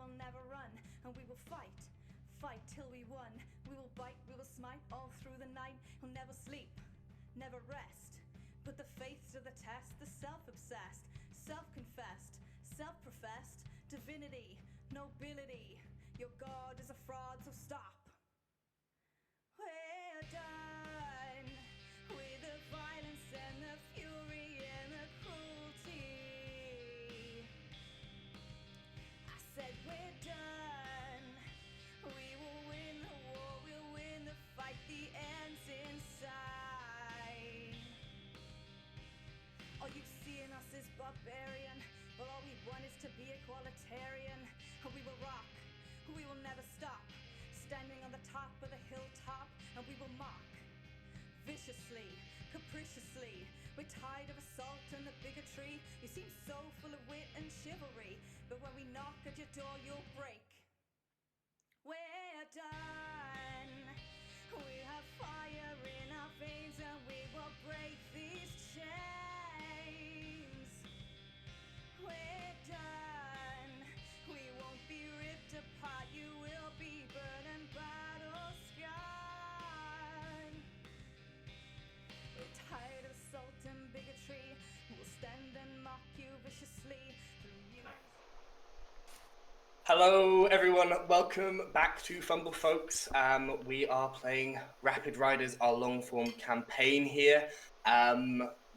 will never run, and we will fight till we won. We will bite, we will smite all through the night. We'll never sleep, never rest. Put the faith to the test, the self-obsessed, self-confessed, self-professed divinity, nobility. Your God is a fraud, so stop. We're done with the violence and the fury and the cruelty. I said we're done. We will win the war, we'll win the fight, the end's in sight. All you see in us is barbarian, but all we want is to be equalitarian. We will rock, we will never stop, standing on the top of the hilltop, and we will mock viciously, capriciously. We're tired of assault and the bigotry. You seem so full of wit and chivalry, but when we knock at your door, you'll break. We're done. We have fire in our veins, and we will break these chains. We're done. We won't be ripped apart. You will be burned and battle scarred. We're tired of assault and bigotry. We'll stand and mock you viciously. Hello everyone, welcome back to Fumble folks. We are playing Rapid Riders, our long form campaign here.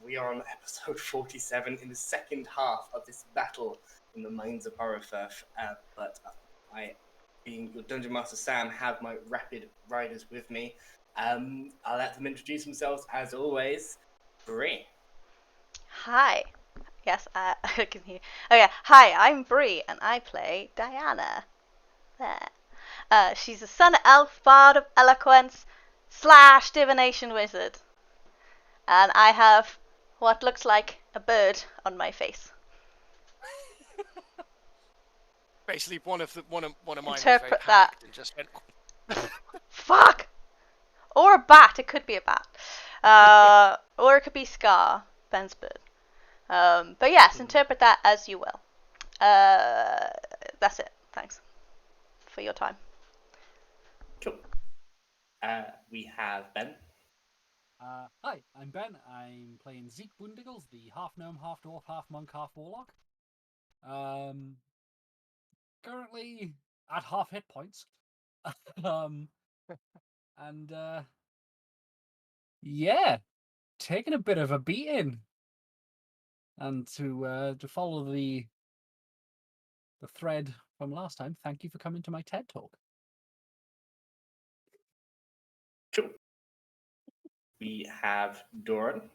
We are on episode 47 in the second half of this battle in the mines of Orifurf. But I, being your Dungeon Master Sam, have my Rapid Riders with me. I'll let them introduce themselves as always. Bree. Hi. Yes, I can hear. Oh yeah, hi, I'm Bree, and I play Diana. There. She's a sun elf, bard of eloquence / divination wizard, and I have what looks like a bird on my face. Basically, one of mine Interpret was very that. panicked and just went. Fuck. Or a bat. It could be a bat. Or it could be Scar, Ben's bird. But yes, interpret that as you will. That's it. Thanks for your time. Cool. We have Ben. Hi, I'm Ben. I'm playing Zeke Boondiggles, the half gnome, half dwarf, half monk, half warlock. Currently at half hit points. Yeah, taking a bit of a beating. And to follow the thread from last time, thank you for coming to my TED Talk. Cool. We have Doran.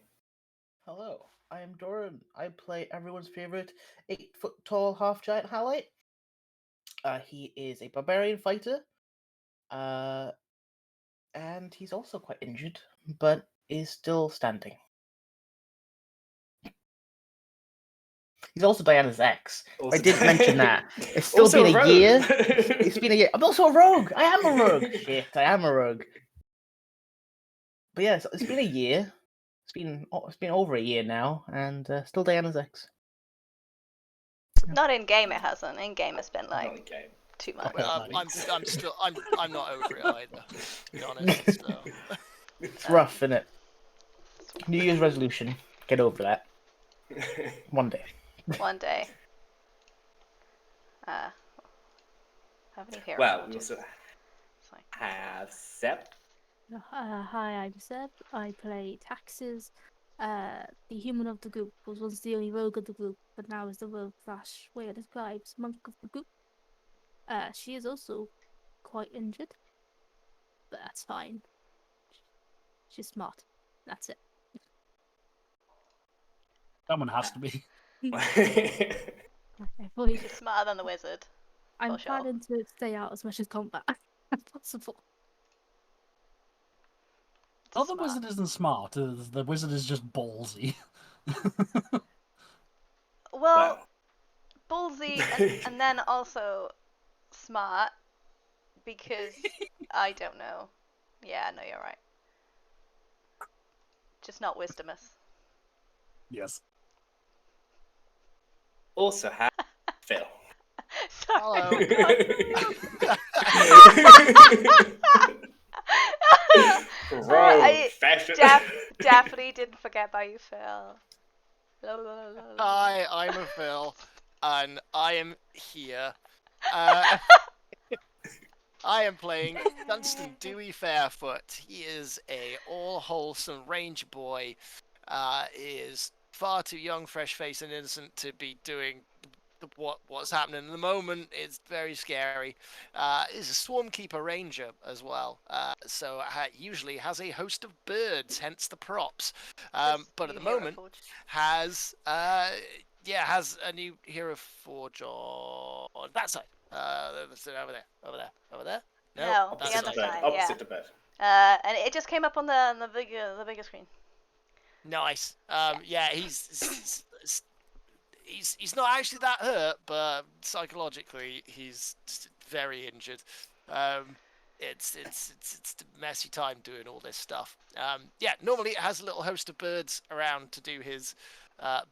Hello, I am Doran. I play everyone's favorite 8-foot-tall half-giant halite. He is a barbarian fighter, and he's also quite injured, but is still standing. He's also Diana's ex. I did mention that. It's still been a year. It's been a year. I'm also a rogue. I am a rogue. Shit, I am a rogue. But yeah, it's been a year. It's been over a year now, and still Diana's ex. Not in game, it hasn't. In game, it's been like 2 months. I'm not over it either. To be honest, so. It's rough, isn't it? New Year's resolution: get over that. One day. One day. Have any hero Well, we models? also have Seb. Hi, I'm Seb. I play Taxes. The human of the group was once the only rogue of the group, but now is the rogue / way it describes monk of the group. She is also quite injured, but that's fine. She's smart. That's it. Someone has to be. She's smarter than the wizard. I'm for sure. planning to stay out as much as combat as possible. Oh, the wizard isn't smart. The wizard is just ballsy. Well, ballsy and then also smart because I don't know. Yeah, no, you're right. Just not wisdomous. Yes. Also have Phil. Sorry. Hello. Daphne didn't forget about you, Phil. Hi, I'm a Phil, and I am here. I am playing Dunstan Dewey Fairfoot. He is a all-wholesome ranger boy. He is far too young, fresh-faced, and innocent to be doing what's happening at the moment. It's very scary. He's a swarmkeeper ranger as well, so usually has a host of birds, hence the props. But at the moment has a new hero forge on that side. Over there. No, opposite the other side. Opposite the bed. And it just came up on the bigger screen. Nice. Yeah, he's not actually that hurt, but psychologically he's very injured. It's a messy time doing all this stuff. Yeah, normally it has a little host of birds around to do his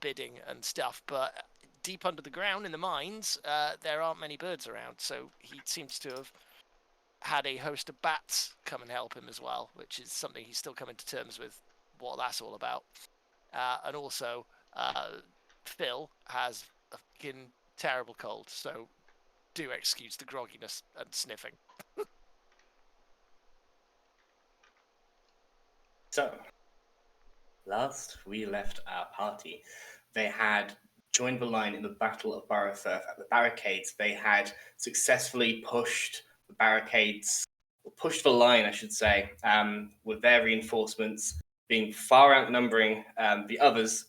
bidding and stuff, but deep under the ground in the mines, there aren't many birds around, so he seems to have had a host of bats come and help him as well, which is something he's still coming to terms with what that's all about. And also, Phil has a fucking terrible cold, so do excuse the grogginess and sniffing. So, last we left our party, they had joined the line in the Battle of Barrowfirth at the barricades. They had successfully pushed the barricades, or pushed the line, I should say, with their reinforcements being far outnumbering the others,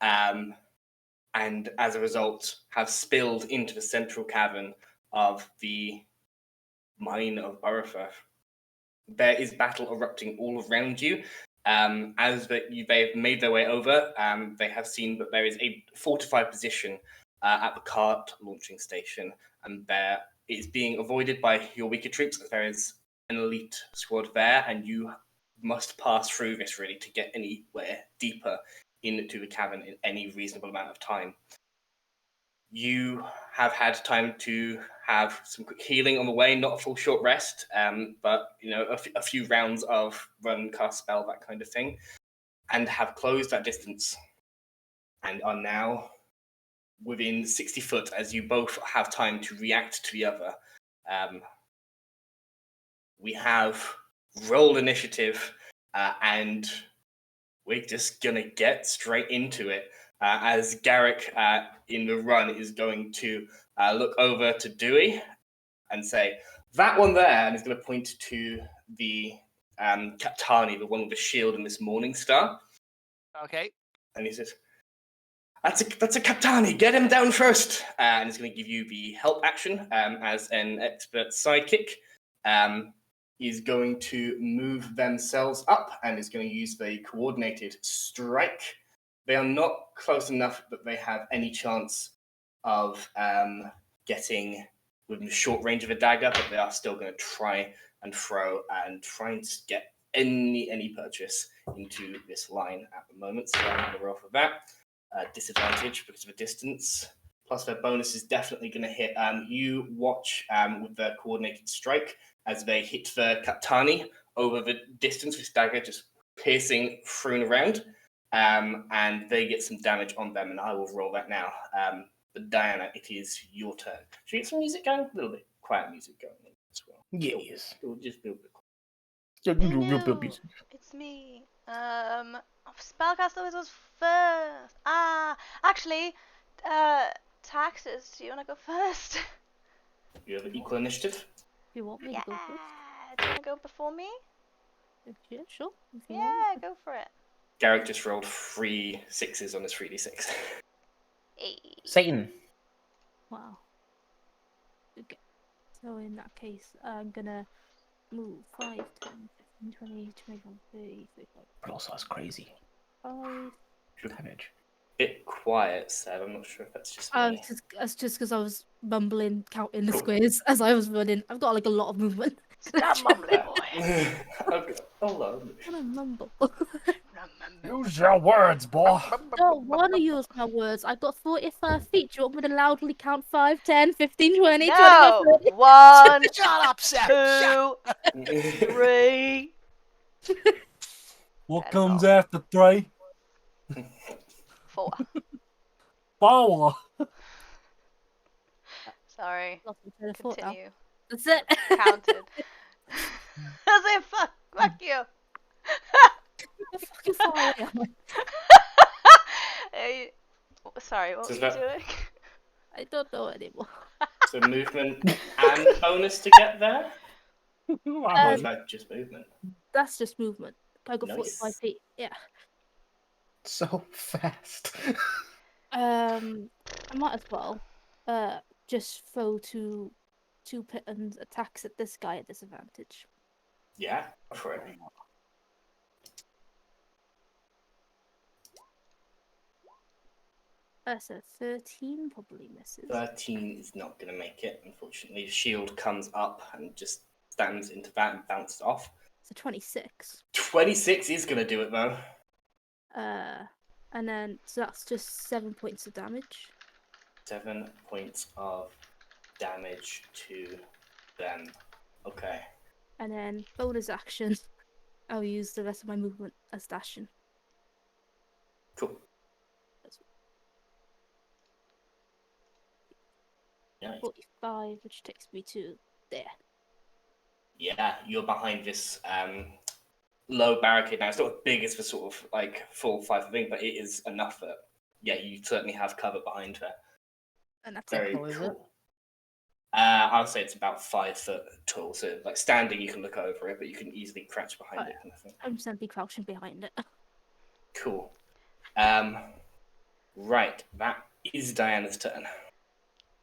and as a result have spilled into the central cavern of the mine of Barrowfirth. There is battle erupting all around you. As they've made their way over, they have seen that there is a fortified position at the cart launching station, and there it is being avoided by your weaker troops, as there is an elite squad there, and you must pass through this really to get anywhere deeper into the cavern in any reasonable amount of time. You have had time to have some quick healing on the way, not a full short rest, but a few rounds of run, cast spell, that kind of thing, and have closed that distance and are now within 60 foot as you both have time to react to the other. We have rolled initiative, and we're just gonna get straight into it. As Garrick in the run is going to look over to Dewey and say, that one there, and he's going to point to the Kaptani, the one with the shield and this morning star. Okay. And he says, that's a Kaptani, get him down first. And he's going to give you the help action as an expert sidekick. Is going to move themselves up and is going to use the coordinated strike. They are not close enough that they have any chance of getting within the short range of a dagger, but they are still going to try and throw and try and get any purchase into this line at the moment. So I'm going to roll for that. Disadvantage because of a distance. Plus their bonus is definitely going to hit. You watch with the coordinated strike as they hit the Kaptani over the distance with dagger just piercing through and around. And they get some damage on them, and I will roll that now. But Diana, it is your turn. Should we get some music going? A little bit quiet music going as well. Yes. We'll just build it. Hello, it's me. Spellcaster Wizards first. Actually, Taxes, do you want to go first? You have an equal initiative? You want me to go first? Do you want to go before me? Yeah, sure. Yeah, go for it. Garrick just rolled 3 6s on his 3d6. Hey. Satan. Wow. Okay. So in that case, I'm gonna move 5, 10, 15, 20, 21, 30, 35. But also that's crazy. 5. Damage. Bit quiet, Seb. I'm not sure if that's just me. That's just because I was mumbling, counting the squares as I was running. I've got like a lot of movement. Stop mumbling, boy. Okay. Hold on. I'm gonna mumble. Remember. Use your words, boy. Don't want to use my words. I've got 45 feet. Do you want me to loudly count 5, 10, 15, 20, No! 25, 30? 1, Shut up, Seth. Shut 2, 3. What That's comes all. after 3? 4. 4. Sorry. Lost my train of thought now. Continue. That's it. Counted. That's it. Fuck you. You're fucking far away. am I? Hey, sorry, what So were is you that- doing? I don't know anymore. So movement and bonus to get there? Or is that just movement? That's just movement. I got 45 Nice. feet. Yeah. So fast. I might as well just throw two pitons attacks at this guy at disadvantage. Yeah, for it. So 13 probably misses. 13 is not going to make it, unfortunately. The shield comes up and just stands into that and bounces off. So 26. 26 is going to do it, though. And then so that's just 7 points of damage. 7 points of damage to them. Okay. And then bonus action, I'll use the rest of my movement as dashing. Cool. Yeah. 45, which takes me to there. Yeah, you're behind this low barricade now. It's not as big as the sort of like full 5 thing, but it is enough that you certainly have cover behind her. And that's Very it. How is it? cool. I'll say it's about 5 foot tall. So like standing, you can look over it, but you can easily crouch behind it, kind of thing. I'm simply crouching behind it. Cool. Right, that is Diana's turn.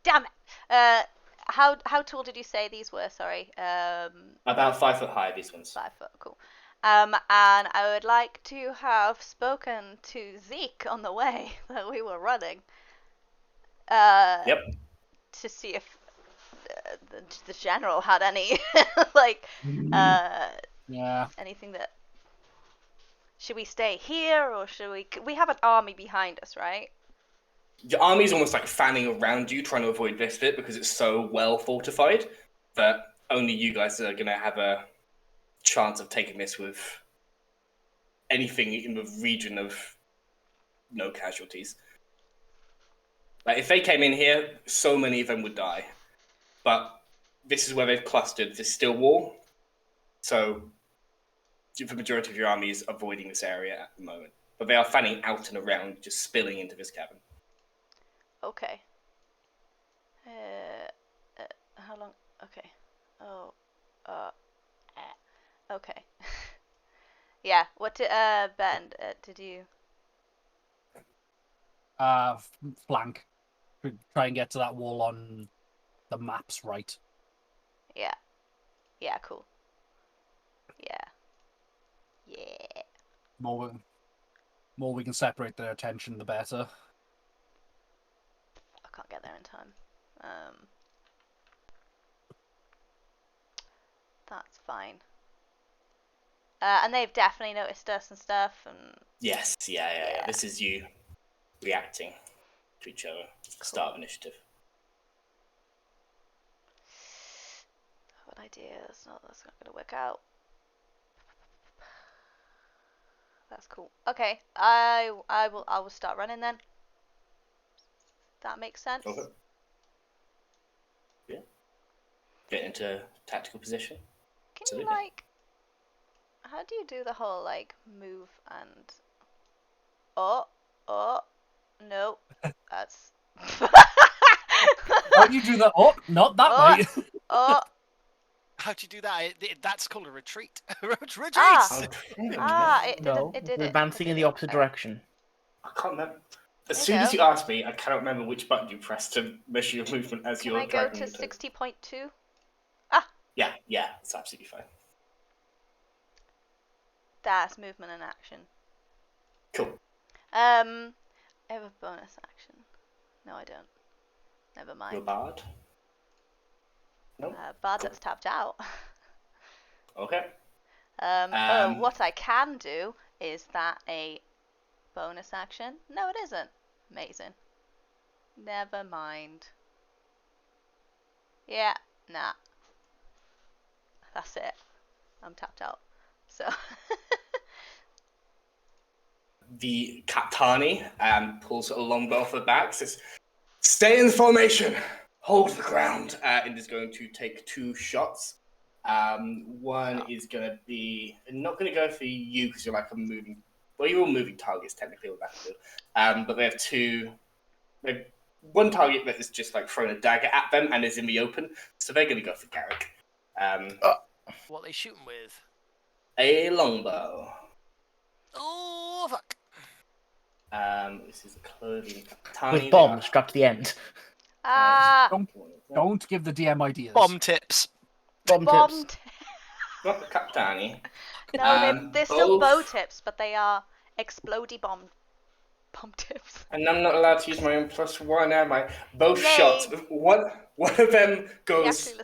Damn it. How tall did you say these were? Sorry. About 5 foot high, these ones. 5 foot. Cool. And I would like to have spoken to Zeke on the way that we were running. Yep. To see if the general had any like Yeah. anything that. Should we stay here or should we have an army behind us, right? The army's almost like fanning around you, trying to avoid this bit because it's so well fortified that only you guys are going to have a chance of taking this with anything in the region of no casualties. Like if they came in here, so many of them would die. But this is where they've clustered this still wall. So the majority of your army is avoiding this area at the moment. But they are fanning out and around, just spilling into this cabin. Okay. How long? Okay. Oh. Okay. Yeah. What did Ben? Did you? Flank. Try and get to that wall on the maps, right? Yeah. Yeah. Cool. Yeah. Yeah. More we can separate their attention, the better. I can't get there in time. That's fine. And they've definitely noticed us and stuff. And Yes, yeah. This is you reacting to each other. It's the start of initiative. what idea? That's not gonna work out. That's cool. Okay, I will start running then. That makes sense. Okay. Yeah. Get into tactical position. Can Absolutely. you like? How do you do the whole like move and? Oh, no, that's. How do you do that? Oh, not that Oh. way. Oh, How do you do that? That's called a retreat. Retreat! it No, did it. we're advancing in the opposite direction. I can't remember. As There soon you as go. you asked me, I cannot remember which button you pressed to measure your movement as Can you're I go dragging to into- 60.2? Yeah, it's absolutely fine. That's movement and action. Cool. I have a bonus action. No, I don't. Never Your mind. bard. No. Bard Cool. that's tapped out. Okay. What I can do Is that a bonus action? No, it isn't. Amazing. Never mind. Yeah, nah. That's it. I'm tapped out. So. The Kaptani pulls a longbow off her back, says, "Stay in formation, hold the ground," and is going to take 2 shots. One is going to be not going to go for you because you're like a moving. Well, you're all moving targets technically with that. But they have 2. They have one target that is just like throwing a dagger at them and is in the open, so they're going to go for Garrick. What are they shooting with? A longbow. Oh, fuck. This is a clothing Kaptani. With bombs strapped to the end. Don't give the DM ideas. Bomb tips. Bomb tips. Not the Kaptani. No, they're still bow tips, but they are explodey bomb tips. And I'm not allowed to use my own +1, am I? Both shots. One of them goes.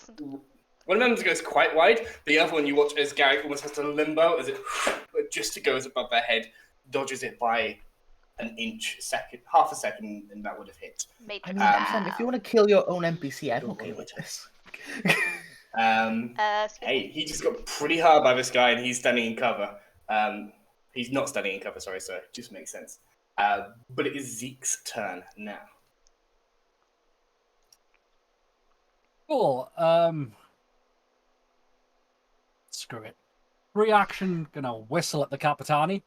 One of them goes quite wide. The other one you watch as Garrick almost has to limbo as it just goes above their head, dodges it by an inch, half a second, and that would have hit. I mean, if you want to kill your own NPC, I'm okay with this. Hey, he just got pretty hard by this guy, and he's standing in cover. He's not standing in cover, sorry, so it just makes sense. But it is Zeke's turn now. Cool. Screw it. Reaction, gonna whistle at the Kapitani.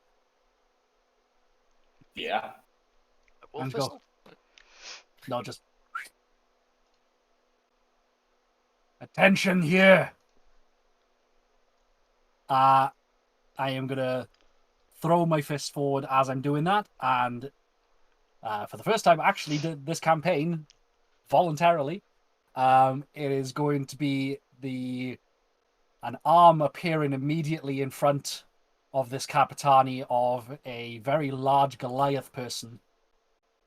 Yeah. And go. No, just. Attention here. I am gonna throw my fist forward as I'm doing that, and for the first time, actually, this campaign, voluntarily, it is going to be an arm appearing immediately in front of this Kapitani of a very large Goliath person,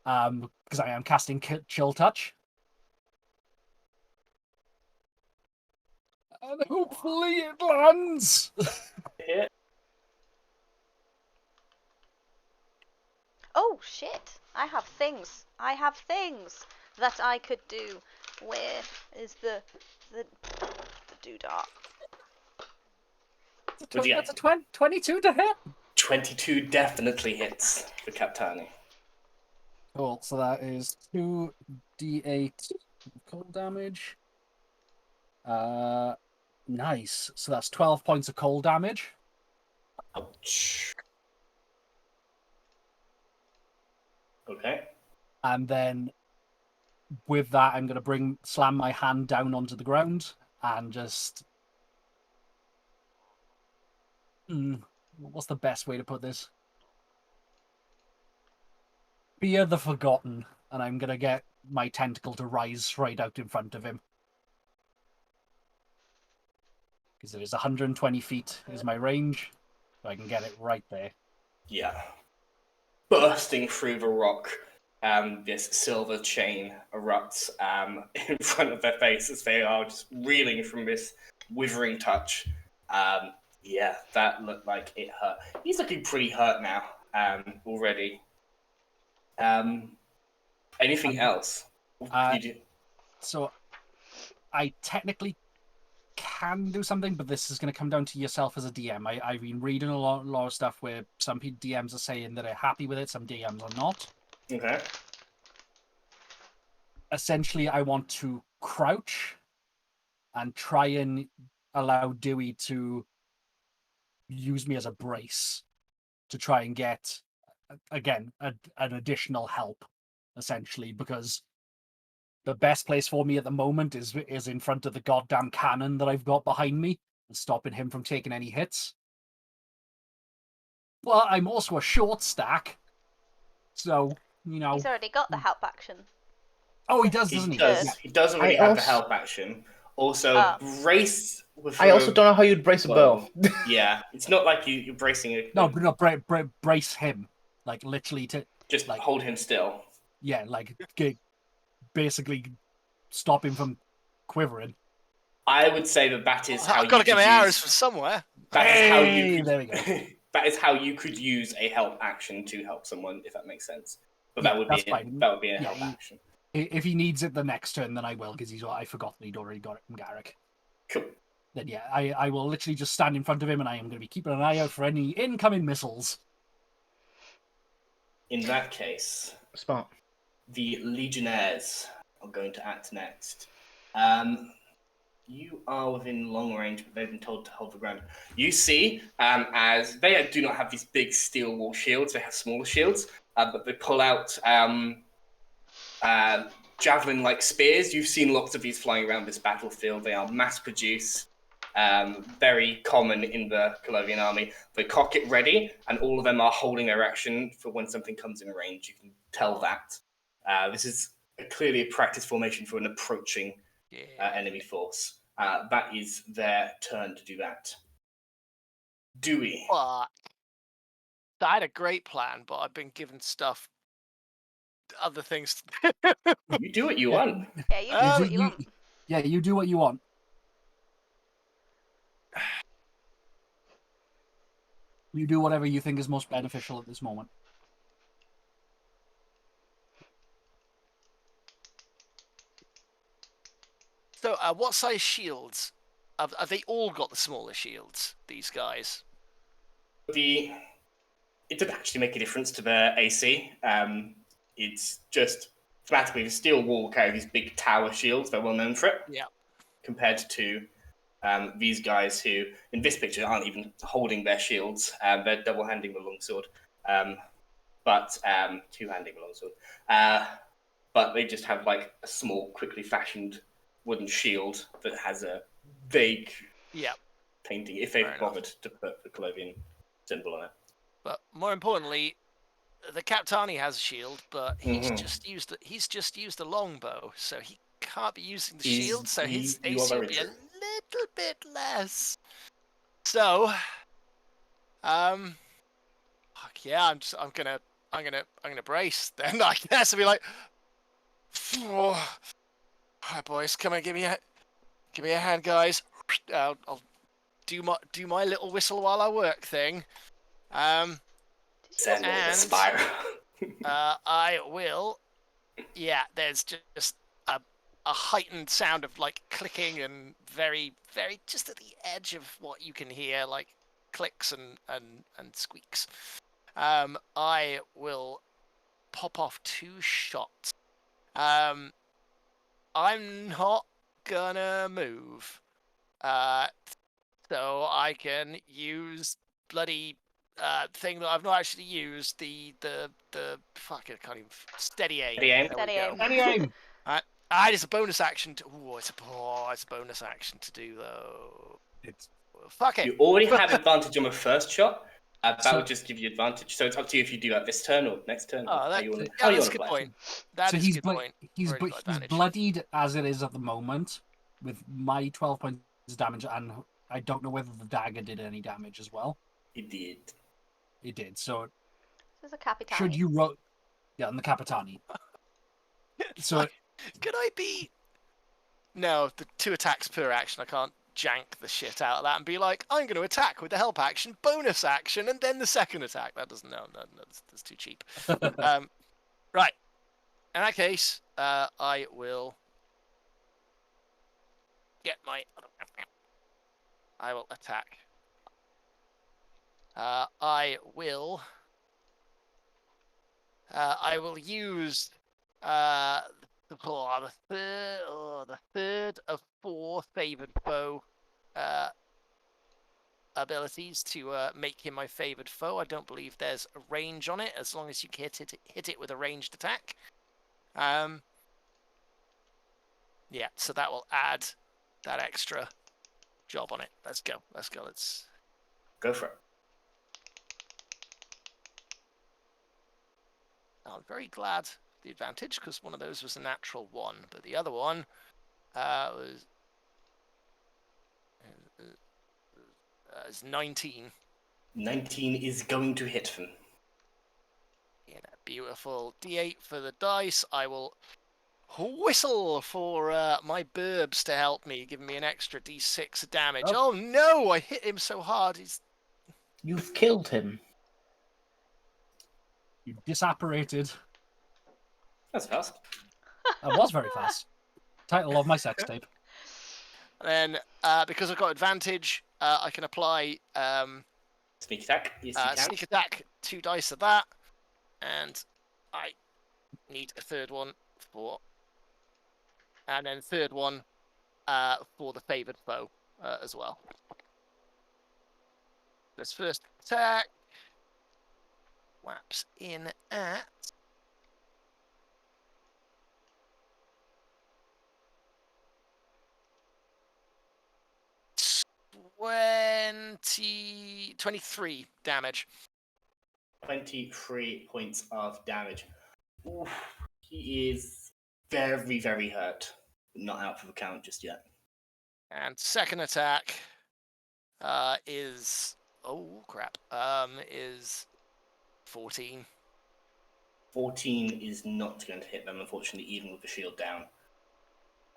because I am casting Chill Touch. And hopefully it lands! Oh, shit! I have things that I could do. Where is the doodah? That's a 22 to hit. 22 definitely hits for Kaptani. Cool, so that is 2d8 cold damage. Nice. So that's 12 points of cold damage. Ouch. Okay. And then with that, I'm going to slam my hand down onto the ground and just... what's the best way to put this? Fear the Forgotten, and I'm going to get my tentacle to rise right out in front of him. Because it is 120 feet is my range, so I can get it right there. Yeah. Bursting through the rock, this silver chain erupts in front of their face as they are just reeling from this withering touch. Yeah, that looked like it hurt. He's looking pretty hurt now already. Anything else? So, I technically can do something, but this is going to come down to yourself as a DM. I've been reading a lot of stuff where some DMs are saying that they're happy with it, some DMs are not. Okay. Essentially, I want to crouch and try and allow Dewey to use me as a brace to try and get, again, an additional help, essentially, because the best place for me at the moment is in front of the goddamn cannon that I've got behind me and stopping him from taking any hits. But I'm also a short stack, so, you know... He's already got the help action. Oh, he does, doesn't he? He does already have the help action. Also, brace with... I also don't know how you'd brace a bow. Yeah, it's not like you're bracing a... No, but no, brace him. Like, literally to... Just like, hold him still. Yeah, like... basically stop him from quivering. I would say that is how I've got to get my arrows from somewhere. That is how you. There we go. that is how you could use a help action to help someone, if that makes sense. But that would be a help action. If he needs it the next turn, then I will, because I forgot that he'd already got it from Garrick. Cool. Then yeah, I will literally just stand in front of him, and I am going to be keeping an eye out for any incoming missiles. In that case, Smart. the Legionnaires are going to act next. You are within long range, but they've been told to hold the ground. You see, as they do not have these big steel wall shields, they have smaller shields, but they pull out javelin-like spears. You've seen lots of these flying around this battlefield. They are mass-produced, very common in the Cologneon army. They cock it ready, and all of them are holding their action for when something comes in range. You can tell that. This is clearly a practice formation for an approaching enemy force. That is their turn to do that. Dewey. Fuck. I had a great plan, but I've been given other things. You do what you want. Yeah, you do what you want. Yeah, you do what you want. You do whatever you think is most beneficial at this moment. So, what size shields? Have they all got the smaller shields, these guys? It doesn't actually make a difference to their AC. It's just thematically the steel wall carry these big tower shields. They're well known for it. Yeah. Compared to these guys who, in this picture, aren't even holding their shields. They're double-handing the longsword, but two-handing the longsword. But they just have like a small, quickly fashioned wooden shield that has a vague painting, if they've bothered to put the Cologneon symbol on it. But more importantly, the Captani has a shield, but he's just used a longbow, so he can't be using the shield, so his AC will be a little bit less. So, fuck yeah, I'm gonna brace then. I guess I'll be like, all right, boys, come on, give me a hand, guys. I'll do my little whistle while I work thing. Send the spiral. I will. Yeah, there's just a heightened sound of like clicking and very, very just at the edge of what you can hear, like clicks and squeaks. I will pop off 2 shots. I'm not gonna move. So I can use bloody thing that I've not actually used, the fuck, I can't even steady aim. Steady aim. Steady aim. It's a bonus action to it's a bonus action to do though. Fuck it. You already have advantage on the first shot. That would just give you advantage. So it's up to you if you do that this turn or next turn. That's a good point. That is a good point. He's bloodied as it is at the moment with my 12 points of damage, and I don't know whether the dagger did any damage as well. It did. It did. So this is a Capitani. should you roll? Yeah, on the Capitani. So like, could I be? No, the 2 attacks per action. I can't jank the shit out of that and be like, I'm going to attack with the help action, bonus action, and then the second attack. That doesn't. No, that's too cheap. Right. In that case, I will get my. I will attack. I will use the third of 4 favored foe abilities to make him my favored foe. I don't believe there's a range on it, as long as you hit it with a ranged attack. Yeah, so that will add that extra job on it. Let's go. Let's go for it. I'm very glad the advantage, because one of those was a natural 1, but the other one was 19. 19 is going to hit them. Yeah, beautiful. D8 for the dice. I will whistle for my burbs to help me, giving me an extra D6 of damage. Oh no! I hit him so hard. You've killed him. You disapparated. That's fast. That was very fast. Title of my sex tape. And then, because I've got advantage, I can apply Sneak attack. Yes, you can. sneak attack, 2 dice of that, and I need a third one and then third one for the favoured foe as well. This first attack whaps in at 23 damage. 23 points of damage. Oof, he is very, very hurt. Not out for the count just yet. And second attack is is 14. 14 is not going to hit them, unfortunately, even with the shield down.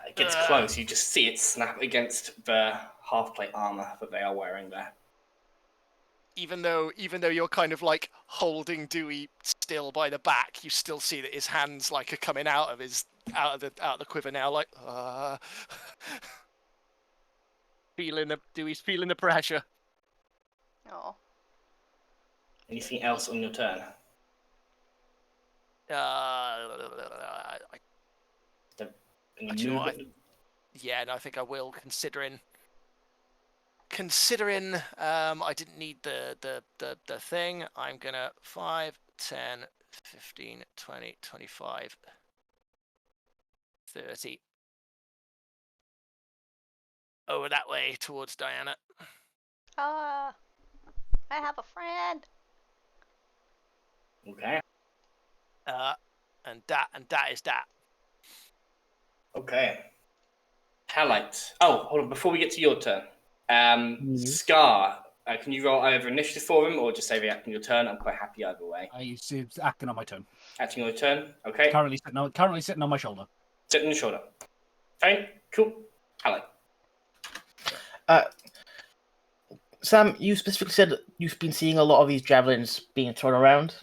It gets close. You just see it snap against the half-plate armor that they are wearing there. Even though you're kind of like holding Dewey still by the back, you still see that his hands like are coming out of the quiver now, like Dewey's feeling the pressure. Oh. Anything else on your turn? Actually, no, I think I will, considering I didn't need the thing. I'm gonna 5, 10, 15, 20, 25, 30 over that way towards Diana. I have a friend. Okay. And that is that. Okay. Halite. Oh, hold on. Before we get to your turn, Scar, can you roll either initiative for him or just say react on your turn? I'm quite happy either way. It's acting on my turn. Acting on your turn. Okay. Currently sitting on my shoulder. Sitting on your shoulder. Fine. Cool. Halite. Sam, you specifically said that you've been seeing a lot of these javelins being thrown around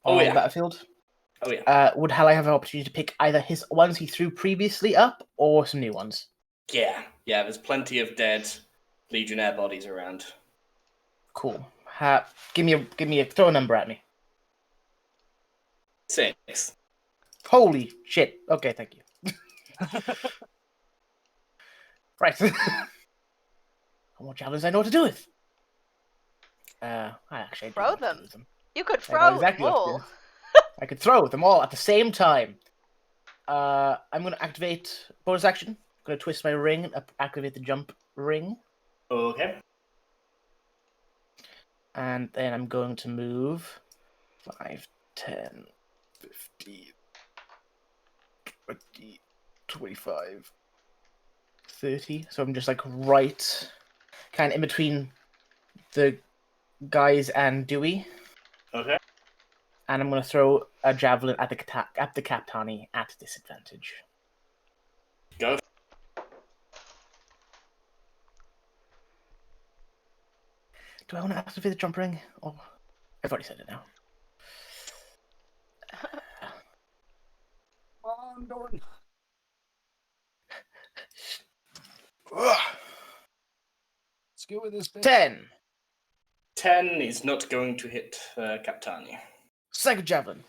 on the battlefield. Oh, yeah. Would Halai have an opportunity to pick either his ones he threw previously up or some new ones? Yeah. There's plenty of dead Legionnaire bodies around. Cool. Give me a throw a number at me. 6. Holy shit. Okay, thank you. Right. How much javelins I know what to do with? I actually Throw do know what to do them. with them. You could I know throw exactly them what to all. do. I could throw them all at the same time. I'm going to activate bonus action. I'm going to twist my ring and activate the jump ring. Okay. And then I'm going to move 5, 10, 15, 20, 25, 30. So I'm just like right kind of in between the guys and Dewey. Okay. And I'm going to throw a javelin at the Captani at disadvantage. Go. Do I want to activate the jump ring? Oh, I've already said it now. Come on, Doran. Let's go with this bit. 10. 10 is not going to hit Captani. Second javelin.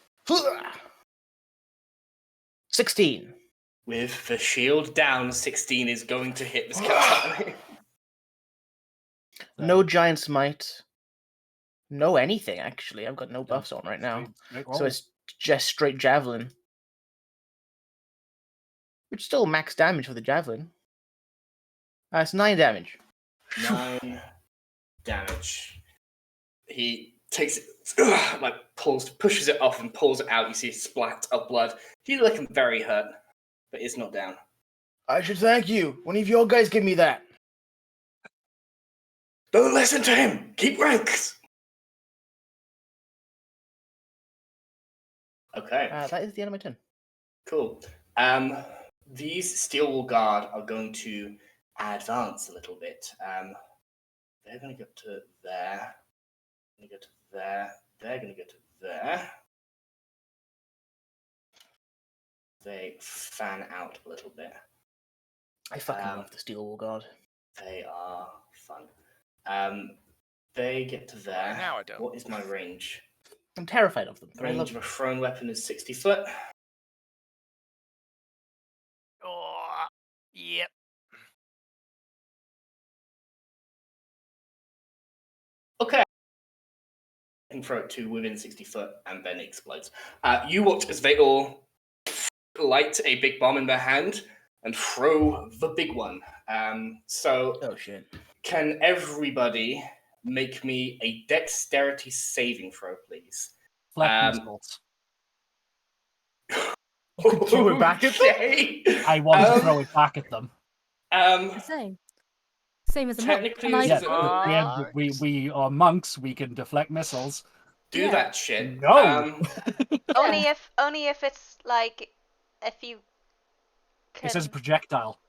16. With the shield down, 16 is going to hit this Captani. No giant smite. No anything, actually. I've got no buffs on right now. So it's just straight javelin. Which is still max damage for the javelin. It's 9 damage. 9 damage. He takes it, pushes it off and pulls it out. You see a splat of blood. He's looking very hurt, but it's not down. I should thank you. One of your guys give me that. Don't listen to him. Keep ranks. Okay. That is the end of my turn. Cool. These Steel Wool Guard are going to advance a little bit. They're going to get to there. Gonna go to there. They're gonna go to there. They fan out a little bit. I fucking love the Steel War God. They are fun. They get to there. Now I don't. What is my range? I'm terrified of them. But I Range love of them. a thrown weapon is 60 foot. Oh, yep. Okay. I can throw it to within 60 foot and then it explodes. You watch as they all light a big bomb in their hand and throw the big one. Oh shit. Can everybody make me a dexterity saving throw, please? Flat missiles. Throw it back at them? Okay. I want to throw it back at them. The same. Same as a monk. Technically, And I- this is Yeah, we are monks. We can deflect missiles. do Yeah. that shit. No. Only if it's like if you can. It says projectile.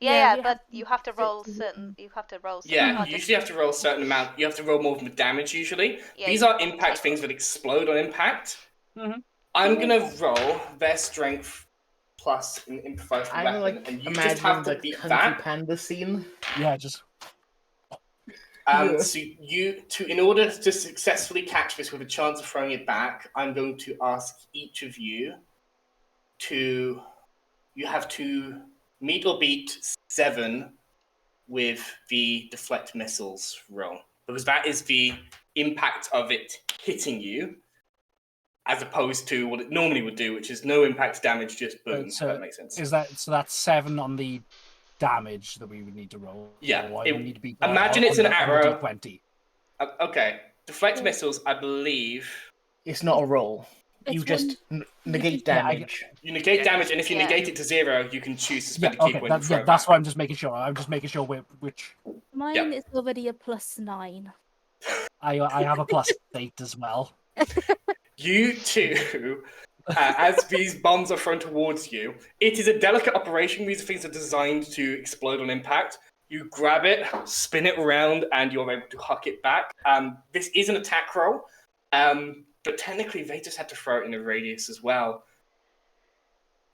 Yeah, we but have you have to roll to- certain. You have to roll. Yeah, certain you usually have to roll a certain amount. You have to roll more than the damage usually. Yeah, These you- are impact things that explode on impact. Mhm. I'm gonna roll their strength plus an improvised I'm weapon, like and you imagining just have to the beat Kung Fu that. Panda scene. Yeah, just Yeah. So in order to successfully catch this with a chance of throwing it back, I'm going to ask each of you you have to meet or beat 7 with the deflect missiles roll, because that is the impact of it hitting you, as opposed to what it normally would do, which is no impact damage, just boom. So if that makes sense. is that so? That's 7 on the damage that we would need to roll. Yeah, Or I it- would need to be imagine it's an on the arrow. D20. Okay, deflect missiles, I believe. It's not a roll. You It's just negate Yeah, damage. You negate Yeah. damage, and if you Yeah. negate it to 0, you can choose to spend Yeah, a key okay, point and throw it that's back. what I'm just making sure. I'm just making sure which Mine is already a +9. I have a +8 as well. You two, as these bombs are thrown towards you, it is a delicate operation. These things are designed to explode on impact. You grab it, spin it around, and you're able to huck it back. This is an attack roll, but technically they just had to throw it in a radius as well.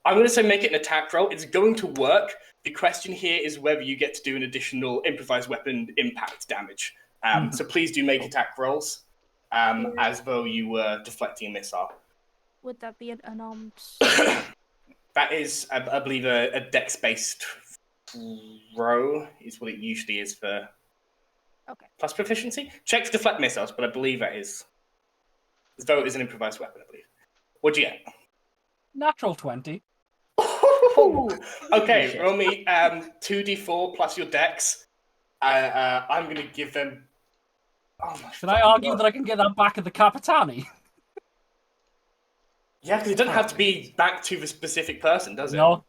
I'm going to say make it an attack roll. It's going to work. The question here is whether you get to do an additional improvised weapon impact damage. So please do make attack rolls, as though you were deflecting a missile. Would that be an unarmed? That is, I believe, a dex-based row is what it usually is for Okay. plus proficiency. Check for deflect missiles, but I believe that is, as though it is an improvised weapon, I believe. What'd you get? Natural 20. Okay, roll me 2d4 plus your dex. I'm going to give them... Oh my Can I argue that I can get that back at the Capitani? Yeah, because it doesn't have to be back to the specific person, does it? No.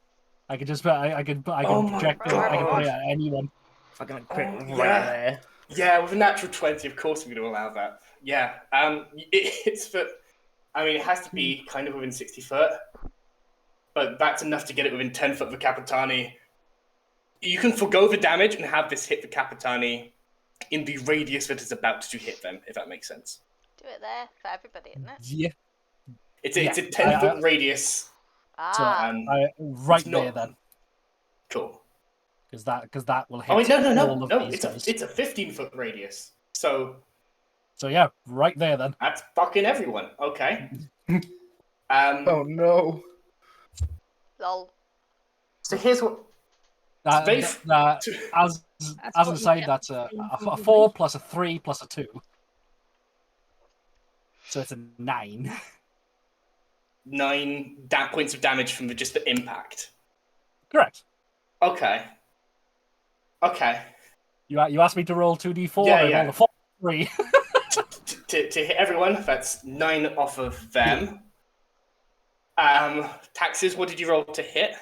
I can just I can Oh my project it. I can put it God. at anyone. Fucking crit Oh, right yeah. there. Yeah, with a natural 20, of course we're going to allow that. Yeah, it's for... I mean, it has to be kind of within 60 foot, but that's enough to get it within 10 foot of the Capitani. You can forgo the damage and have this hit the Capitani in the radius that is about to hit them, if that makes sense. Do it there for everybody, isn't it? Yeah. It's a Yeah, 10-foot radius. Ah, Right It's not- there then. Cool. Because that will hit Oh, wait, no. all of these guys. It's a 15-foot radius. So So yeah, right there then. that's fucking everyone. Okay. Oh no. lol. So here's what... As That's an what you aside, get that's for a being 4 plus a 3 plus a 2. So it's a 9. 9 points of damage from just the impact. Correct. Okay. You asked me to roll 2d4. Yeah, I yeah. rolled a 4, 3. To hit everyone, that's 9 off of them. Taxes, what did you roll to hit?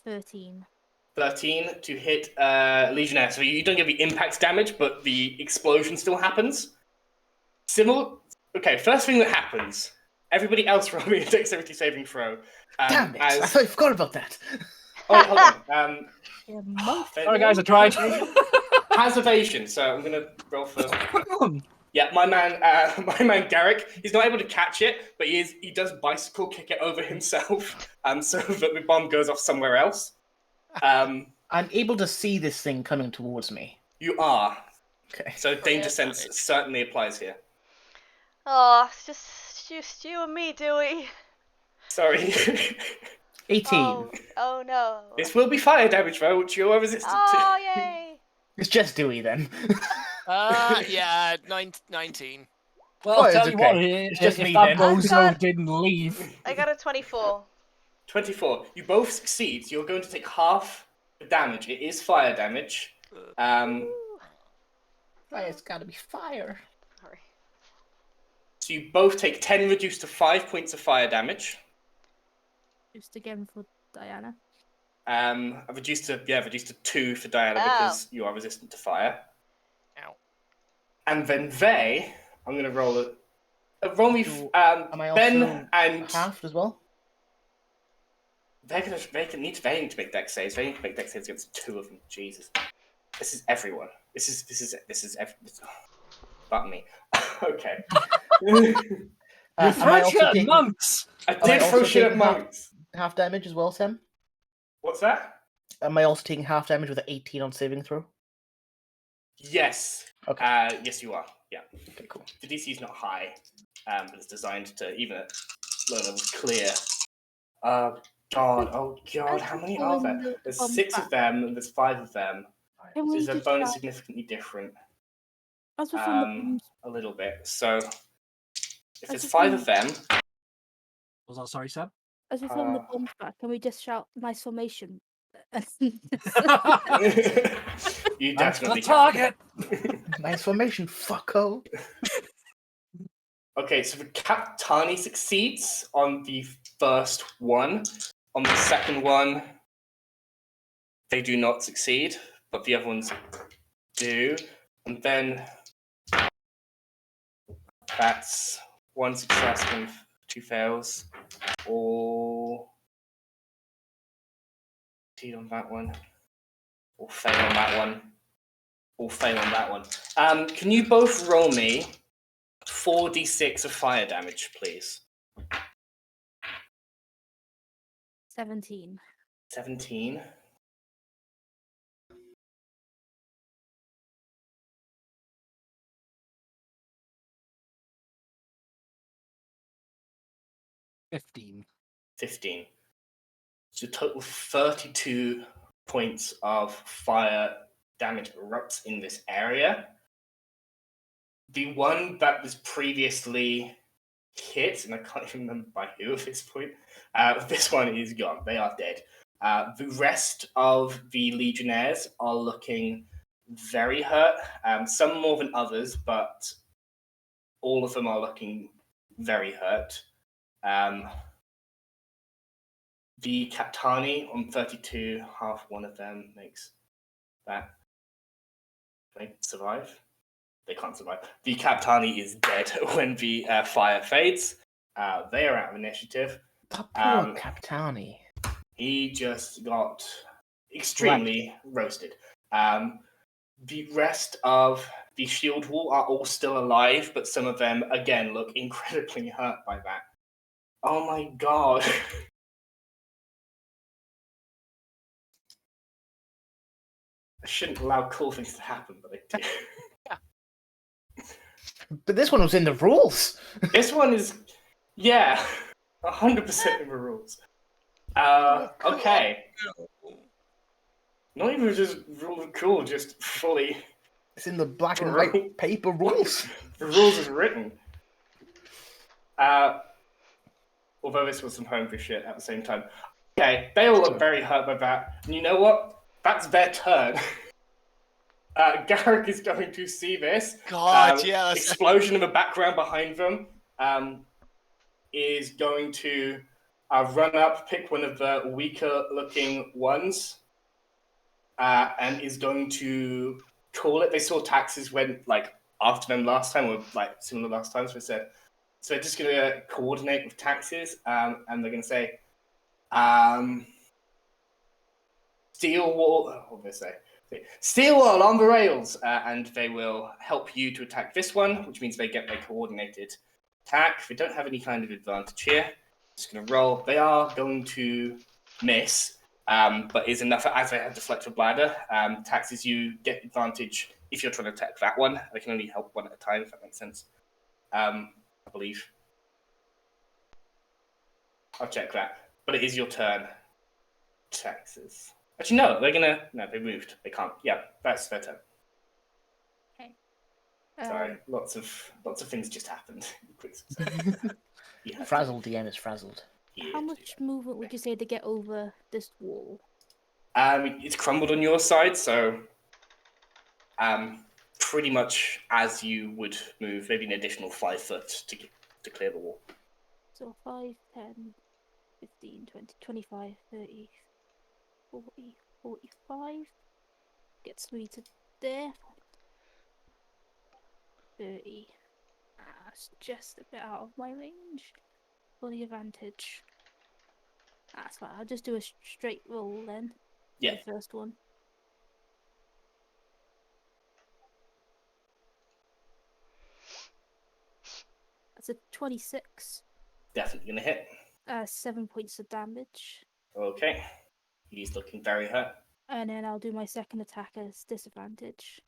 13. 13 to hit Legionnaire. So you don't get the impact damage, but the explosion still happens. Similar. Okay, first thing that happens. Everybody else roll me a dexterity saving throw. Damn it! I forgot about that. Oh, hold on. Yeah, monk. Sorry guys, I tried. Has evasion, so I'm gonna roll for. Yeah, my man Garrick, he's not able to catch it, but he does bicycle kick it over himself, so that the bomb goes off somewhere else. I'm able to see this thing coming towards me. You are. Okay. So danger Clear sense damage. certainly applies here. Oh, it's just you and me, Dewey. Sorry. 18. Oh no. This will be fire damage though, which you're resistant Oh, to. yay. It's just Dewey then. Yeah, 19. Well, Oh, I'll it's tell you what, okay. It's just if me that then. bozo didn't leave. I got a 24. 24. You both succeed. You're going to take half the damage. It is fire damage. Ooh. It's gotta be fire. Sorry. So you both take 10 reduced to 5 points of fire damage. Just again for Diana. I've reduced to 2 for Diana because you are resistant to fire. Ow. And then I'm going to roll it. Roll me. Am I Ben also and halved as well? they need to make dex saves. They need to make dex saves against 2 of them. Jesus, this is everyone. This is but me. Okay. You Am I also taking monks! I Am I did also throw shit at taking monks. half damage as well, Sam? What's that? Am I also taking half damage with an 18 on saving throw? Yes. Okay. Yes, you are. Yeah. Okay, cool. The DC is not high, but it's designed to even at low levels clear. God. Oh God. How many are there? There's 6 of them, and there's 5 of them. Can So we is their just bonus shout, significantly different? as we're from the bombs, A little bit. So if there's just 5 of them, Was that sorry, Sam? as we're from the bombs back, can we just shout nice formation? you That's the definitely target! Nice formation, fucko. Okay, so the Captani succeeds on the first one. On the second one, they do not succeed, but the other ones do. And then that's 1 success and 2 fails. Or succeed on that one. Or fail on that one. Or fail on that one. Can you both roll me 4d6 of fire damage, please? 17. 17. $15. 15. So total 32 points of fire damage erupts in this area. The one that was previously hit, and I can't even remember by who at this point, this one is gone. They are dead. The rest of the Legionnaires are looking very hurt. Some more than others, but all of them are looking very hurt. The Captani on 32, half one of them makes that. They survive. They can't survive. The Captani is dead when the fire fades. They are out of initiative. Poor Captani. He just got extremely roasted. The rest of the shield wall are all still alive, but some of them, again, look incredibly hurt by that. Oh my god. I shouldn't allow cool things to happen, but I do. But this one was in the rules. This one is, 100% in the rules. Okay. Not even just rules are cool, just fully. It's in the black and white paper rules. The rules is written. Although this was some homebrew shit at the same time. Okay, they all look very hurt by that. And you know what? That's their turn. Garrick is going to see this. God, yes. Explosion in the background behind them. Is going to run up, pick one of the weaker looking ones, and is going to call it. They saw taxes went after them last time, or similar last time, so they said. So they're just going to coordinate with taxes, and they're going to say, Steel Wall. What did they say? Steel wall on the rails, and they will help you to attack this one, which means they get a coordinated attack. They don't have any kind of advantage here. Just going to roll. They are going to miss, but is enough as they have deflected bladder. Taxes you get advantage if you're trying to attack that one. They can only help one at a time, if that makes sense. I believe. I'll check that. But it is your turn. Taxes. Actually, no, they're gonna. No, they moved. They can't. Yeah, that's their turn. Okay. Sorry, lots of things just happened. Frazzled DM is frazzled. How much movement would you say to get over this wall? It's crumbled on your side, so pretty much as you would move, maybe an additional 5 foot to clear the wall. So 5, 10, 15, 20, 25, 30, 40, 45. Gets me to there. 30. That's just a bit out of my range. For the advantage. That's fine. I'll just do a straight roll then. Yeah. The first one. That's a 26. Definitely gonna hit. 7 points of damage. Okay. He's looking very hurt. And then I'll do my second attack as disadvantage.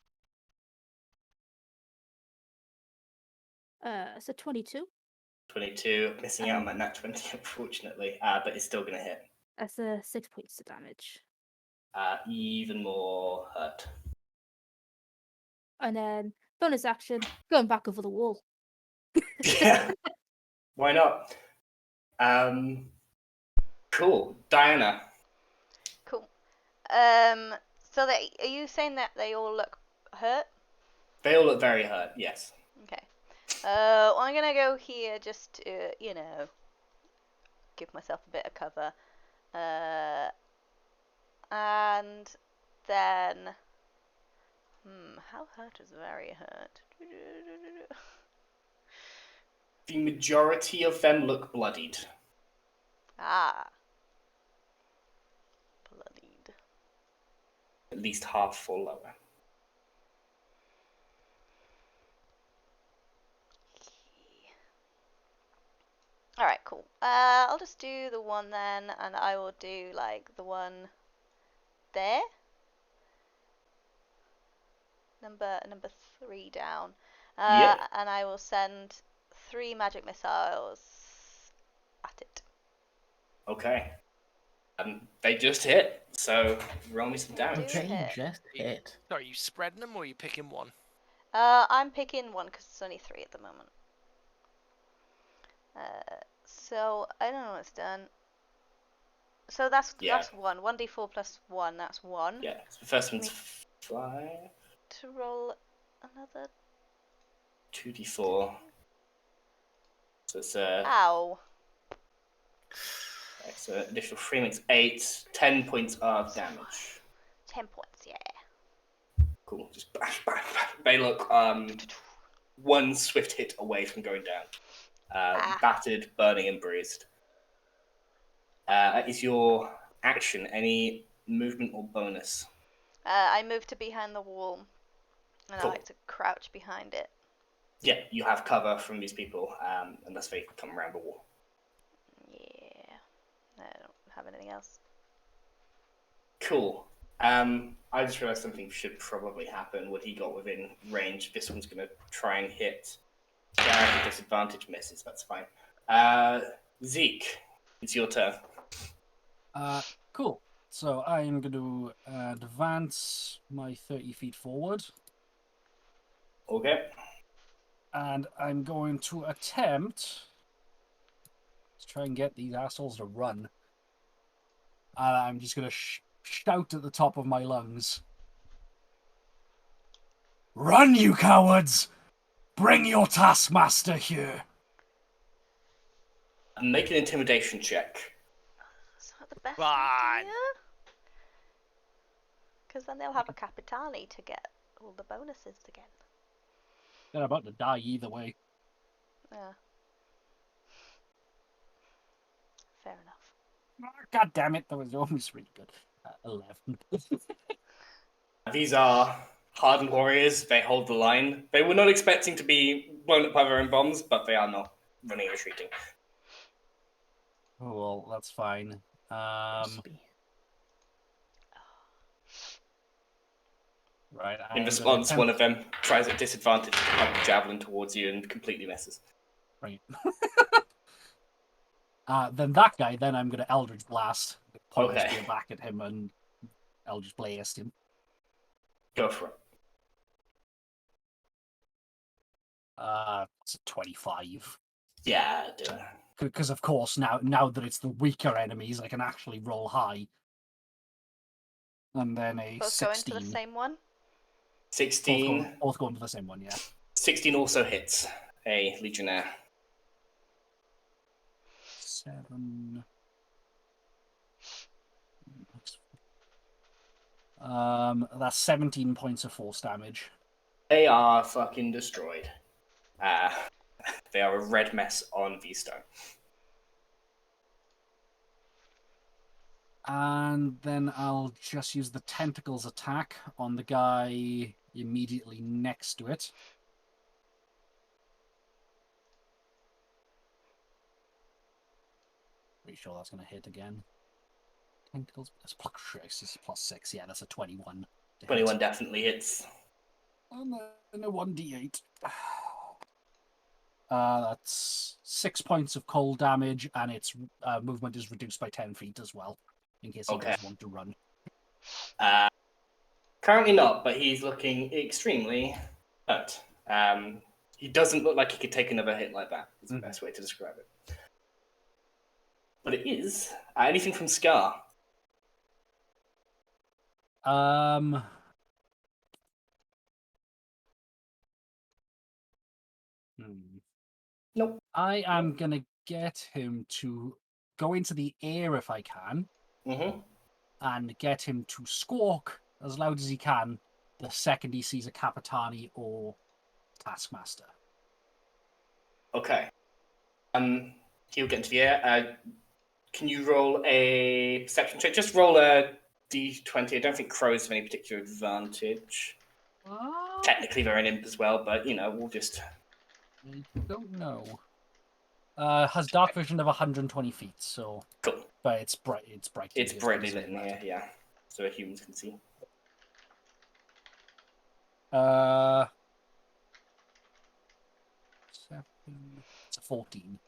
It's a 22. 22, missing out on that nat 20, unfortunately, but it's still gonna hit. That's 6 points of damage. Even more hurt. And then bonus action, going back over the wall. Yeah. Why not? Cool. Diana. Cool. So are you saying that they all look hurt? They all look very hurt, yes. Okay. I'm gonna go here just to, give myself a bit of cover. And then... how hurt is very hurt? The majority of them look bloodied. Ah. Bloodied. At least half or lower. Alright, cool. I'll just do the one then, and I will do, the one there. Number 3 down. Yep. And I will send 3 magic missiles at it. Okay. They just hit, so roll me some damage. Okay, just hit. Sorry, are you spreading them or are you picking one? I'm picking one because it's only 3 at the moment. So I don't know what's done. So that's 1. 1d4 plus 1, that's 1. Yeah, so the first one's 5. To roll another 2d4. So it's Ow. Okay, so additional 3 makes 8. 10 points of damage. 10 points, yeah. Cool. Just bash, bash, bash. They look one swift hit away from going down. Battered, burning, and bruised. Is your action any movement or bonus? I move to behind the wall, and Cool. I like to crouch behind it. Yeah, you have cover from these people, unless they come around the wall. Yeah. I don't have anything else. Cool. I just realized something should probably happen when he got within range. This one's going to try and hit. Gareth, disadvantage misses, that's fine. Zeke, it's your turn. Cool. So I am going to advance my 30 feet forward. Okay. And I'm going to attempt to try and get these assholes to run. And I'm just going to shout at the top of my lungs. Run, you cowards! Bring your taskmaster here! Make an intimidation check. Is that the best Fine. idea? Because then they'll have a Capitani to get all the bonuses again. They're about to die either way. Yeah. Fair enough. God damn it, that was almost really good. 11. These are hardened warriors. They hold the line. They were not expecting to be blown up by their own bombs, but they are not running or retreating. Oh, well, that's fine. Right. In response, one of them tries at disadvantage to pump a javelin towards you and completely misses. Right. Then that guy, then I'm going to Eldritch Blast. Point my spear back at him and Eldritch Blast him. Go for it. It's a 25. Yeah, do it. Because, of course, now that it's the weaker enemies, I can actually roll high. And then a Both 16. going to the same one? 16. Both going to the same one, yeah. 16 also hits a Legionnaire. 7. That's 17 points of force damage. They are fucking destroyed. They are a red mess on V-Stone. And then I'll just use the tentacles attack on the guy immediately next to it. Pretty sure that's going to hit again. Tentacles plus 6. Yeah, that's a 21. 21 definitely hits. And then a 1d8. That's 6 points of cold damage, and its movement is reduced by 10 feet as well, in case he does want to run. Currently not, but he's looking extremely hurt. He doesn't look like he could take another hit like that. Is the best way to describe it. But it is. Anything from Scar? Nope. I am going to get him to go into the air if I can. And get him to squawk as loud as he can the second he sees a Capitani or Taskmaster. Okay. He'll get into the air. Can you roll a perception check? Just roll a d20. I don't think crows have any particular advantage. Technically, they're an imp as well, but, we'll just... I don't know. Has dark vision of 120 feet, so... Cool. But it's bright. It's bright. It's brightly lit in here, yeah. So humans can see. It's a 14.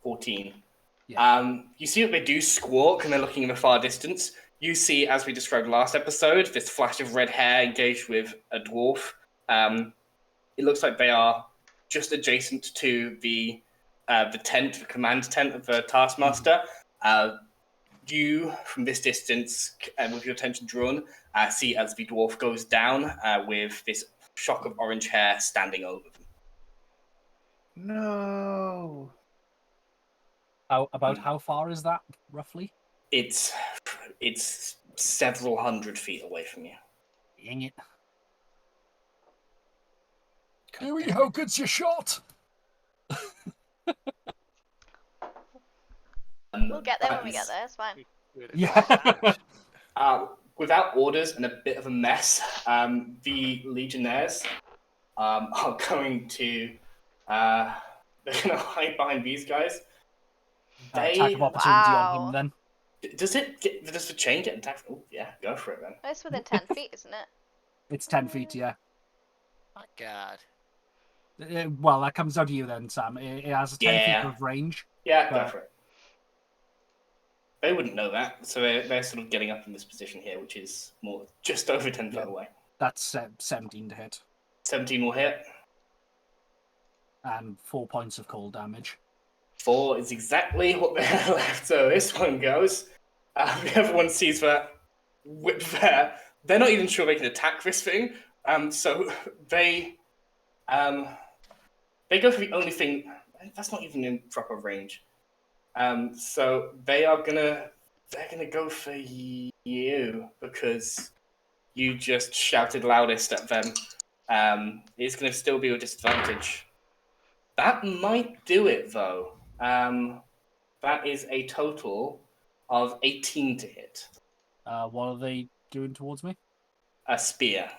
14. Yeah. You see that they do squawk, and they're looking in the far distance. You see, as we described last episode, this flash of red hair engaged with a dwarf. It looks like they are just adjacent to the tent, the command tent of the Taskmaster. You, from this distance, with your attention drawn, see as the dwarf goes down with this shock of orange hair standing over them. No. How far is that, roughly? It's several hundred feet away from you. Dang it. Kiwi, how good's your shot? We'll get there when we get there, it's fine. Yeah. Without orders and a bit of a mess, the Legionnaires are going to they're going to hide behind these guys. Attack of opportunity on him, then. Does the chain get attacked? Oh, yeah, go for it then. It's within 10 feet, isn't it? It's 10 feet, yeah. My God. Well, that comes down to you then, Sam. It has 10 feet of range. Yeah, go for it. They wouldn't know that, so they're sort of getting up in this position here, which is more just over 10 feet away. That's 17 to hit. 17 will hit. And 4 points of cold damage. 4 is exactly what they have left, so this one goes. The other one sees that whip there. They're not even sure they can attack this thing, so they go for the only thing... That's not even in proper range. So they're gonna go for you because you just shouted loudest at them. It's gonna still be a disadvantage. That might do it though. That is a total of 18 to hit. What are they doing towards me? a spear.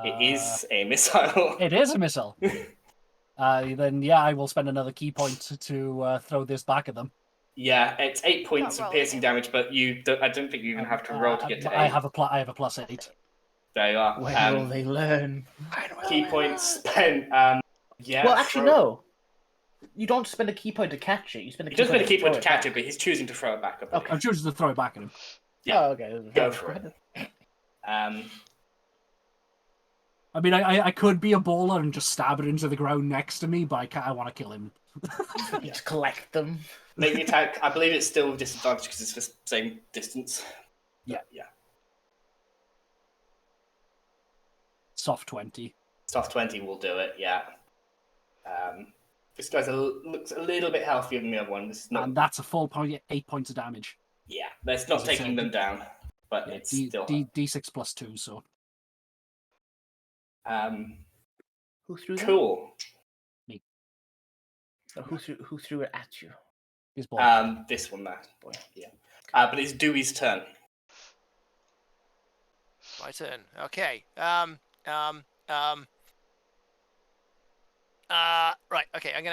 It Uh, is a missile. It is a missile. Then yeah, I will spend another key point to throw this back at them. Yeah, it's 8 points Not of piercing rolling. damage, but I don't think you even have to roll to get to 8. I have a +8. There you are. When will they learn? Key points spent. Yeah. Well, actually, no. You don't spend a key point to catch it. You spend a He key does spend a key point to throw catch back. it, but he's choosing to throw it back. Okay. I'm choosing to throw it back at him. Yeah. Oh, okay. Go for it. I mean, I could be a baller and just stab it into the ground next to me, but I want to kill him. Just collect them. Make the attack. I believe it's still disadvantage because it's the same distance. Yeah. Yeah. Soft 20. Soft 20 will do it. Yeah. This guy's looks a little bit healthier than the other one. This is not. And that's a full 8 points of damage. Yeah, that's not As I taking said, them down, but Yeah, it's still. D6 +2, so. Who threw that? Cool. No, who threw it at you? This boy. This one there. Boy. Yeah. But it's Dewey's turn. My turn. Okay. Right. Okay. I'm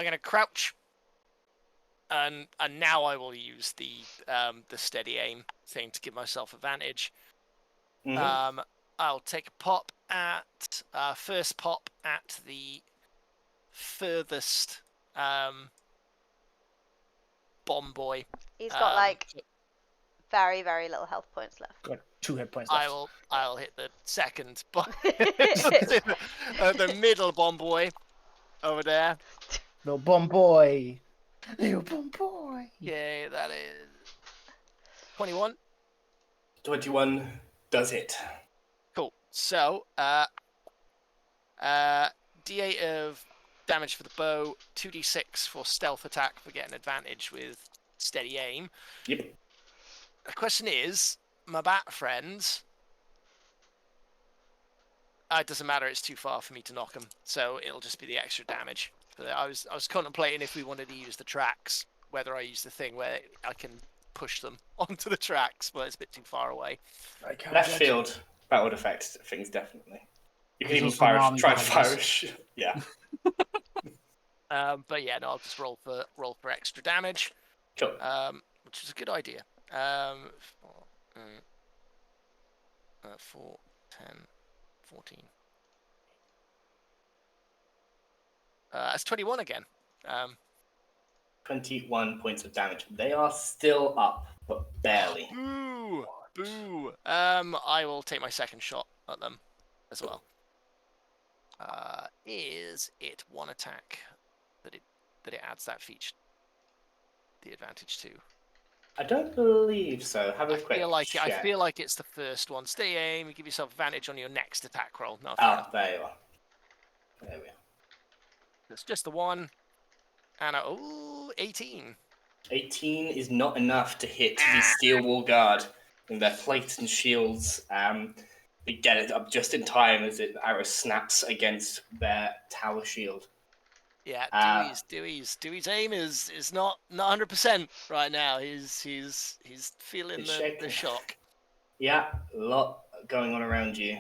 gonna crouch, and now I will use the steady aim thing to give myself advantage. Mhm. I'll take a pop at first pop at the furthest bomb boy. He's got like very, very little health points left. Got 2 hit points left. I'll hit the second the middle bomb boy over there. Little bomb boy. Little bomb boy. Yeah, that is 21. 21 does hit. Cool. So, D8 of damage for the bow, 2d6 for stealth attack for getting advantage with steady aim. Yep. The question is, my bat friends. It doesn't matter. It's too far for me to knock him, so it'll just be the extra damage. But I was contemplating if we wanted to use the tracks, whether I use the thing where I can push them onto the tracks, but it's a bit too far away. Left field, that would affect things definitely. You can There's even also an army try to behind fire. us. Yeah. But yeah, no, I'll just roll for extra damage. Cool. Which is a good idea. 4, 10, 14. That's 21 again. 21 points of damage. They are still up, but barely. Boo! Boo! I will take my second shot at them as well. Is it one attack that it adds that feature, the advantage to? I don't believe so. Have a quick check. I feel like it's the first one. Stay aim. You give yourself advantage on your next attack roll. No, There you are. There we are. it's just the one. And 18. 18 is not enough to hit the steel wall guard. And their plates and shields, they get it up just in time as the arrow snaps against their tower shield. Yeah, Dewey's aim is not 100% right now. He's feeling the shock. Yeah, a lot going on around you.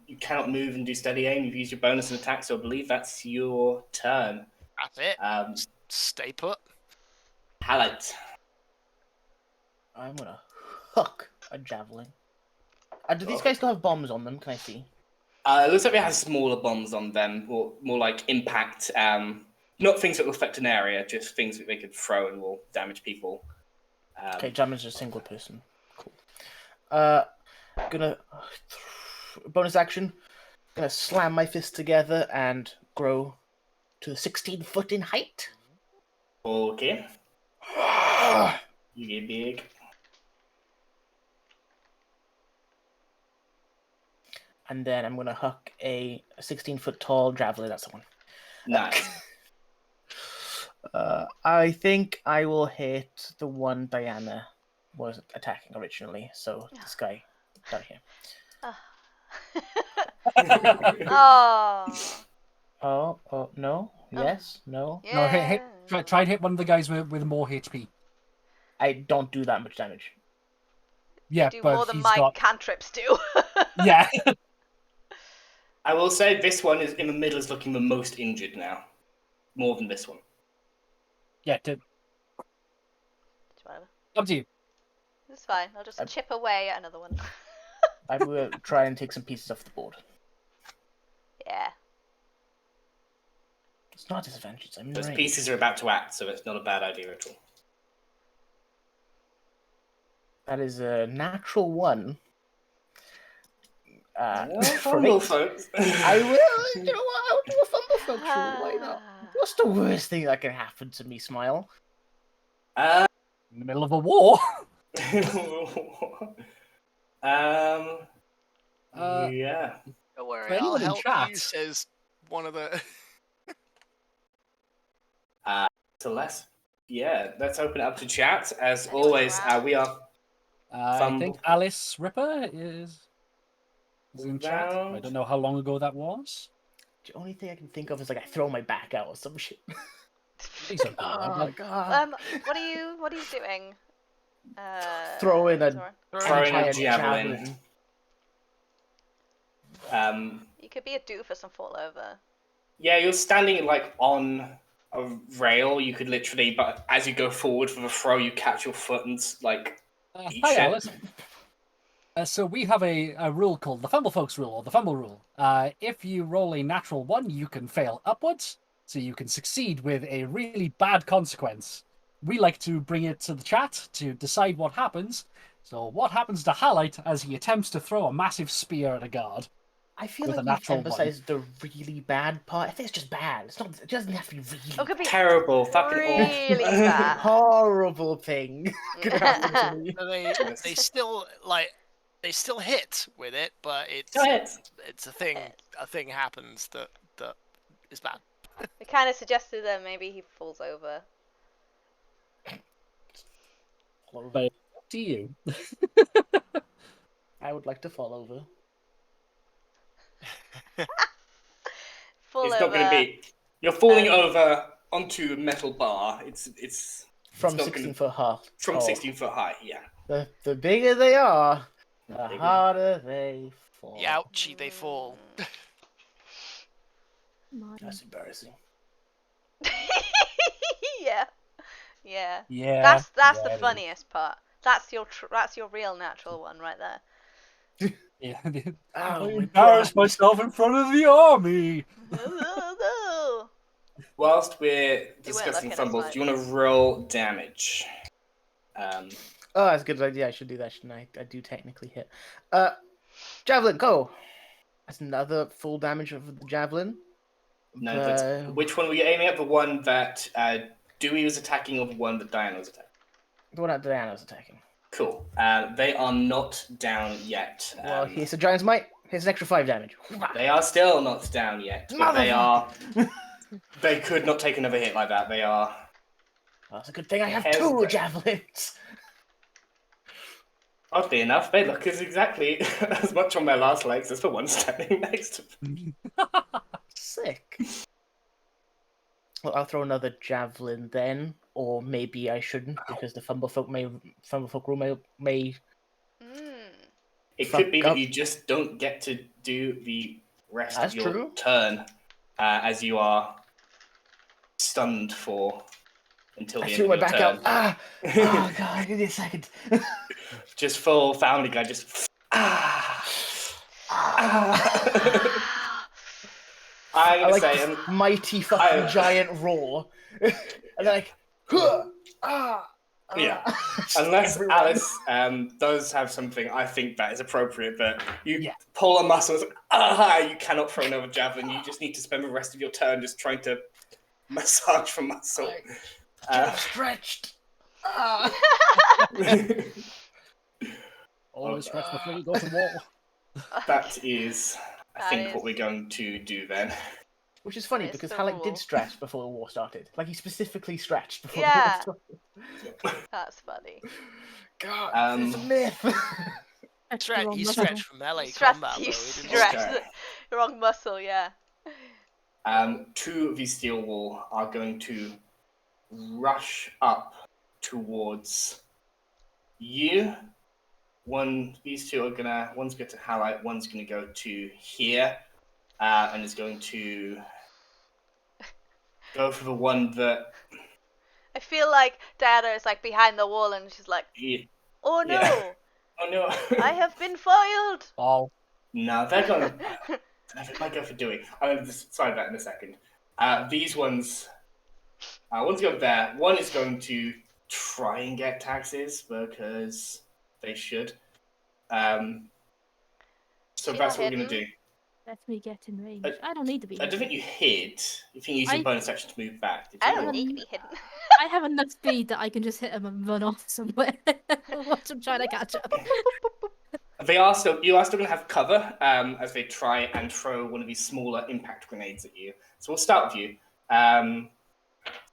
You cannot move and do steady aim. You've used your bonus and attack, so I believe that's your turn. That's it. Stay put. Pallet. I'm gonna hook a javelin. Do these guys still have bombs on them? Can I see? It looks like it has smaller bombs on them, or more like impact. Not things that will affect an area, just things that they could throw and will damage people. Okay, damage a single person. Cool. Gonna bonus action. Gonna slam my fists together and grow to 16 foot in height. Okay. You get big. And then I'm gonna huck a 16-foot tall javelin. That's the one. Nice. I think I will hit the one Diana was attacking originally. So this guy down here. Oh. Oh, no. Yes, no. Yeah. No, try and hit one of the guys with more HP. I don't do that much damage. Yeah, Do but more than he's my got. cantrips do. Yeah. I will say this one is in the middle is looking the most injured now. More than this one. Yeah. Whatever. Up to you. It's fine. I'll just chip away at another one. I will try and take some pieces off the board. Yeah. It's not disadvantage. I'm in Those range. pieces are about to act, so it's not a bad idea at all. That is a natural 1. Fumble, folks. I will. You know what? I'll do a fumble function. Why not? What's the worst thing that can happen to me, Smile? In the middle of a war. Yeah. Don't worry, For I'll anyone in help chat- you, says one of the... Celeste. Yeah, let's open it up to chat. As always, we are I Fumble. think Alice Ripper is in chat. I Around. don't know how long ago that was. The only thing I can think of is like I throw my back out or some shit. Please don't do that. God. What are you doing? Throw in a Zoran? Throwing a giant javelin. You could be a doofus and fall over. Yeah, you're standing like on a rail. You could literally, but as you go forward for the throw, you catch your foot and like eat Hi, shit. Alice. So we have a rule called the Fumble Folks rule, or the Fumble rule. If you roll a natural 1, you can fail upwards, so you can succeed with a really bad consequence. We like to bring it to the chat to decide what happens. So what happens to Halite as he attempts to throw a massive spear at a guard? I feel With like a we've natural emphasized the really bad part. I think it's just bad. It's not. It doesn't have to be really Oh, it could be Terrible, fucking really awful. bad. horrible thing could happen to me. So they still they still hit with it, but Go ahead. it's a thing happens that is bad. We kind of suggested that maybe he falls over. But up to you. I would like to fall over. Fall It's over. not going to be. You're falling over onto a metal bar. It's From not 16 gonna- foot high. from 16 foot high. Yeah. The bigger they are, the Bigger. harder they fall. Ouchie, they fall. That's embarrassing. Yeah. Yeah. Yeah. That's yeah, the it is. funniest part. That's your real natural one right there. Yeah. Oh, I my embarrassed God. myself in front of the army. Whilst we're weren't discussing looking, it's fumbles, fine. do you want to roll damage? Oh, that's a good idea. I should do that, shouldn't I? I do technically hit. Javelin, go! That's another full damage of the javelin. No, that's, which one were you aiming at? The one that Dewey was attacking, or the one that Diana was attacking? The one that Diana's attacking. Cool. They are not down yet. Well, here's a giant's might. Here's an extra 5 damage. They are still not down yet, but they are. They could not take another hit like that. They are. Well, it's a good thing I have Hell, 2 great. javelins. Oddly enough, they look as exactly as much on their last legs as the one standing next to them. Sick. Well, I'll throw another javelin then, or maybe I shouldn't because the Fumble Folk rule may. It could be that up. you just don't get to do the rest That's of your true. turn, as you are stunned for until the I end threw of my your back turn. out. Oh god, give me a second. Just full Family Guy, just I'm I gonna like say, this mighty fucking giant roar, and like, yeah. Unless Alice does have something, I think that is appropriate. But you pull a muscle, you cannot throw another javelin. You just need to spend the rest of your turn just trying to massage for muscle. Stretched. Always stretch before you go to war. That is, I That think, is- what we're going to do then. Which is funny It's because the Halleck rule. did stretch before the war started. Like he specifically stretched before Yeah. the war started. That's funny. God, it's a myth. He stretched from melee Stretch, combat, you though. He didn't stretched Okay. the wrong muscle, yeah. 2 of the steel wall are going to rush up towards these two are gonna. One's going to highlight. One's going to go to here, and is going to go for the one that. I feel like Diana is like behind the wall and she's like, "Oh no, Yeah. Oh no! I have been foiled." Oh, No, they're going. They might go for doing. I'll decide that in a second. These ones. One's going there. One is going to try and get taxes because they should. So She that's not what we're going to hidden. do. Let me get in range. I don't need to be. I don't think you hid. You think you used your bonus action to move back. Did I you? don't Or- need to be hidden. I have enough speed that I can just hit him and run off somewhere once I'm trying to catch up. You are still going to have cover as they try and throw one of these smaller impact grenades at you. So we'll start with you.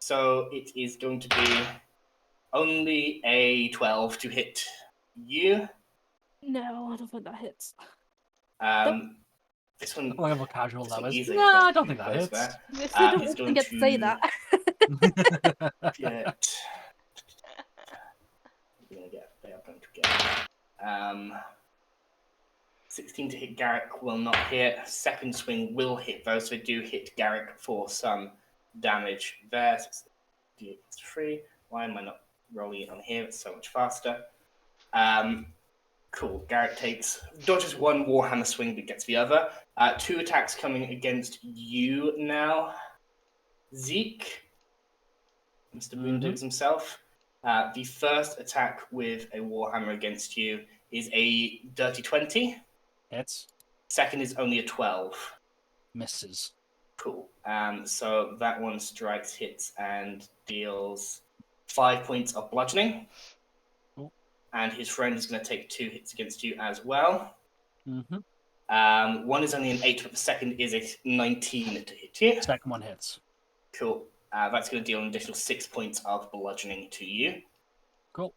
So it is going to be only a 12 to hit you. No, I don't think that hits. This one. look how casual this that one was. easily No, I got don't think that close hits. there. I still He's don't going get to say to- that. Get. They are going to get. 16 to hit Garrick will not hit. Second swing will hit those. So they do hit Garrick for some damage there. 3. Why am I not rolling it on here? It's so much faster. Cool. Garrick dodges one Warhammer swing but gets the other. 2 attacks coming against you now. Zeke. Mr. Boondogs himself. The first attack with a Warhammer against you is a dirty 20. Hits. Second is only a 12. Misses. Cool. So that one strikes, hits, and deals 5 points of bludgeoning. Cool. And his friend is going to take 2 hits against you as well. Mm-hmm. One is only an 8, but the second is a 19 to hit you. Second one hits. Cool. That's going to deal an additional 6 points of bludgeoning to you. Cool.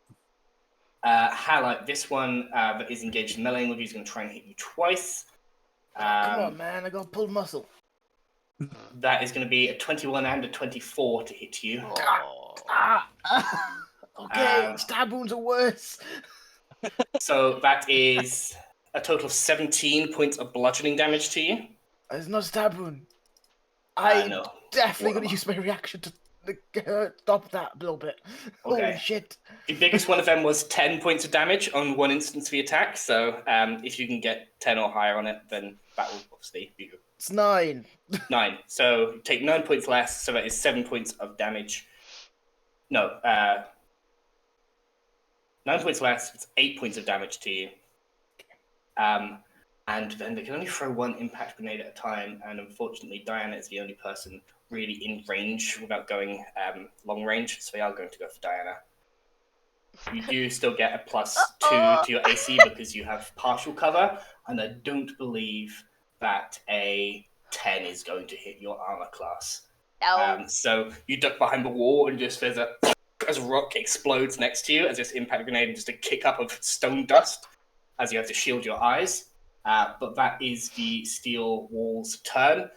Highlight this one that is engaged in meleeing with you is going to try and hit you twice. Come on, man! I got pulled muscle. That is going to be a 21 and a 24 to hit you. Okay, stab wounds are worse. So that is a total of 17 points of bludgeoning damage to you. It's not a stab wound. No. Definitely going to use my reaction to stop that a little bit. Okay. Holy shit. The biggest one of them was 10 points of damage on one instance of the attack. So if you can get 10 or higher on it, then that will obviously be good. It's 9. 9. So take 9 points less. So that is 7 points of damage. No. 9 points less. It's 8 points of damage to you. And then they can only throw 1 impact grenade at a time. And unfortunately, Diana is the only person really in range without going long range. So they are going to go for Diana. You do still get a +2 to your AC because you have partial cover. And I don't believe that a 10 is going to hit your armor class. No. So you duck behind the wall and just as a rock explodes next to you as this impact grenade and just a kick up of stone dust as you have to shield your eyes. But that is the steel wall's turn.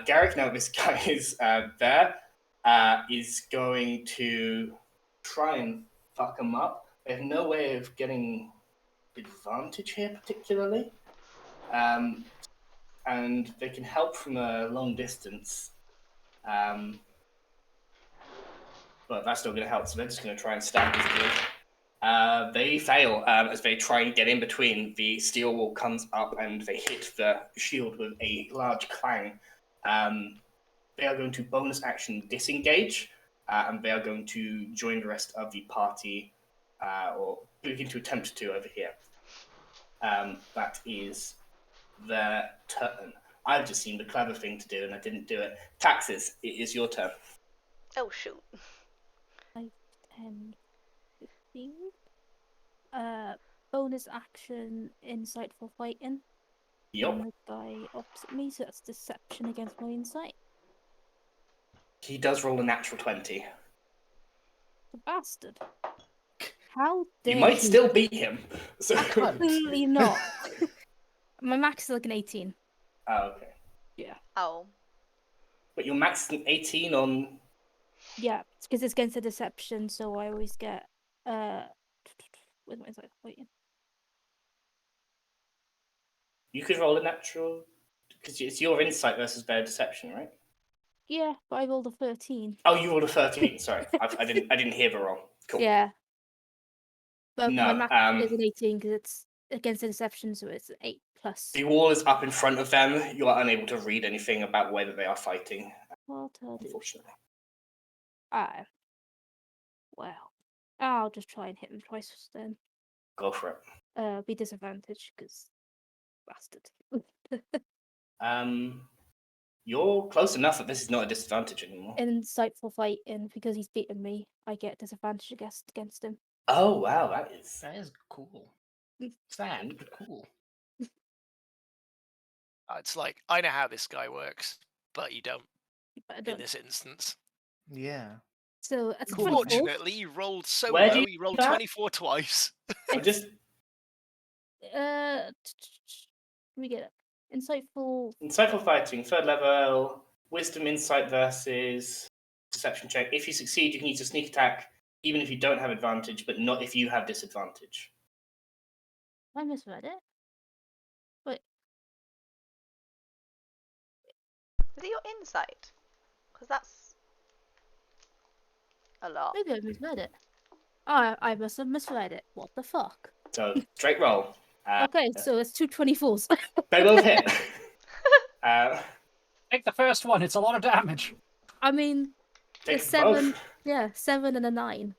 Garrick, now this guy is there, is going to try and fuck him up. They have no way of getting advantage here particularly. And they can help from a long distance. But that's still going to help, so they're just going to try and stab this dude. They fail as they try and get in between. The steel wall comes up and they hit the shield with a large clang. They are going to bonus action disengage, and they are going to join the rest of the party, or begin to attempt to over here. That is their turn. I've just seen the clever thing to do and I didn't do it. Taxes, it is your turn. Oh shoot. 5, 10, 15. Bonus action, insight for fighting. Yup. And the guy opposite me, so that's deception against my insight. He does roll a natural 20. The bastard. How dare You might he? still beat him. So... Absolutely not. My max is like an 18. Oh, okay. Yeah. Oh. But your max is an 18 on... Yeah, because it's against the deception, so I always get with Where's my insight? Waiting. You could roll a natural because it's your insight versus their deception, right? Yeah, but I rolled a 13. Oh, you rolled a 13. Sorry, I didn't hear the roll. Cool. Yeah. But my No. natural is an 18 because it's against the deception, so it's 8 plus. The wall is up in front of them. You are unable to read anything about whether they are fighting. What a Unfortunately. Well, I'll just try and hit them twice then. Go for it. Be disadvantaged because bastard. You're close enough that this is not a disadvantage anymore. Insightful fight, and because he's beaten me, I get disadvantage against him. Oh wow, that is cool. Sad, but cool. It's like, I know how this guy works, but you don't But I in don't. this instance. Yeah. So that's a 24. Unfortunately, you rolled so Where do low, you you rolled do that? 24 twice. I just Let me get it. Insightful. insightful fighting, 3rd level, wisdom insight versus deception check. If you succeed, you can use a sneak attack, even if you don't have advantage, but not if you have disadvantage. I misread it. Wait. Is it your insight? Because that's a lot. Maybe I misread it. Oh, I must have misread it. What the fuck? So straight roll. Okay, so it's 2 24s. They both hit. Take the first one. It's a lot of damage. I mean, Take it's 7. both. Yeah, 7 and a 9.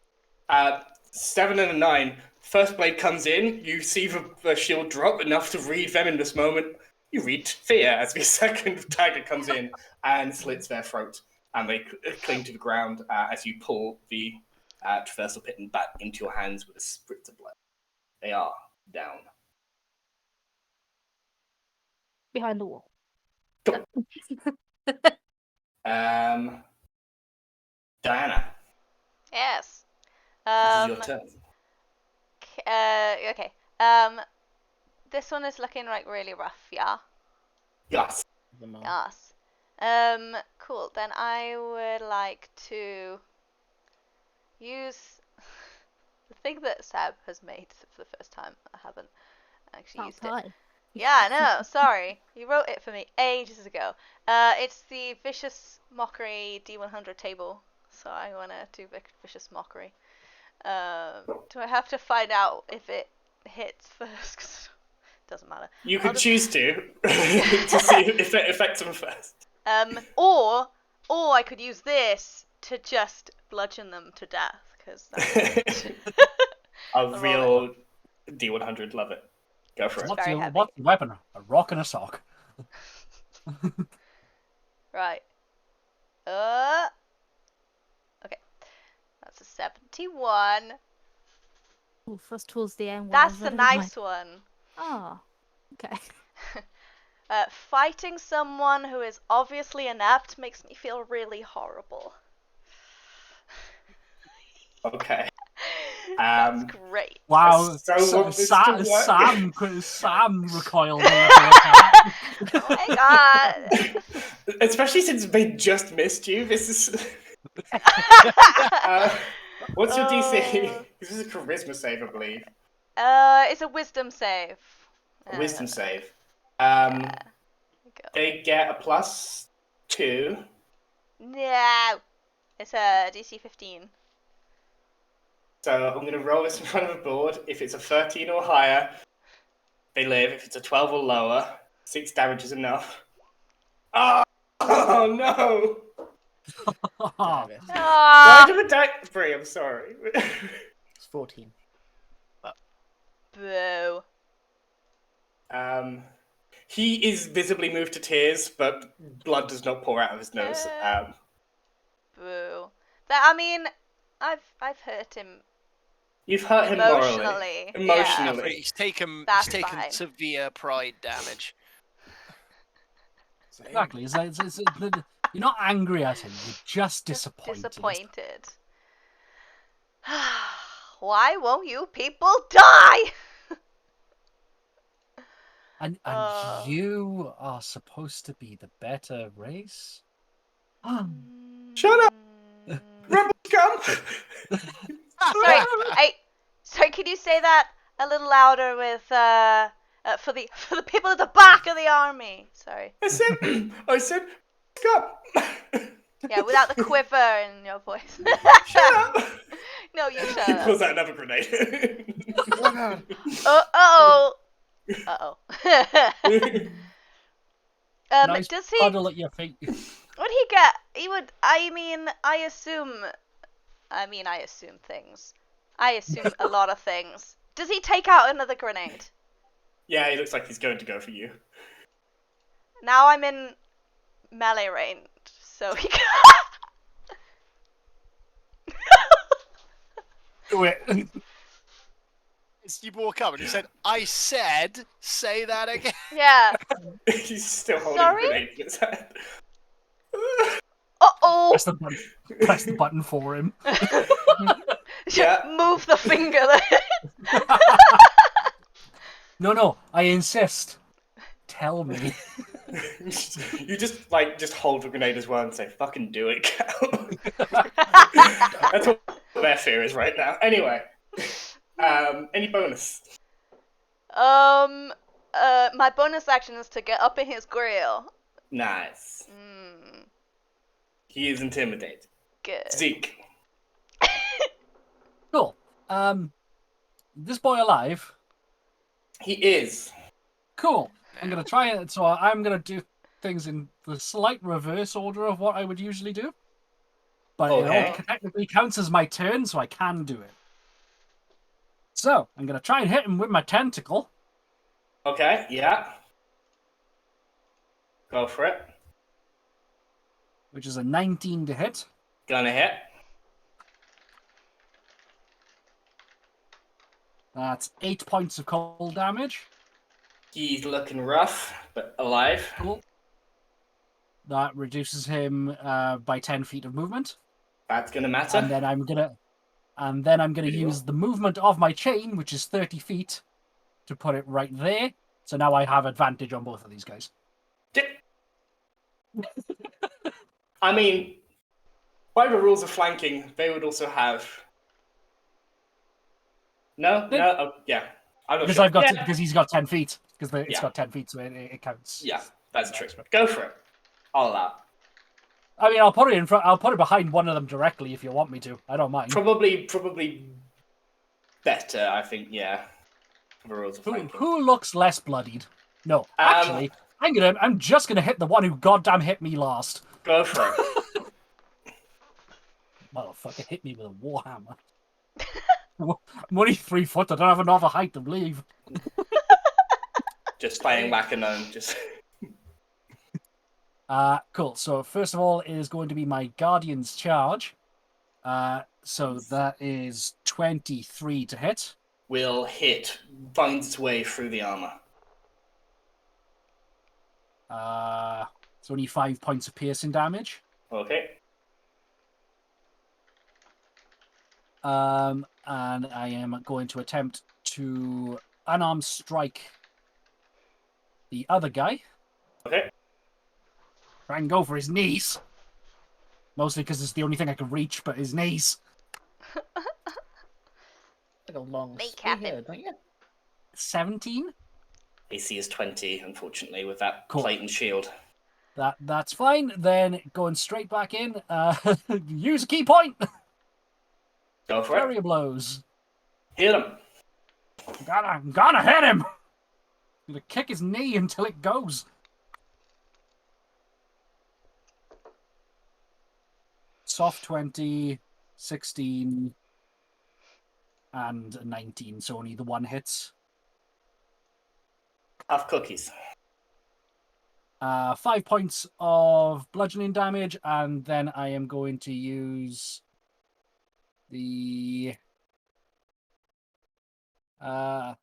7 and a 9. First blade comes in. You see the shield drop enough to read them in this moment. You read fear as the second tiger comes in and slits their throat, and they cling to the ground as you pull the traversal pitten back into your hands with a spritz of blood. They are down. Behind the wall. Cool. Diana, Yes. this is your turn. Okay. This one is looking like really rough, yeah? Yes. Yes. Cool. Then I would like to use the thing that Seb has made for the first time. I haven't actually used it. Yeah, no, sorry. You wrote it for me ages ago. It's the Vicious Mockery D100 table. So I want to do Vicious Mockery. Do I have to find out if it hits first? 'Cause it doesn't matter. You could choose to see if it affects them first. Or I could use this to just bludgeon them to death. Because A real D100, love it. Go for it. very heavy. What's the weapon? A rock and a sock. Right. Okay. That's a 71. Ooh, first towards the end. That's the nice one. Oh, okay. Fighting someone who is obviously inept makes me feel really horrible. Okay. That's great. Wow, So Sam recoiled a little. Oh my god. Especially since they just missed you. This is. What's your DC? This is a charisma save, I believe. It's a wisdom save. A wisdom save. Yeah. They get a +2. No. It's a DC 15. So I'm going to roll this in front of the board. If it's a 13 or higher, they live. If it's a 12 or lower, 6 damage is enough. Oh no! Why did the die? Free, I'm sorry. It's 14. Boo. He is visibly moved to tears, but blood does not pour out of his nose. Boo. I mean, I've hurt him. You've hurt him morally. Emotionally. Yeah, he's taken fine. severe pride damage. Exactly. You're not angry at him. You're just disappointed. Disappointed. Why won't you people die? And you are supposed to be the better race? Shut up! Rebel scum! Sorry, Sorry, can you say that a little louder with for the people at the back of the army? Sorry. I said, up. Yeah, without the quiver in your voice. Shut up. No, you shut He up. pulls out another grenade. Uh-oh. Nice Does he... puddle at your feet. Would he get... He would... I assume things. I assume a lot of things. Does he take out another grenade? Yeah, he looks like he's going to go for you. Now I'm in melee range, so he can... Wait. You walk up and you said, I said, say that again. Yeah. He's still holding Sorry? a grenade in his hand. Uh-oh. Press the button for him. Yeah. Move the finger there. No, I insist. Tell me. You just hold the grenade as well and say, fucking do it, Cal. That's what their fear is right now. Anyway. Any bonus? My bonus action is to get up in his grill. Nice. He is intimidated. Good. Zeke. Cool. This boy alive? He is. Cool. I'm gonna try it. So I'm gonna do things in the slight reverse order of what I would usually do. But Okay. it technically counts as my turn, so I can do it. So I'm gonna try and hit him with my tentacle. Okay, yeah. Go for it. Which is a 19 to hit. Gonna hit. That's 8 points of cold damage. He's looking rough, but alive. Cool. That reduces him by 10 feet of movement. That's gonna matter. And then I'm gonna use the movement of my chain, which is 30 feet, to put it right there. So now I have advantage on both of these guys. I mean, by the rules of flanking, they would also have. No. Oh, yeah. I'm not Because sure. because he's got 10 feet. Because it's Yeah. got 10 feet, so it counts. Yeah, that's true. Go for it. I'll allow. I mean, I'll put it in front. I'll put it behind one of them directly if you want me to. I don't mind. Probably better, I think. Yeah. The rules of flanking. Who looks less bloodied? No, actually, I'm just gonna hit the one who goddamn hit me last. Go for it. Motherfucker hit me with a warhammer. I'm only 3 foot. I don't have enough height to leave. Just playing whack and known. Just. Cool. So first of all is going to be my Guardian's charge. So that is 23 to hit. Will hit. Finds its way through the armor. It's only 5 points of piercing damage. Okay. And I am going to attempt to unarmed strike the other guy. Okay. Try and go for his knees. Mostly because it's the only thing I can reach, but his knees. Like a long Kneecap spear, him. don't you? 17? AC is 20, unfortunately, with that Cool. plate and shield. That's fine. Then going straight back in. Use a key point. Go for it. Flurry of blows. Hit him. I'm gonna hit him. I'm gonna kick his knee until it goes. Soft 20, 16, and 19, so only the one hits. Have cookies. 5 points of bludgeoning damage, and then I am going to use the... I'm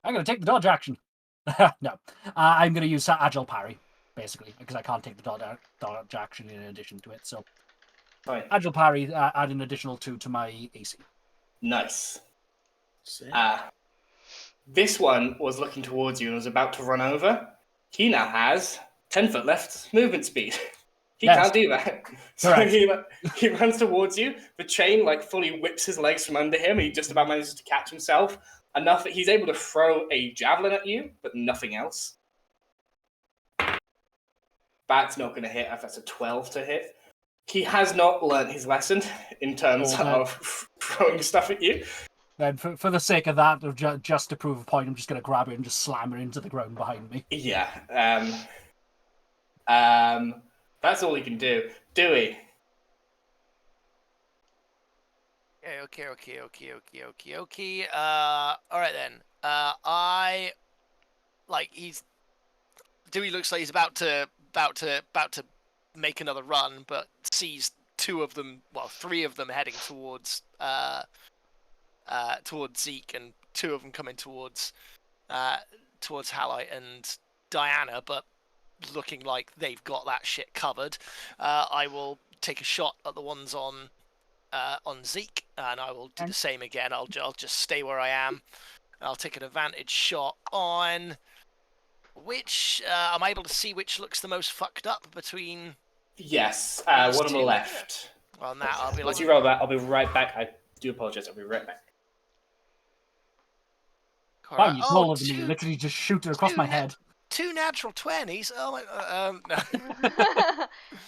going to take the dodge action. No. I'm going to use agile parry, basically, because I can't take the dodge action in addition to it, so... Fine. Agile parry, add an additional 2 to my AC. Nice. This one was looking towards you and was about to run over. He now has 10 foot left movement speed. He Yes. can't do that. So he runs towards you. The chain fully whips his legs from under him, and he just about manages to catch himself enough that he's able to throw a javelin at you, but nothing else. That's not going to hit. That's a 12 to hit. He has not learnt his lesson in terms of throwing stuff at you. Then, for the sake of that, or just to prove a point, I'm just going to grab her and just slam her into the ground behind me. Yeah. That's all he can do. Dewey. Okay. All right then. Dewey looks like he's about to make another run, but sees three of them heading towards Zeke, and two of them coming towards Halite and Diana, but looking like they've got that shit covered. I will take a shot at the ones on Zeke, and I will do the same again. I'll just stay where I am. I'll take an advantage shot on which I'm able to see which looks the most fucked up between. Yes, one on the left. Well, now I'll be Once you roll that, I'll be right back. I do apologize. I'll be right back. Wow, you taller than me. You literally just shoot it across my head. 2 natural 20s. Oh my. No.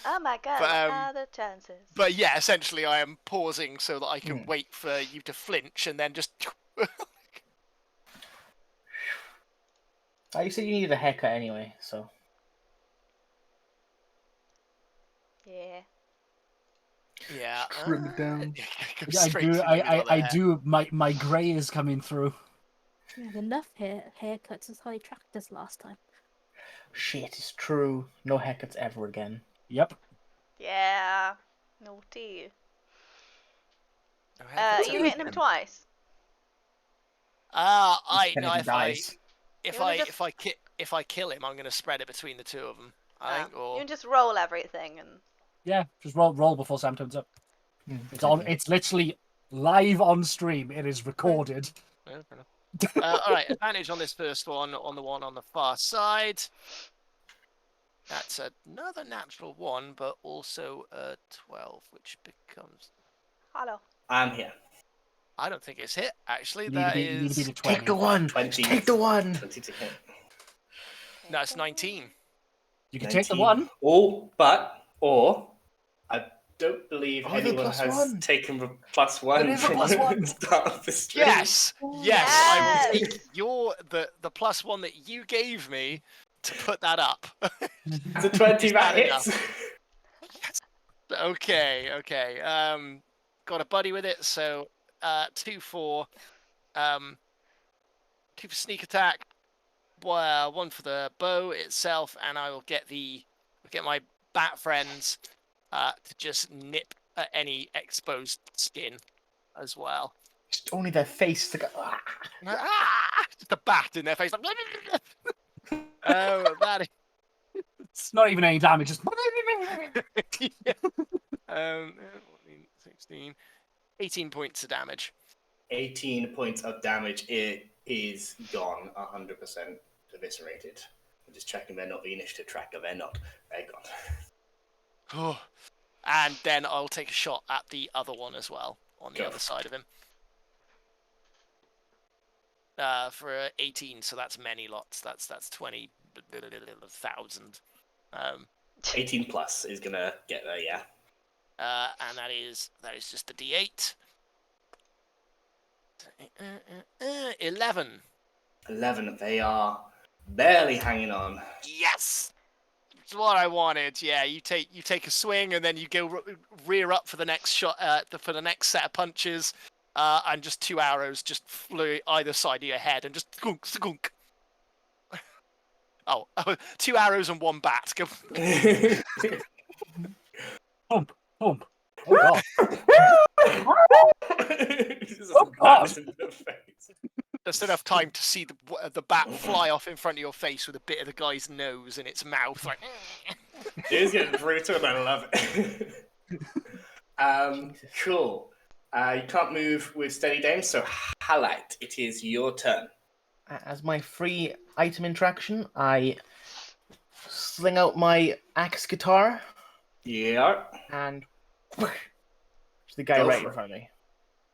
Oh my god. Other chances. But yeah, essentially, I am pausing so that I can wait for you to flinch and then just. You said you needed a haircut anyway, so. Yeah. Yeah. Trim it down. I do. My grey is coming through. We had enough haircuts as how they tracked us last time. Shit, it's true. No haircuts ever again. Yep. Yeah. Naughty. You hitting him twice? If I kill him, I'm gonna spread it between the two of them. I think. Or... You can just roll everything and. Yeah, just roll before Sam turns up. It's literally live on stream. It is recorded. Yeah, fair enough. All right, advantage on this first one, on the one on the far side. That's another natural 1, but also a 12, which becomes. Hello. I'm here. I don't think it's hit, actually. You need to be the 20. Take the 1! 20. Take the 1! 20 to hit. No, it's 19. You can 19. take the 1. Or I don't believe anyone has taken the +1 from the start of the stream. Yes, I will take the +1 that you gave me to put that up. It's a 20 that hits. Okay. Got a buddy with it, so 2 for 2 for sneak attack, 1 for the bow itself, and I will get my bat friends to just nip at any exposed skin as well. Just only their face to go. Just a bat in their face. Oh, that is. It's not even any damage. Just. 16, 18 points of damage. 18 points of damage. It is gone. 100% eviscerated. I'm just checking they're not the initiative tracker. They're not. They're gone. And then I'll take a shot at the other one as well, on the other side of him. For 18, so that's many lots. That's 20,000. 18 plus is gonna get there, yeah. And that is just the D8. 11. 11. They are barely hanging on. Yes. That's what I wanted. Yeah, you take a swing and then you go rear up for the next shot, for the next set of punches, and just 2 arrows just flew either side of your head and just skunk. Oh, 2 arrows and 1 bat. Go. Pump. Oh god. Oh god. Just enough time to see the bat fly off in front of your face with a bit of the guy's nose in its mouth, like. It is getting brutal, and I love it. Cool. You can't move with steady aim, so Halite, it is your turn. As my free item interaction, I sling out my axe guitar Yeah. And to the guy Go right for in it. front of me.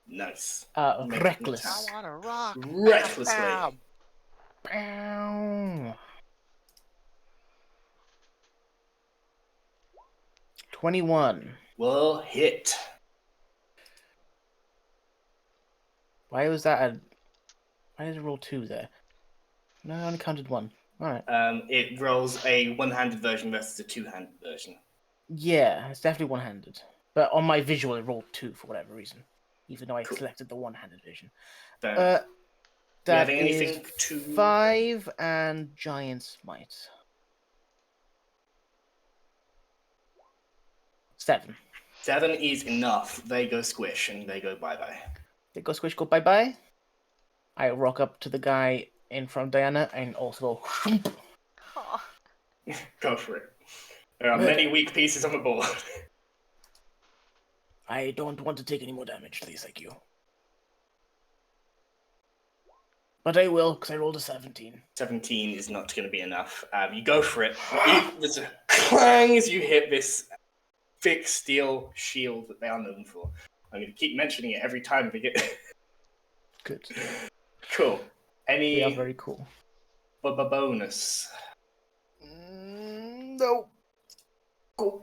Nice. Make an Reckless. attack. I want to rock. Recklessly. Bam. Bow. 21. Will hit. Why was that Why did it roll 2 there? No, I only counted 1. Alright. It rolls a one-handed version versus a two-handed version. Yeah, it's definitely one-handed. But on my visual, it rolled 2 for whatever reason. Even though I Cool. selected the one-handed vision. Fair enough. That having is anything to- 5 and Giant Smite. 7. 7 is enough. They go squish and they go bye-bye. They go squish, go bye-bye. I rock up to the guy in front of Diana and also go... Aw. Go for it. There are many weak pieces on the board. I don't want to take any more damage, please, thank you. But I will, because I rolled a 17. 17 is not going to be enough. You go for it. There's a clang as you hit this thick steel shield that they are known for. I'm going to keep mentioning it every time we get... Good. Cool. Any They are very cool. bonus? No. Cool.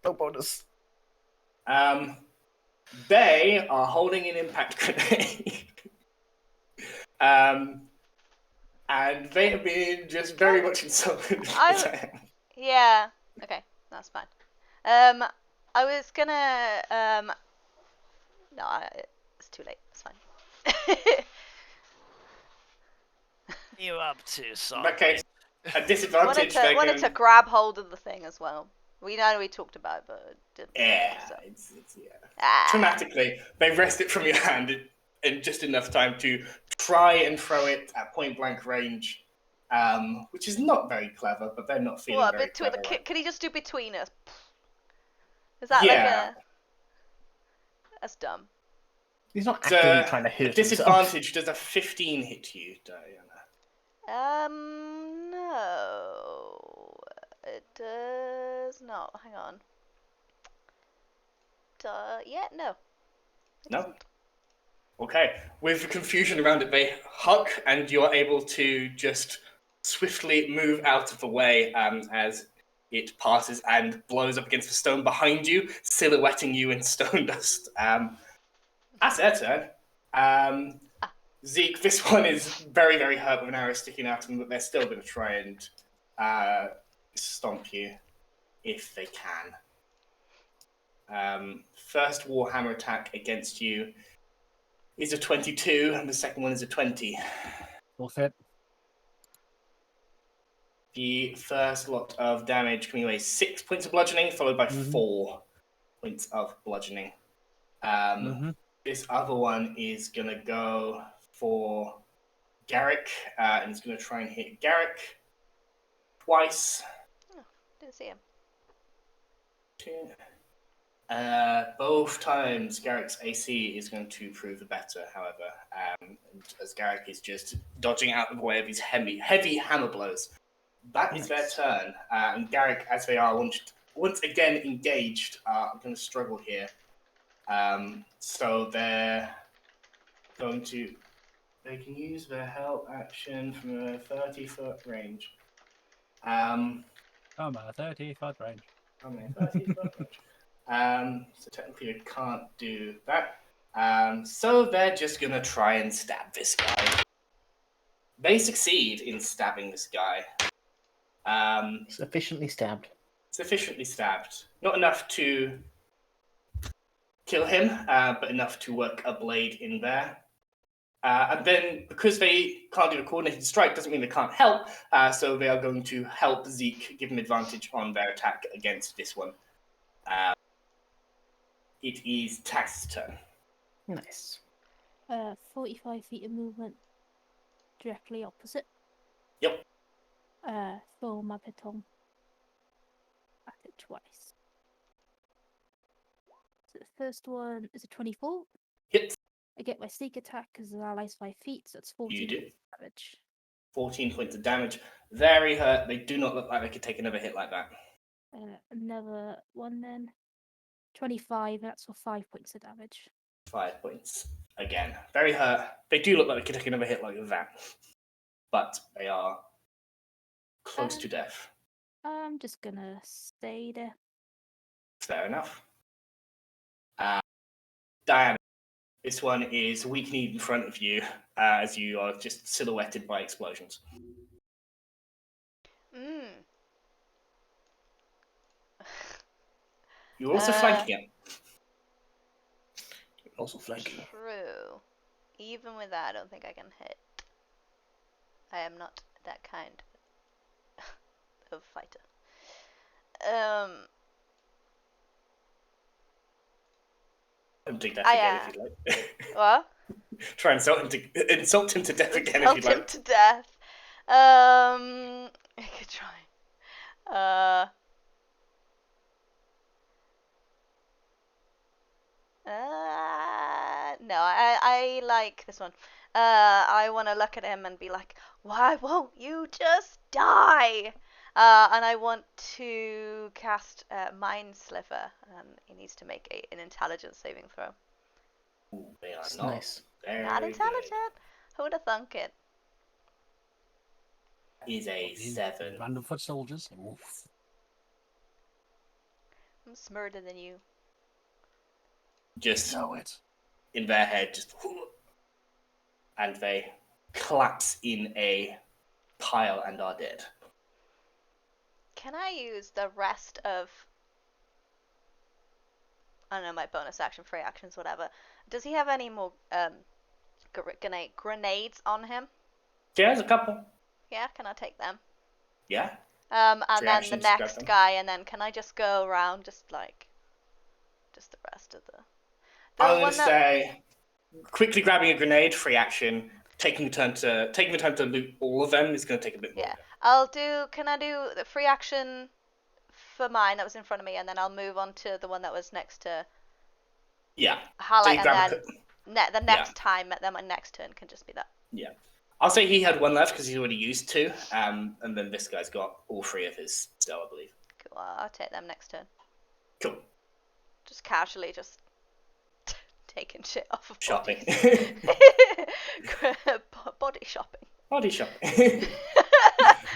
No bonus. They are holding an impact grenade. And they have been just very much insulted. Yeah. Okay, that's fine. I was gonna. No, it's too late. It's fine. You up to, son? Okay, a disadvantage. wanted to grab hold of the thing as well. We talked about it, but it didn't. Yeah, So. it's yeah. Ah. Dramatically, they wrest it from your hand in just enough time to try and throw it at point blank range, which is not very clever, but they're not feeling What, very clever. can he just do between us? Is that Yeah. like a... That's dumb. He's not actively trying to hurt disadvantage. Does a 15 hit you, Diana? No. It does not. Hang on. Yeah, no. It No? doesn't. Okay. With the confusion around it, they huck, and you're able to just swiftly move out of the way as it passes and blows up against the stone behind you, silhouetting you in stone dust. That's their turn. Zeke, this one is very, very hurt with an arrow sticking out of them, but they're still going to try and stomp you if they can. First Warhammer attack against you is a 22, and the second one is a 20. Both hit. The first lot of damage coming away 6 points of bludgeoning, followed by 4 points of bludgeoning. This other one is going to go for Garrick, and it's going to try and hit Garrick twice. Oh, didn't see him. Both times Garrick's AC is going to prove the better, however, as Garrick is just dodging out of the way of these heavy hammer blows. That is their turn, and Garrick, as they are once again engaged, are going to struggle here. So they're going to... They can use their help action from a 30-foot range. From a 30-foot range. From a 30-foot range. So technically I can't do that. So they're just going to try and stab this guy. They succeed in stabbing this guy. Sufficiently stabbed. Sufficiently stabbed. Not enough to kill him, but enough to work a blade in there. And then, because they can't do a coordinated strike, doesn't mean they can't help, so they are going to help Zeke, give him advantage on their attack against this one. It is Tax's turn. Nice. 45 feet of movement directly opposite. Yep. Throw my baton at it twice. So the first one is a 24. Hits. I get my sneak attack because the ally's 5 feet, so it's 14 You do. damage. 14 points of damage. Very hurt. They do not look like they could take another hit like that. Another one then. 25, that's for 5 points of damage. 5 points. Again, very hurt. They do look like they could take another hit like that. But they are close to death. I'm just gonna stay there. Fair enough. Diana, this one is weak-kneed in front of you as you are just silhouetted by explosions. You're also flanking it. You're also flanking. True. Even with that, I don't think I can hit. I am not that kind of fighter. Take death again if you'd like. What? Try and insult him to death again if you'd like. Insult him to death. I could try. No, I like this one. I want to look at him and be like, why won't you just die? And I want to cast Mind Sliver. He needs to make an intelligence saving throw. Ooh, they are That's not nice. Not intelligent. Who would have thunk it? He's a 7. Random foot soldiers. Oof. I'm smarter than you. Just Know it. in their head, just and they collapse in a pile and are dead. Can I use the rest of, I don't know, my bonus action, free actions, whatever? Does he have any more grenades on him? Yeah, there's a couple. Yeah, can I take them? Yeah. And Free then actions, the grab next them. guy, and then can I just go around, just the rest of the I'm one going to say, quickly grabbing a grenade, free action. Taking the time to loot all of them is going to take a bit more. Yeah, can I do the free action for mine that was in front of me, and then I'll move on to the one that was next to highlight, So and then the next time, then my next turn can just be that. Yeah. I'll say he had one left because he's already used 2, and then this guy's got all 3 of his still, I believe. Cool, I'll take them next turn. Cool. Just casually, just taking shit off of Shopping. Body shopping. Body shopping.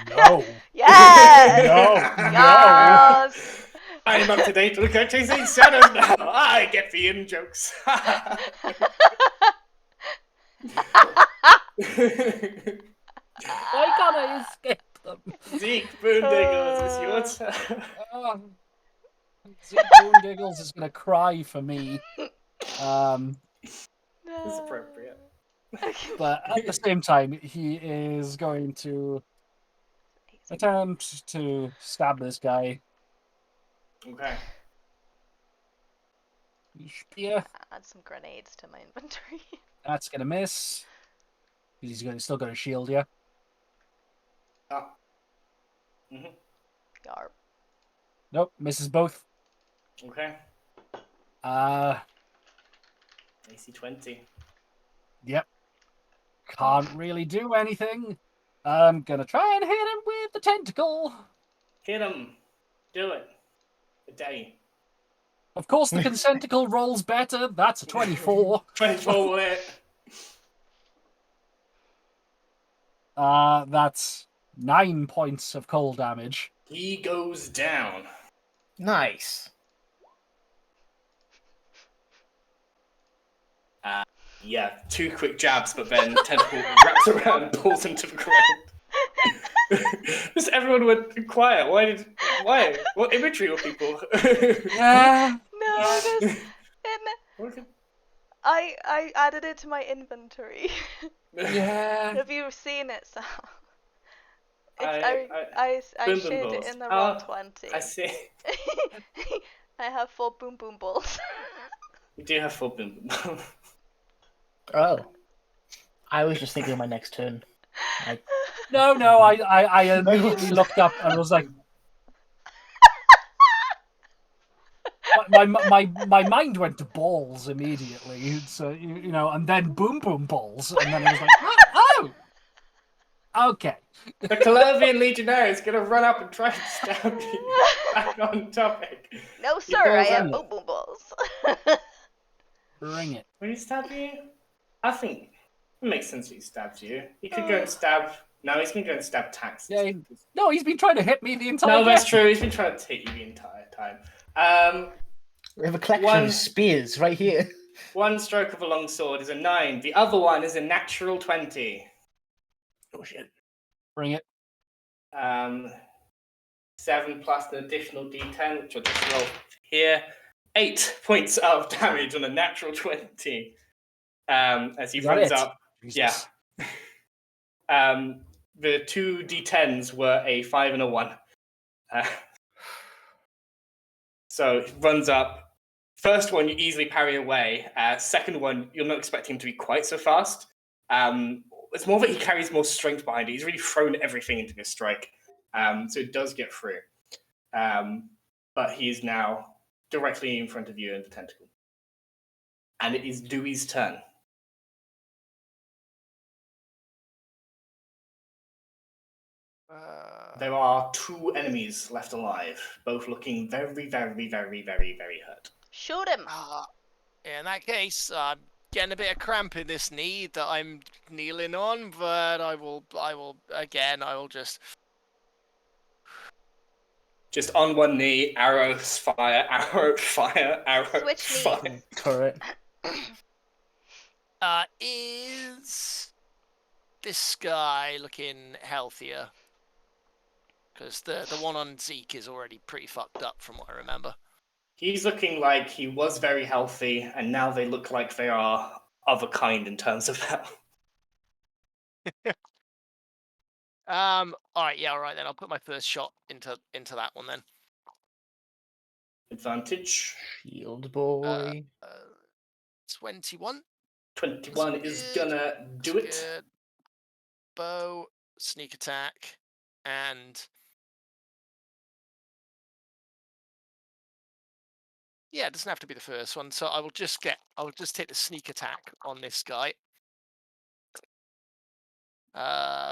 No. Yes! No. Yes! I'm up to date with chasing shadows now. I get the in jokes. Why can't I escape them? Zeke Boondiggles, it's your turn. Zeke Boondiggles is going to cry for me. It's appropriate. But at the same time, he is going to attempt to stab this guy. Okay. Yeah, Add some grenades to my inventory. that's going to miss. He's still got a shield, yeah? Ah. Mm-hmm. Yarp. Nope, misses both. Okay. AC 20. Yep. Can't really do anything. I'm gonna try and hit him with the tentacle. Hit him. Do it. A day. Of course, the consenticle rolls better. That's a 24. 24 will hit. That's 9 points of cold damage. He goes down. Nice. Yeah, 2 quick jabs, but then tentacle wraps around and pulls him to the ground. Just everyone went quiet. Why? What imagery were people? Yeah. No, I added it to my inventory. Yeah. Have you seen it, Sal? I I boom shared balls. it in the wrong 20. I see. I have 4 boom boom balls. You do have 4 boom. Oh. I was just thinking of my next turn. No, I immediately looked up and was like, my mind went to balls immediately. So and then boom boom balls, and then I was like, Okay. The Colombian Legionnaire is going to run up and try and stab you. Back on topic. No, He sir, I goes have under. boom boom balls. Bring it. Will he stab you? I think it makes sense that he stabs you. He could go and stab... No, he's going to go and stab Taxes. Yeah, no, he's been trying to hit me the entire No, game. that's true. He's been trying to hit you the entire time. We have a collection of spears right here. One stroke of a long sword is a 9. The other one is a natural 20. Oh, shit. Bring it. 7 plus an additional d10, which I'll just roll here. 8 points of damage on a natural 20. As he runs up. Jesus. Yeah. The 2 d10s were a 5 and a 1. So he runs up. First one, you easily parry away. Second one, you're not expecting him to be quite so fast. It's more that he carries more strength behind it. He's really thrown everything into this strike. So it does get through. But he is now directly in front of you in the tentacle. And it is Dewey's turn. There are 2 enemies left alive, both looking very, very, very, very, very hurt. Shoot him. In that case, I'm getting a bit of cramp in this knee that I'm kneeling on, but I will just... Just on one knee, arrows fire, arrow fire, arrow Switch fire. knees. Turret. Is this guy looking healthier? Because the one on Zeke is already pretty fucked up from what I remember. He's looking like he was very healthy, and now they look like they are of a kind in terms of health. Alright, yeah, alright then. I'll put my first shot into that one then. Advantage. Shield boy. 21. 21 is gonna do it. Good. Bow, sneak attack, and... Yeah, it doesn't have to be the first one, so I will just take the sneak attack on this guy.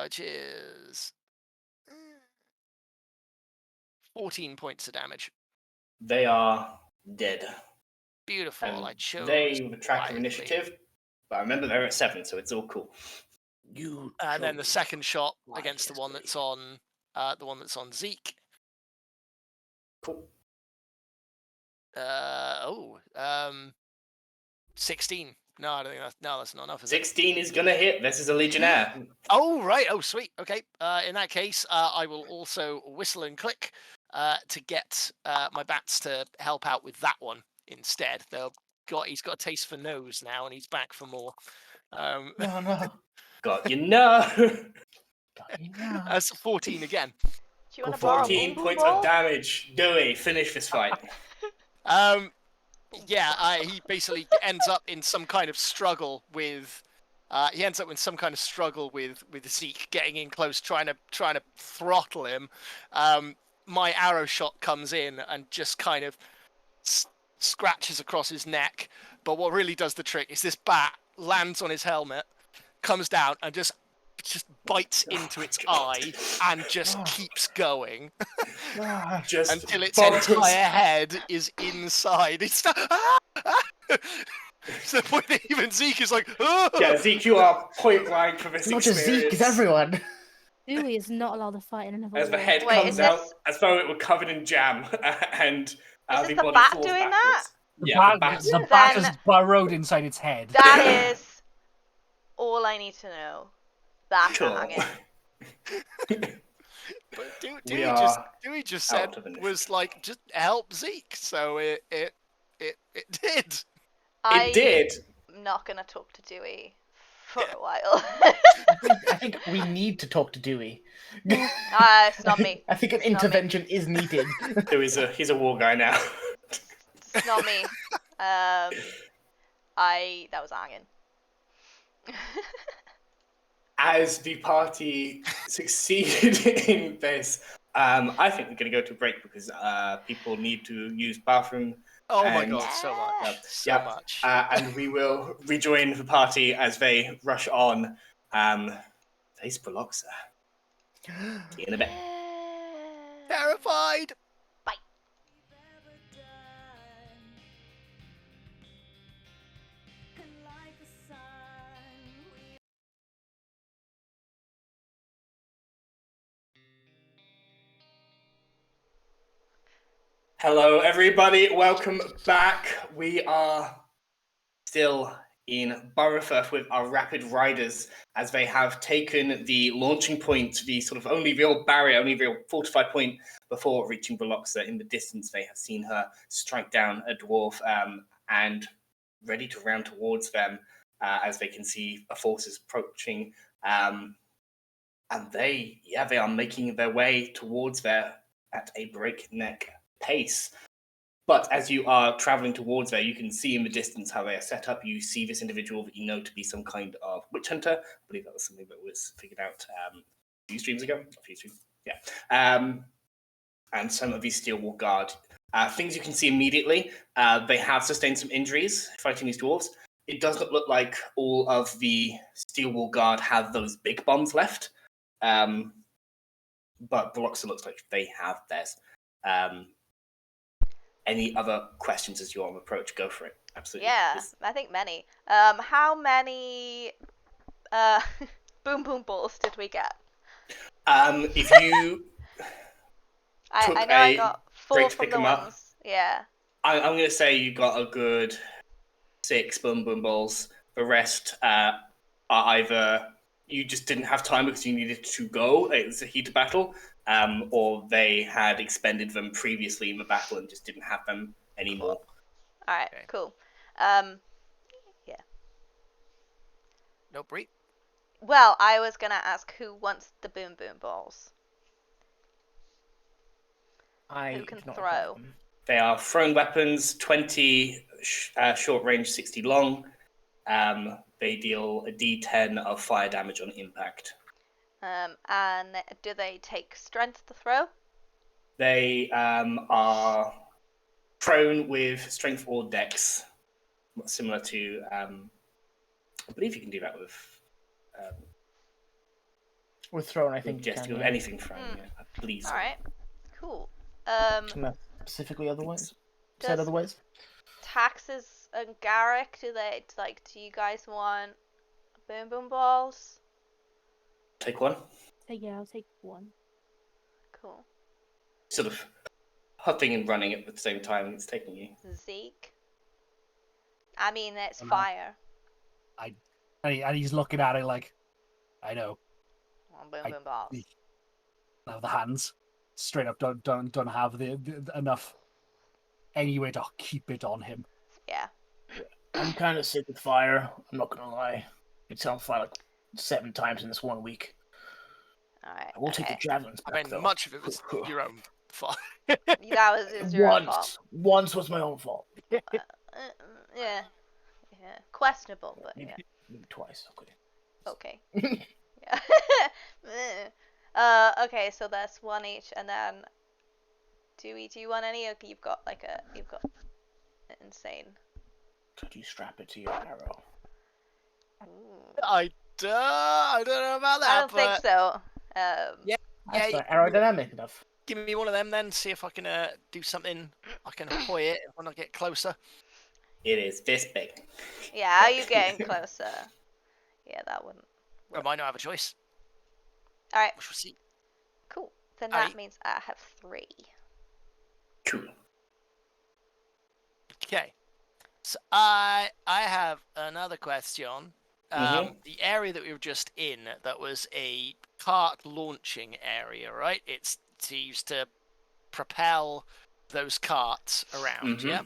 Which is 14 points of damage. They are dead. Beautiful. And I chose. they retract their wisely. initiative, but remember they're at 7, so it's all cool. And then the second shot wisely, against the one that's on Zeke. Cool. 16. No, I don't think that's not enough. Is it? 16 is gonna hit. This is a Legionnaire. Oh right. Oh sweet. Okay. In that case, I will also whistle and click to get my bats to help out with that one instead. He's got a taste for nose now, and he's back for more. No. Got you know. That's 14 again. Do you want to borrow a 14 boom boom points ball? of damage. Dewey, finish this fight. Yeah, he basically ends up in some kind of struggle with. He ends up in some kind of struggle with Zeke getting in close, trying to throttle him. My arrow shot comes in and just kind of scratches across his neck. But what really does the trick is this bat lands on his helmet, comes down and just bites into its eye and just keeps going Just until its bonkers. entire head is inside. It's to the point that even Zeke is like, Yeah, Zeke, you are point blank for this Not just experience. Zeke, it's everyone. Dewey is not allowed to fight in another As the war. head Wait, comes is out, this- as though it were covered in jam, and Is the this the body bat falls doing backwards. The Yeah, bat, the the bat Then- is burrowed inside its head. That is all I need to know. That's Cool. hanging. but We are Dewey just out said of initiative. was like just help Zeke, so it did. It did. I'm not gonna talk to Dewey for a while. I think we need to talk to Dewey. It's not me. I think an It's not me. intervention is needed. He's a war guy now. It's not me. That was hanging. As the party succeeded in this, I think we're going to go to a break because people need to use bathroom. Oh my And- god, so much, so Yeah. much. And we will rejoin the party as they rush on. Face Briloxa. See you in a bit. Terrified. Bye. Hello, everybody. Welcome back. We are still in Burrowfirth with our Rapid Riders, as they have taken the launching point, the sort of only real barrier, only real fortified point before reaching Briloxa. In the distance, they have seen her strike down a dwarf and ready to round towards them as they can see forces approaching. And they are making their way towards there at a breakneck pace. But as you are traveling towards there, you can see in the distance how they are set up. You see this individual that you know to be some kind of witch hunter. I believe that was something that was figured out a few streams ago. Yeah. And some of these steel wall guard. Things you can see immediately, they have sustained some injuries fighting these dwarves. It does not look like all of the steel wall guard have those big bombs left. But Briloxa looks like they have theirs. Any other questions as you're on approach? Go for it. Absolutely. Yeah, I think many. How many boom boom balls did we get? If you I know I got 4 from the ones. up, yeah. I'm going to say you got a good 6 boom boom balls. The rest are either you just didn't have time because you needed to go. It was a heated battle. Or they had expended them previously in the battle and just didn't have them anymore. All right, Okay. cool. Yeah. No, Brie. Well, I was gonna ask who wants the boom boom balls. Who can throw? They are thrown weapons, 20 short range, 60 long. They deal a D10 of fire damage on impact. And do they take strength to throw? They are prone with strength or dex, similar to. I believe you can do that with. With thrown, I think you just can. with anything thrown. Yeah, I believe so. All right, cool. Specifically, otherwise. Does Said otherwise. Taxes and Garrick, do you guys want boom boom balls? Take one. Yeah, I'll take one. Cool. Sort of huffing and running at the same time it's taking you. Zeke. I mean, it's fire. And he's looking at it like, I know. Boom boom balls. Now the hands straight up don't have the enough anyway to keep it on him. Yeah. I'm kind of sick of fire. I'm not gonna lie. It's on fire like 7 times in this 1 week. All right. I will take the javelins back, I mean, though. much of it was your own fault. That was your own fault. Once was my own fault. Yeah. Questionable, but yeah. Maybe twice. Okay. Yeah. Okay, so that's 1 each, and then do you want any? Okay, you've got insane. Could you strap it to your arrow? Ooh. I don't know about that. I don't think so. That's not aerodynamic enough. Give me one of them then. See if I can do something. I can hoy it when I get closer. It is this big. Yeah, are you getting closer? Yeah, that wouldn't. I might not have a choice. All right. We shall see. Cool. Then that means I have 3. Cool. Okay. So I have another question. The area that we were just in, that was a cart launching area, right? It's used to propel those carts around, yeah?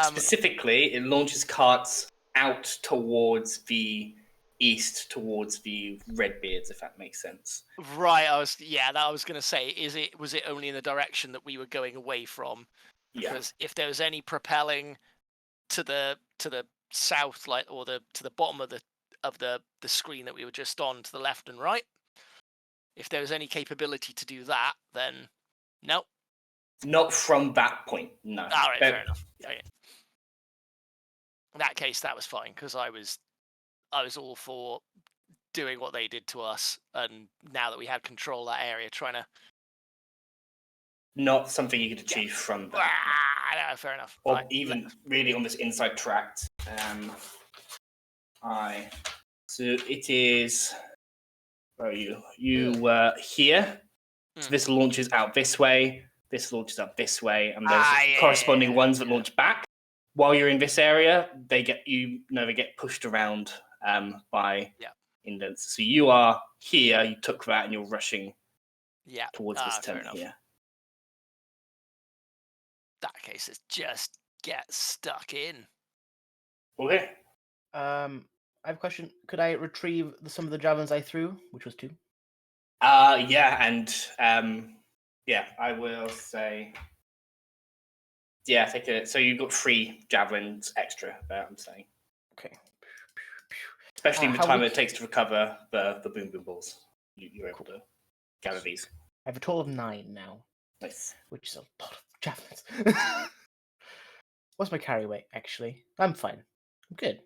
Specifically, it launches carts out towards the east, towards the Redbeards, if that makes sense. Right, I was going to say, was it only in the direction that we were going away from? Because if there was any propelling to the south, like, or to the bottom of the screen that we were just on, to the left and right, if there was any capability to do that, then no. Not from that point, no. All right, fair enough. Okay. In that case, that was fine, because I was all for doing what they did to us, and now that we had control of that area, trying to... Not something you could achieve from them. No, fair enough. Or Fine. even really on this inside tract. So it is... Where are you? You were here. So this launches out this way. This launches up this way. And there's corresponding ones that launch back. While you're in this area, they get pushed around by indents. So you are here, you took that, and you're rushing towards this tent here. In that case, it's just get stuck in. Okay. I have a question. Could I retrieve some of the javelins I threw, which was 2? Yeah, and I will say, take it. So you've got 3 javelins extra. I'm saying. Okay. Especially in the time it takes to recover the boom balls, you're able to gather these. I have a total of 9 now. Nice. Which is a lot of javelins. What's my carry weight? Actually, I'm fine. I'm good.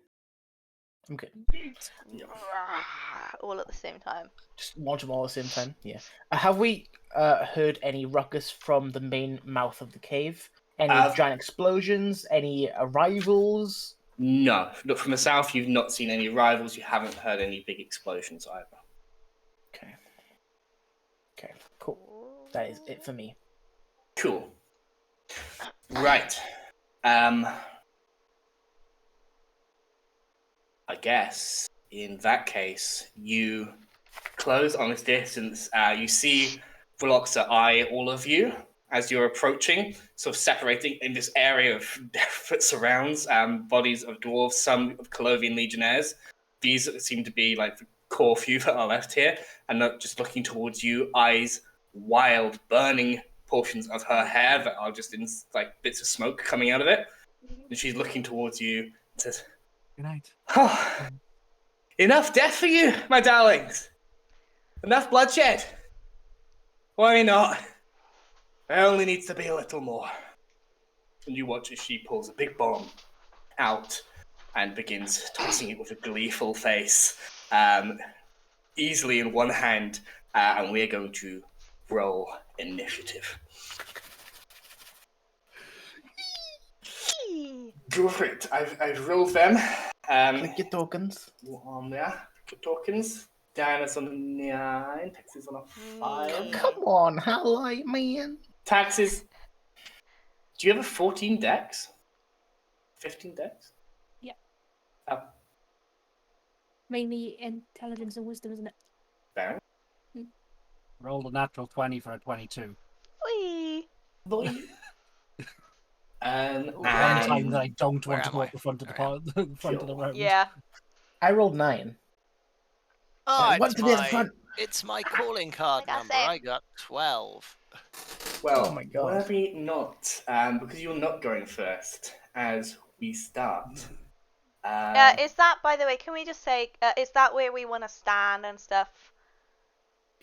All at the same time. Just launch them all at the same time. Yeah. Have we heard any ruckus from the main mouth of the cave? Any giant explosions? Any arrivals? No. Look, from the south, you've not seen any arrivals. You haven't heard any big explosions either. Okay. Cool. That is it for me. Cool. Right. I guess in that case, you close on this distance. You see Briloxa eye all of you as you're approaching, sort of separating in this area of death that surrounds bodies of dwarves, some of Colovian legionnaires. These seem to be like the core few that are left here, and not just looking towards you, eyes wild, burning portions of her hair that are just in like bits of smoke coming out of it. And she's looking towards you and says, Good night. Oh, enough death for you, my darlings. Enough bloodshed. Why not? There only needs to be a little more. And you watch as she pulls a big bomb out and begins tossing it with a gleeful face, easily in one hand, and we're going to roll initiative. Great, I've rolled them. Click your tokens. On there, good tokens. Diana's on 9, Texas on a 5. Come on, how light, man. Taxes. Do you have a 14 dex? 15 dex? Yeah. Oh. Mainly intelligence and wisdom, isn't it? Baron? Rolled a natural 20 for a 22. Whee! And Time that I don't want to am go I? up the front of the front of the road. Yeah. I rolled 9. Oh, What to be at the front? it's my calling card I got number. same. I got 12. well, Oh my God. worry not, because you're not going first as we start. Is that, by the way, can we just say, is that where we want to stand and stuff?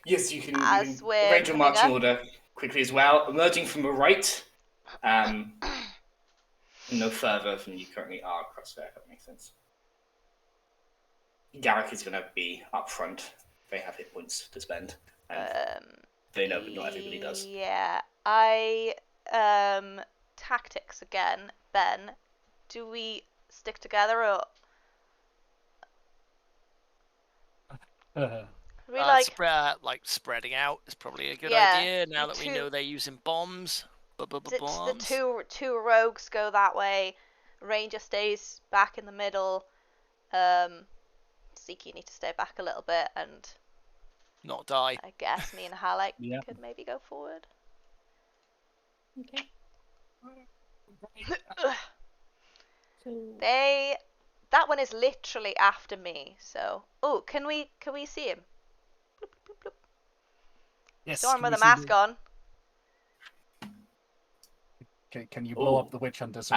Yes, you can As we're arrange your coming marching up? order quickly as well. Emerging from the right, no further than you currently are across there, if that makes sense. Garrick is going to be up front. They have hit points to spend. And they know, but not everybody does. Yeah. Tactics again, Ben. Do we stick together or... We Spreading out is probably a good Yeah, idea now the that we two- know they're using bombs. the Bombs. two rogues go that way. Ranger stays back in the middle. Zeke, you need to stay back a little bit, and Not die. I guess me and Halleck Yeah. could maybe go forward. Okay. So That one is literally after me. So, can we see him? Bloop, bloop, bloop. Yes. Storm can with we a see mask on. Can you blow Oh. up the witch hunter? So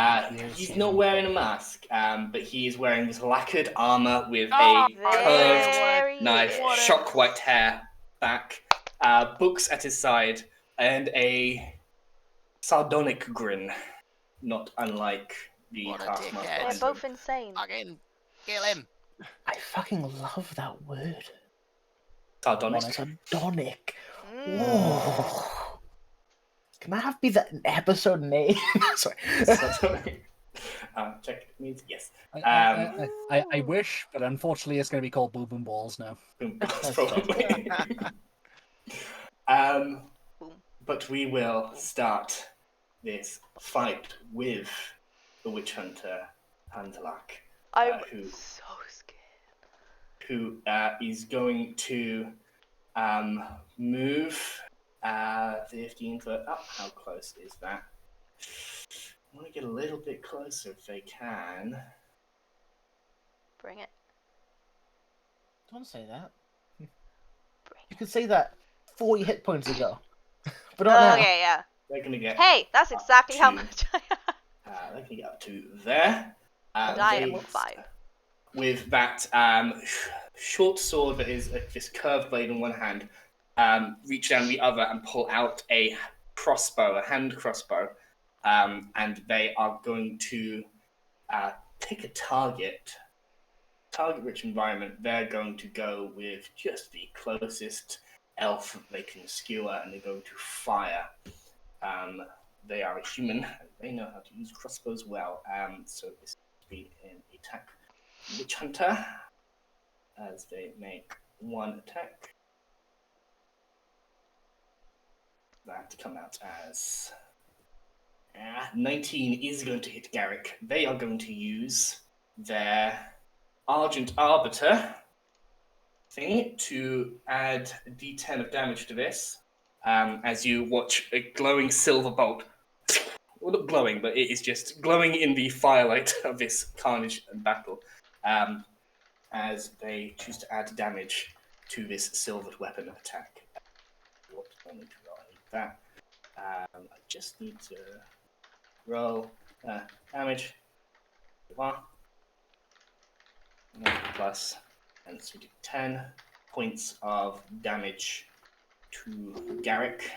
He's not wearing a mask, but he is wearing this lacquered armor with Oh, a curved There he knife, is. shock white hair back, books at his side, and a sardonic grin, not unlike the What a taskmaster. dickhead. They're behind both him. insane. Fucking kill him. I fucking love that word. Sardonic. Sardonic. Mm. Whoa. Can that be the episode name? Sorry. Sardonic. Check it means yes. I wish, but unfortunately, it's going to be called Boob and Balls now. That's probably. But we will start this fight with the witch hunter Handalak, I'm who so scared. who is going to move 15 foot up. How close is that? I want to get a little bit closer if they can. Bring it. Don't say that. Bring You could say that 40 hit points ago. But it. not now. Okay, yeah. They're going to get. Hey, that's exactly how much I have. They can get up to there. And I am 5. With that short sword that is this curved blade in one hand, reach down the other and pull out a crossbow, a hand crossbow, and they are going to pick a target-rich environment. They're going to go with just the closest elf that they can skewer, and they're going to fire. They are a human, and they know how to use crossbows well, so this will be an attack witch hunter as they make one attack. That to come out as 19 is going to hit Garrick. They are going to use their Argent Arbiter thing to add a d10 of damage to this, as you watch a glowing silver bolt. Well, not glowing, but it is just glowing in the firelight of this carnage and battle, as they choose to add damage to this silvered weapon attack. What do I need to roll? I need that. I just need to roll damage. Plus, and so we do 10 points of damage to Garrick.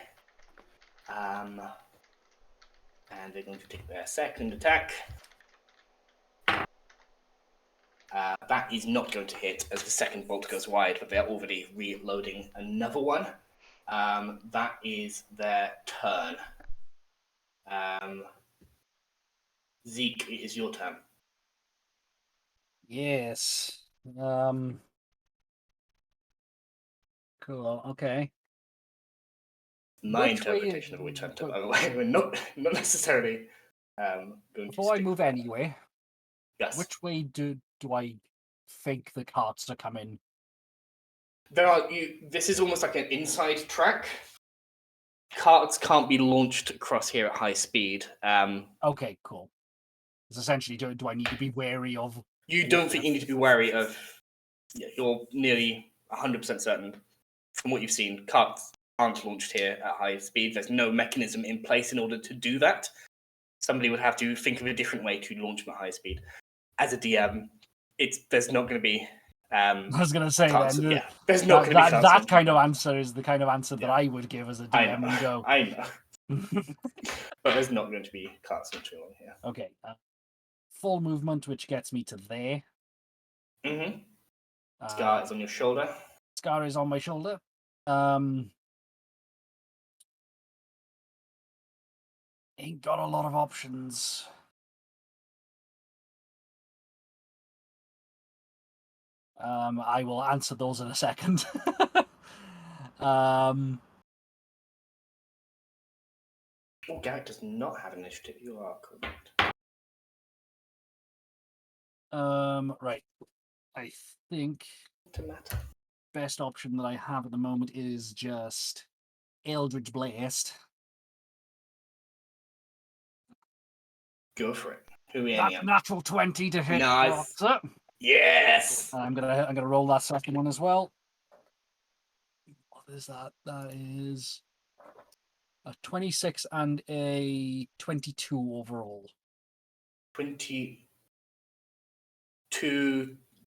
And they're going to take their second attack. That is not going to hit as the second bolt goes wide, but they're already reloading another one. That is their turn. Zeke, it is your turn. Yes. Cool. Okay. My Which way- interpretation of a witch hunter, by the way. We're not necessarily going to. Before I move anyway, Yes. which way do I think the carts are coming? This is almost like an inside track. Carts can't be launched across here at high speed. Okay, cool. It's essentially, do I need to be wary of? You don't think you need to be wary of. Yeah, you're nearly 100% certain from what you've seen. Carts aren't launched here at high speed. There's no mechanism in place in order to do that. Somebody would have to think of a different way to launch them at high speed. As a DM, there's not going to be. I was going to say then. There's not going to be that kind of answer is the kind of answer that I would give as a DM and go. I know. But there's not going to be carts launching along here. Okay. Full movement, which gets me to there. Mm-hmm. Scar is on your shoulder. Scar is on my shoulder. Ain't got a lot of options. I will answer those in a second. Oh, Garrett does not have initiative. You are correct. Right. I think best option that I have at the moment is just Eldritch Blast. Go for it. Who are we aiming That at? natural 20 to hit. Nice. Yes. I'm gonna roll that second one as well. What is that? That is a 26 and a 22 overall. 22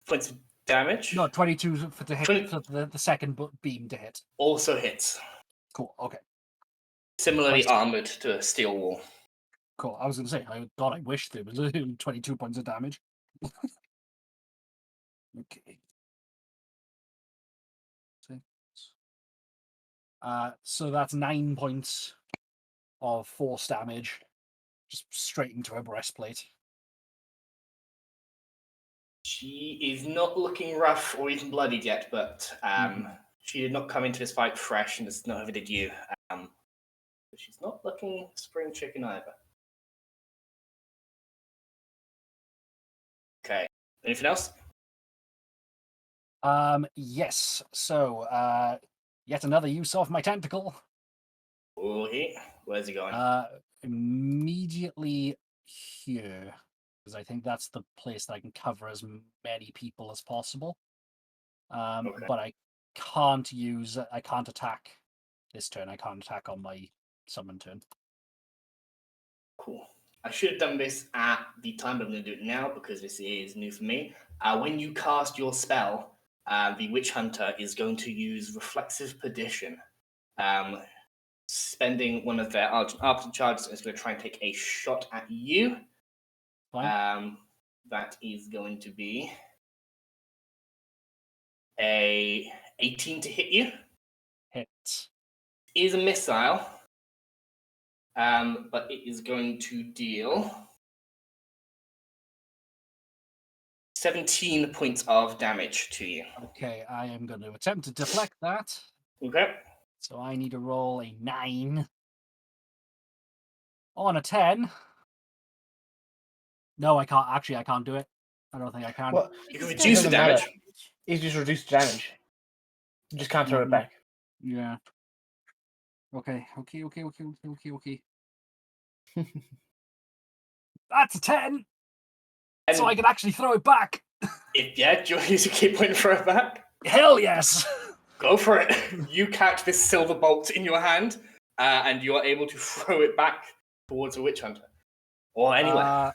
points of damage? No, 22 for the hit, for the second beam to hit. Also hits. Cool, okay. Similarly armored to a steel wall. Cool, I was going to say, I wish there was 22 points of damage. Okay. 6. So that's 9 points of force damage, just straight into her breastplate. She is not looking rough or even bloodied yet, but she did not come into this fight fresh, and it's not did you. But she's not looking spring chicken either. Okay. Anything else? Yes. So, yet another use of my tentacle. Okay. Where's he going? Immediately here, because I think that's the place that I can cover as many people as possible. Okay. But I can't attack this turn. I can't attack on my summon turn. Cool. I should have done this at the time, but I'm going to do it now because this is new for me. When you cast your spell, the Witch Hunter is going to use Reflexive Perdition. Spending one of their arbitrary charges, is going to try and take a shot at you. Fine. That is going to be a 18 to hit you. Hit. It is a missile, but it is going to deal 17 points of damage to you. Okay, I am going to attempt to deflect that. Okay. So I need to roll a 9 on a 10. No, I can't. Actually, I can't do it. I don't think I can. Well, You can It reduce the doesn't damage. matter. You just reduce the damage. You just can't throw it Mhm. back. Yeah. Okay. That's a 10, And so I can actually throw it back. do you want to use a key point and throw it back? Hell yes. Go for it. You catch this silver bolt in your hand, and you are able to throw it back towards a Witch Hunter. Or anywhere.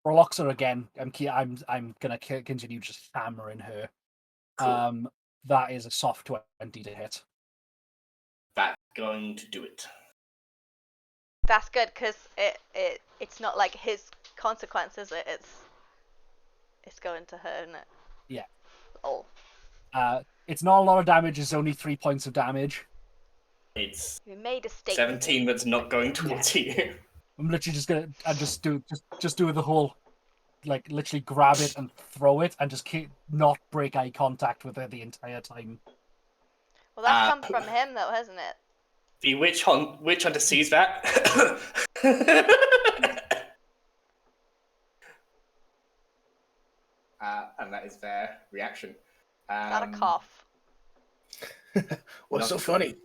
Briloxa again. I'm gonna continue just hammering her. Cool. That is a soft 20 to hit. That's going to do it. That's good because it's not like his consequences. It's going to her, isn't it? Yeah. Oh. It's not a lot of damage. It's only 3 points of damage. It's We made a statement. 17 that's not going towards you. I'm literally just gonna do the whole, like, literally grab it and throw it and just not break eye contact with her the entire time. Well, that comes from him, though, hasn't it? The Witch Hunter sees that. And that is their reaction. Not a cough. What's so funny?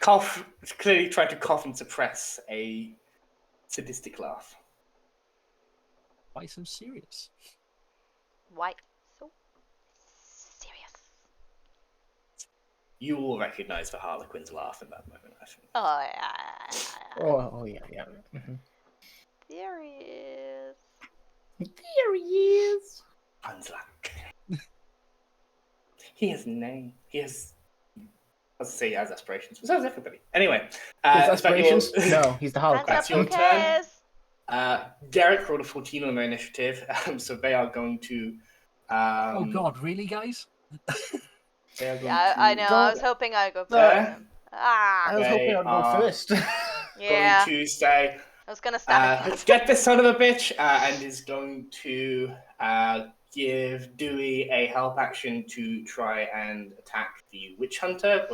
Cough, clearly trying to cough and suppress a sadistic laugh. Why so serious? Why so serious? You will recognize the Harlequin's laugh in that moment, I think. Oh, yeah. Oh yeah. Mm-hmm. There he is. There he is. Unslap. He has a name. He has... I was say he has aspirations, but so does everybody. Anyway. His aspirations? No, he's the Harlequin. Hands That's up, your who turn. cares? Derek rolled a 14 on their initiative, so they are going to... Oh god, really, guys? They are going Yeah, to I know. I was hoping I'd go first. I was hoping I'd go first. Yeah. Going to say... I was gonna stand. Get this son of a bitch, and is going to give Dewey a help action to try and attack the Witch Hunter.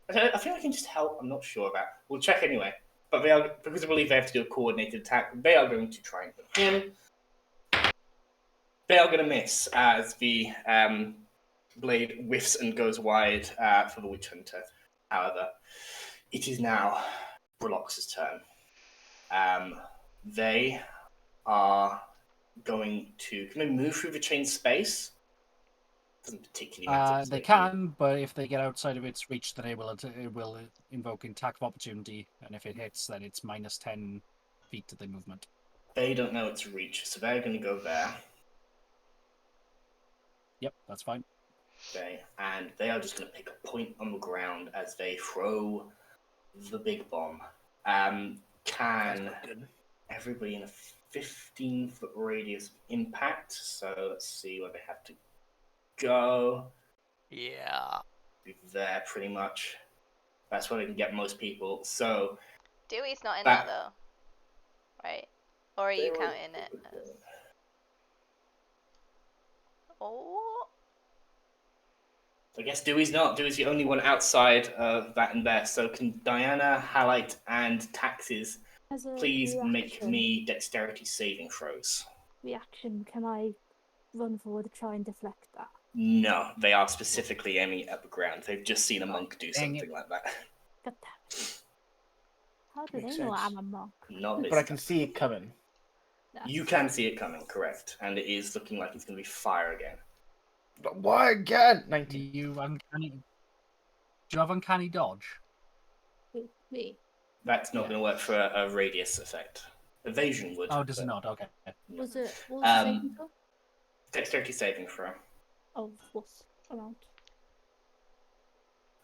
I think I can just help. I'm not sure about. We'll check anyway. But they are, because I believe they have to do a coordinated attack, they are going to try and hit him. They are going to miss as the blade whiffs and goes wide for the Witch Hunter. However, it is now Brilox's turn. They are going to... Can they move through the chain space? Doesn't particularly matter. They can, but if they get outside of its reach, then it will invoke an attack of opportunity, and if it hits, then it's minus 10 feet to the movement. They don't know its reach, so they're going to go there. Yep, that's fine. Okay, and they are just going to pick a point on the ground as they throw the big bomb. Can everybody in a 15-foot radius impact. So let's see where they have to go. Yeah. Be there pretty much. That's where they can get most people. So Dewey's not in that though, right? Or are you They counting it as? Oh. I guess Dewey's not. Dewey's the only one outside of that and there. So can Diana, Halite, and Taxes As a please make reaction, me dexterity saving throws? can I run forward to try and deflect that? No, they are specifically aiming at the ground. They've just seen a monk do Dang something like that. God damn. How do Makes they know sense. I'm a monk? Not this But I can time. see it coming. You can see it coming, correct. And it is looking like it's going to be fire again. But why again? 19. Do you have uncanny dodge? Me. That's not Yeah. going to work for a radius effect. Evasion would. Oh, does it but not? Okay. no. What was the saving throw? Dexterity saving throw. Oh, what's around?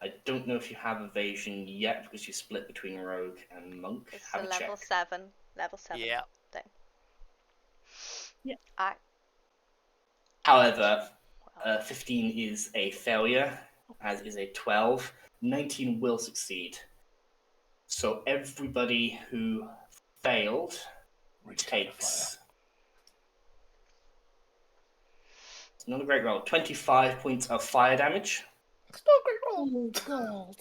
I don't know if you have evasion yet because you split between rogue and monk. It's Have a a level check. 7. Level 7 Yeah. thing. Yeah. However, 15 is a failure, as is a 12. 19 will succeed. So everybody who failed takes... It's not a great roll. 25 points of fire damage. It's not a great roll. Oh, God.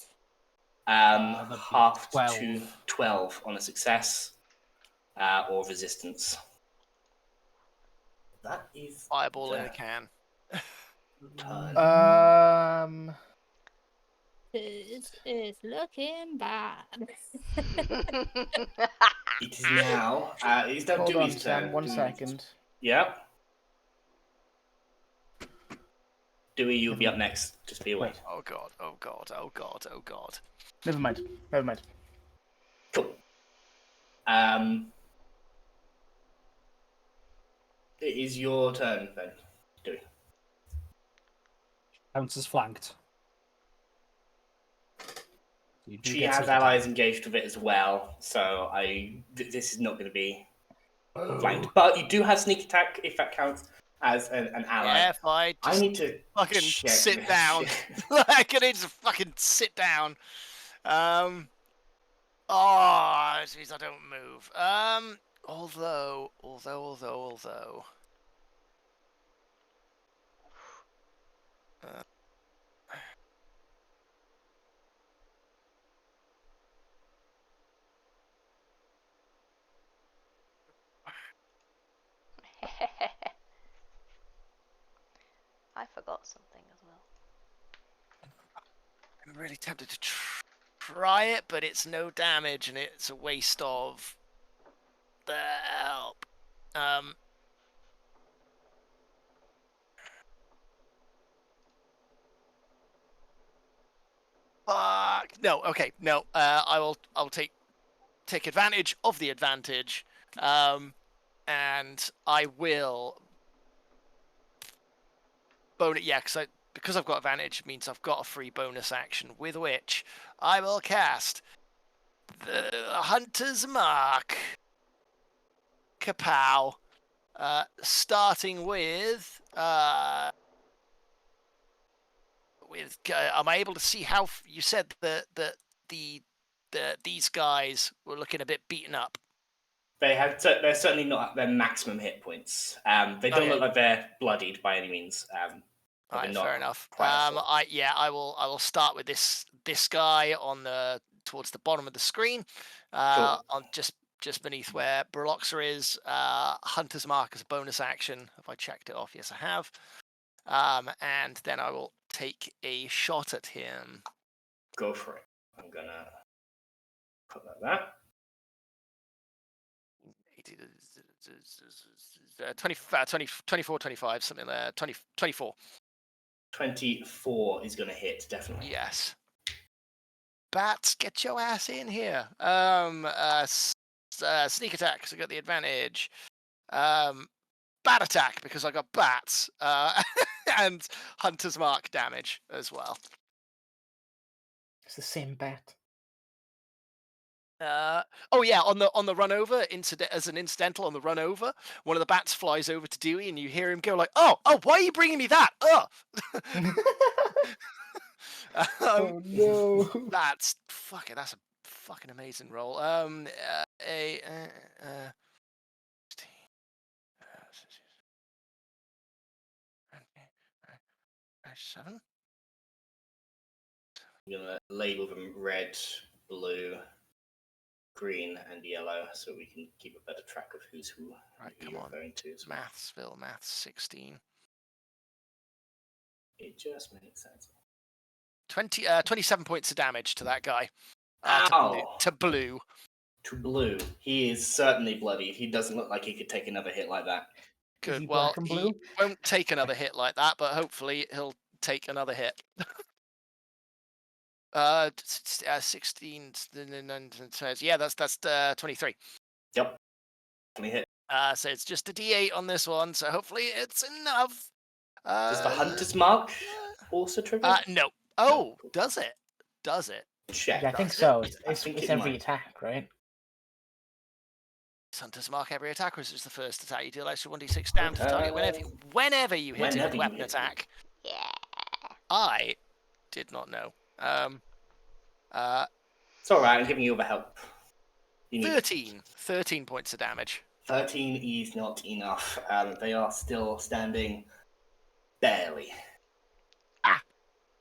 that'd be Half 12. to 12 on a success or resistance. That is Fireball in the a can. turn. This is looking bad. It is now. It's now Hold on, Dewey's Sam. turn. 1 Dewey. second. Yeah. Dewey, you'll be up next. Just be aware. Wait. Oh god, oh god, oh god, oh god. Never mind. Never mind. Cool. It is your turn then, Dewey. Counts as flanked. You do She get has sneak attack. allies engaged with it as well, so this is not going to be flanked. But you do have sneak attack if that counts as an ally. Yeah, if I I just need to fucking check sit this down. shit. Like, I need to fucking sit down. Oh, it means I don't move. Although. I forgot something as well. I'm really tempted to try it, but it's no damage and it's a waste of the help. Fuck. No. Okay. No. I'll take advantage of the advantage, and I will bonus. Yeah, because I've got advantage means I've got a free bonus action with which I will cast the Hunter's Mark. Kapow. Starting with am I able to see how you said that these guys were looking a bit beaten up? They're certainly not at their maximum hit points. They don't look like they're bloodied by any means. All right, not fair enough. quite assault. I will start with this guy on towards the bottom of the screen, Cool. on just beneath where Briloxa is. Hunter's Mark as a bonus action. Have I checked it off? Yes, I have. And then I will take a shot at him. Go for it. I'm gonna put that there. 24, 25, something there. 24. 24 is gonna hit, definitely. Yes. Bats, get your ass in here. Sneak attack, because I got the advantage. Bat attack, because I got bats. And Hunter's Mark damage as well. It's the same bat. Oh yeah, on the run over, as an incidental on the run over, one of the bats flies over to Dewey, and you hear him go like, "Oh, why are you bringing me that? Oh, Oh no! that's a fucking amazing roll. 7. I'm gonna label them red, blue, green, and yellow, so we can keep a better track of who's who. Right, who come you're on. referring to. So Maths 16. it just makes sense. 27 points of damage to that guy. Ow! To blue. To blue. He is certainly bloody. He doesn't look like he could take another hit like that. Is Good. he Well, black and he blue? won't take another hit like that, but hopefully he'll take another hit. 16. Yeah, that's 23. Yep. Can we hit? So it's just a D8 on this one. So hopefully it's enough. Does the hunter's mark also trigger? No. Oh, does it? Does it? Check. Yeah, I think Does so. it? I It's think it every might. attack, right? Hunter's mark every attack, or is it the first attack? You deal extra 1d6 damage to target whenever you hit it with a weapon attack. Yeah. I did not know. It's alright, I'm giving you all the help. You need 13 points of damage. 13 is not enough. They are still standing barely.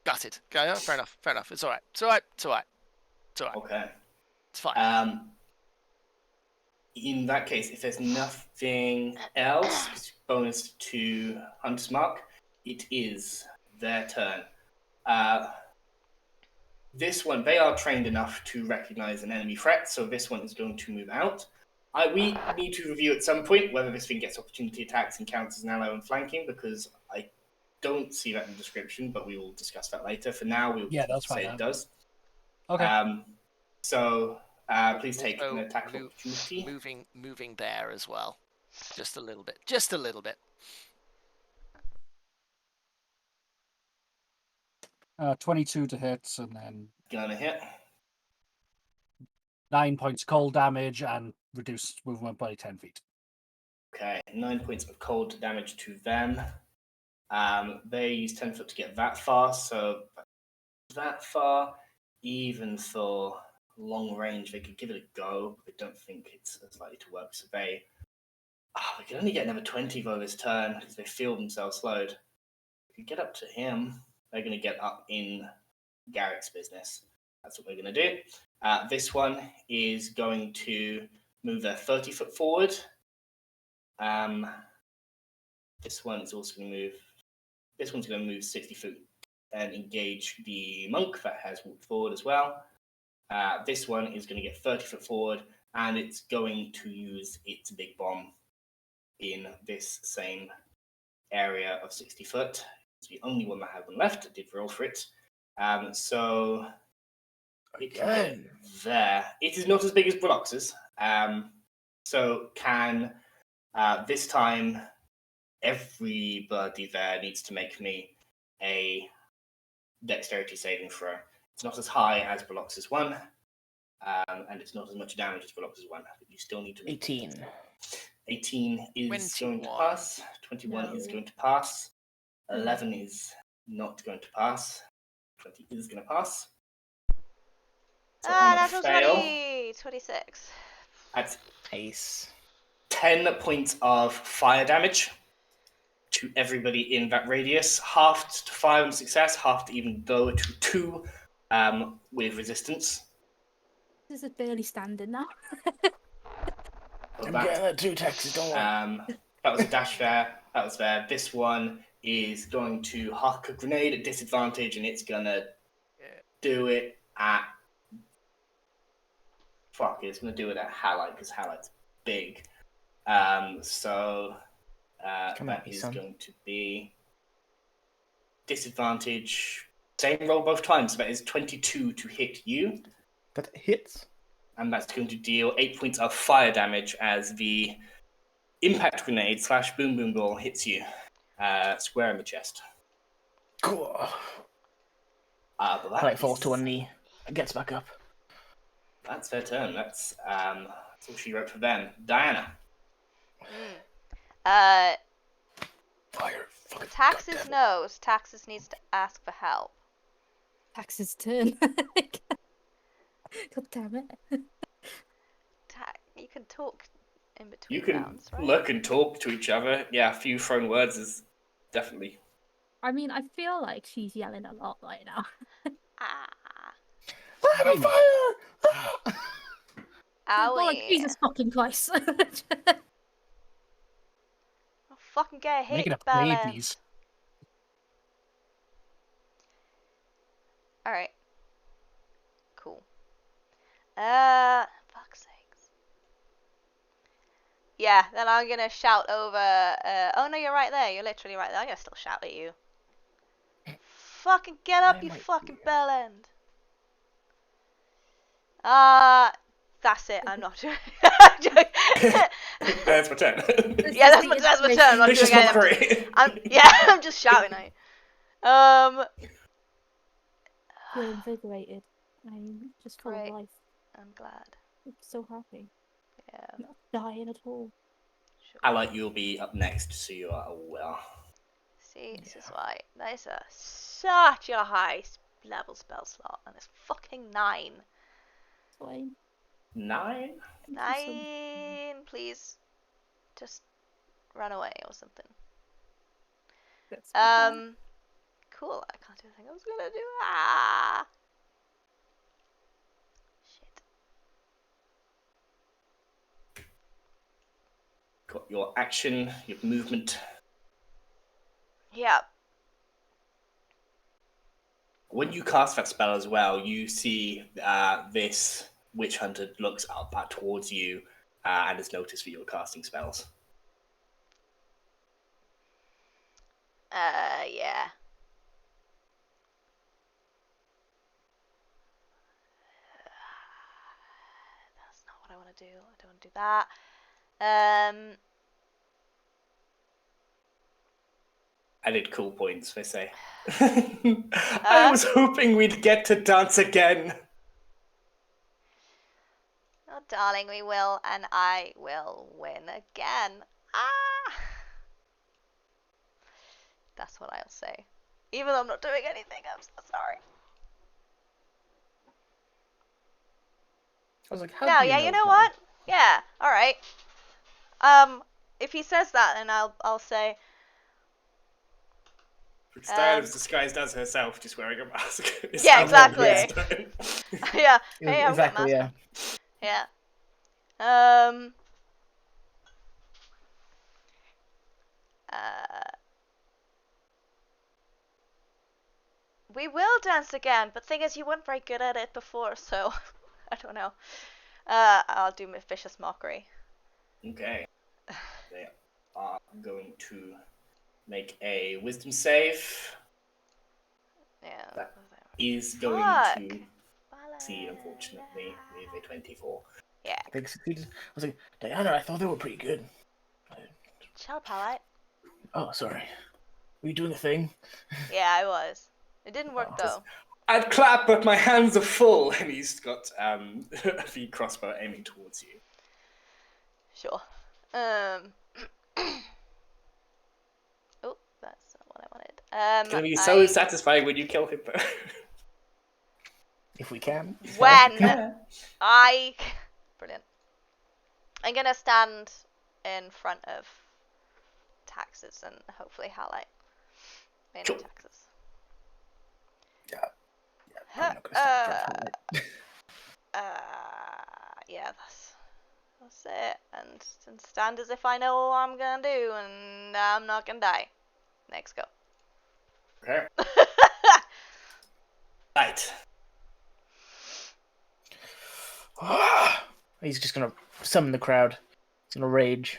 Got it. Okay, fair enough. It's alright. Okay. It's fine. In that case, if there's nothing else, bonus to Hunter's Mark, it is their turn. This one, they are trained enough to recognize an enemy threat, so this one is going to move out. We need to review at some point whether this thing gets opportunity attacks and counts as an ally when flanking, because I don't see that in the description, but we will discuss that later. For now, we'll say it does. Okay. Please take an attack of opportunity. Moving there as well. Just a little bit. 22 to hit, and then Gonna hit. 9 points cold damage and reduced movement by 10 feet. Okay, 9 points of cold damage to them. They use 10 foot to get that far, so that far, even for long range, they could give it a go. I don't think it's as likely to work. So they can only get another 20 though this turn because they feel themselves slowed. If you get up to him, they're going to get up in Garrick's business. That's what we're going to do. This one is going to move their 30 foot forward. This one is also going to move. This one's going to move 60 foot and engage the monk that has walked forward as well. This one is going to get 30 foot forward, and it's going to use its big bomb in this same area of 60 foot. It's the only one that I have one left. I did roll for it. So it can get there. It is not as big as Briloxa's. So can this time everybody there needs to make me a dexterity saving throw. It's not as high as Briloxa's one, and it's not as much damage as Briloxa's one. But you still need to make 18. 18 is 21. going to pass. 21 is going to pass. 11 is not going to pass. 20 is going to pass. So on a Natural fail, 20! 26. that's Ace. 10 points of fire damage to everybody in that radius. Half to fire and success, half to even go to 2 with resistance. This is barely standing now. I'm getting that 2 taxes, don't worry. That was a dash there. That was there. This one is going to huck a grenade at disadvantage, and it's gonna do it at. It's gonna do it at Halite because Halite's big. So that is going to be disadvantage. Same roll both times. So that is 22 to hit you. That hits. And that's going to deal 8 points of fire damage as the impact grenade / boom boom ball hits you square in the chest. Cool. But Like falls to one knee and gets back up. That's their turn. That's all she wrote for them. Diana. Fire. Taxes knows. Taxes needs to ask for help. Tax's turn. God damn it. You can talk in between You can rounds, right? look and talk to each other. Yeah, a few thrown words is definitely. I mean, I feel like she's yelling a lot right now. I'm on fire! Owie. Well, like, Jesus fucking Christ. I'll fucking get hit Make in it the a play, bell end. please. Alright. Cool. Fuck's sakes. Yeah, then I'm gonna shout over, oh no, you're right there, you're literally right there, I'm gonna still shout at you. Fucking get up, you fucking bell end. That's it, I'm not doing That's my turn. Yeah, that's my turn, I'm not Vicious doing anything. mockery. I'm just shouting at you. Feel invigorated. I'm just full Great. of life. I'm glad. I'm so happy. Yeah, Not dying at all. sure. I like you'll be up next, so you are aware. See, this is why. That is such a high level spell slot, and it's fucking 9. Fine. 9? 9, please. Just run away or something. That's my plan. Cool. I can't do the thing I was gonna do. Ah! Shit. Got your action, your movement. Yeah. When you cast that spell as well, you see this witch hunter looks up towards you and has noticed that you're casting spells. Yeah. That's not what I want to do. I don't want to do that. I did cool points, they say. I was hoping we'd get to dance again. Oh, darling, we will, and I will win again. Ah! That's what I'll say. Even though I'm not doing anything, I'm so sorry. I was like, how No, do yeah, you know that? what? Yeah, alright. If he says that, then I'll say, Diana's disguised as herself, just wearing a mask. Yeah, exactly. Yeah, Hey, I've got exactly, mask. yeah. Yeah. We will dance again, but thing is, you weren't very good at it before, so I don't know. I'll do my vicious mockery. Okay. They are going to make a wisdom save. Yeah. That is going to see, unfortunately, with a 24. Yeah. They succeeded. I was like, Diana, I thought they were pretty good. Shut up, Palette. Oh, sorry. Were you doing a thing? Yeah, I was. It didn't work though. I'd clap, but my hands are full. And he's got the crossbow aiming towards you. Sure. Oh, that's not what I wanted. It's gonna be so satisfying when you kill him. If we can. When brilliant. I'm gonna stand in front of Taxes and hopefully highlight mainly Sure. Taxes. I'm not gonna stand Yeah, that's it. And stand as if I know what I'm gonna do, and I'm not gonna die. Next, go. Okay. Right. He's just gonna summon the crowd. He's gonna rage.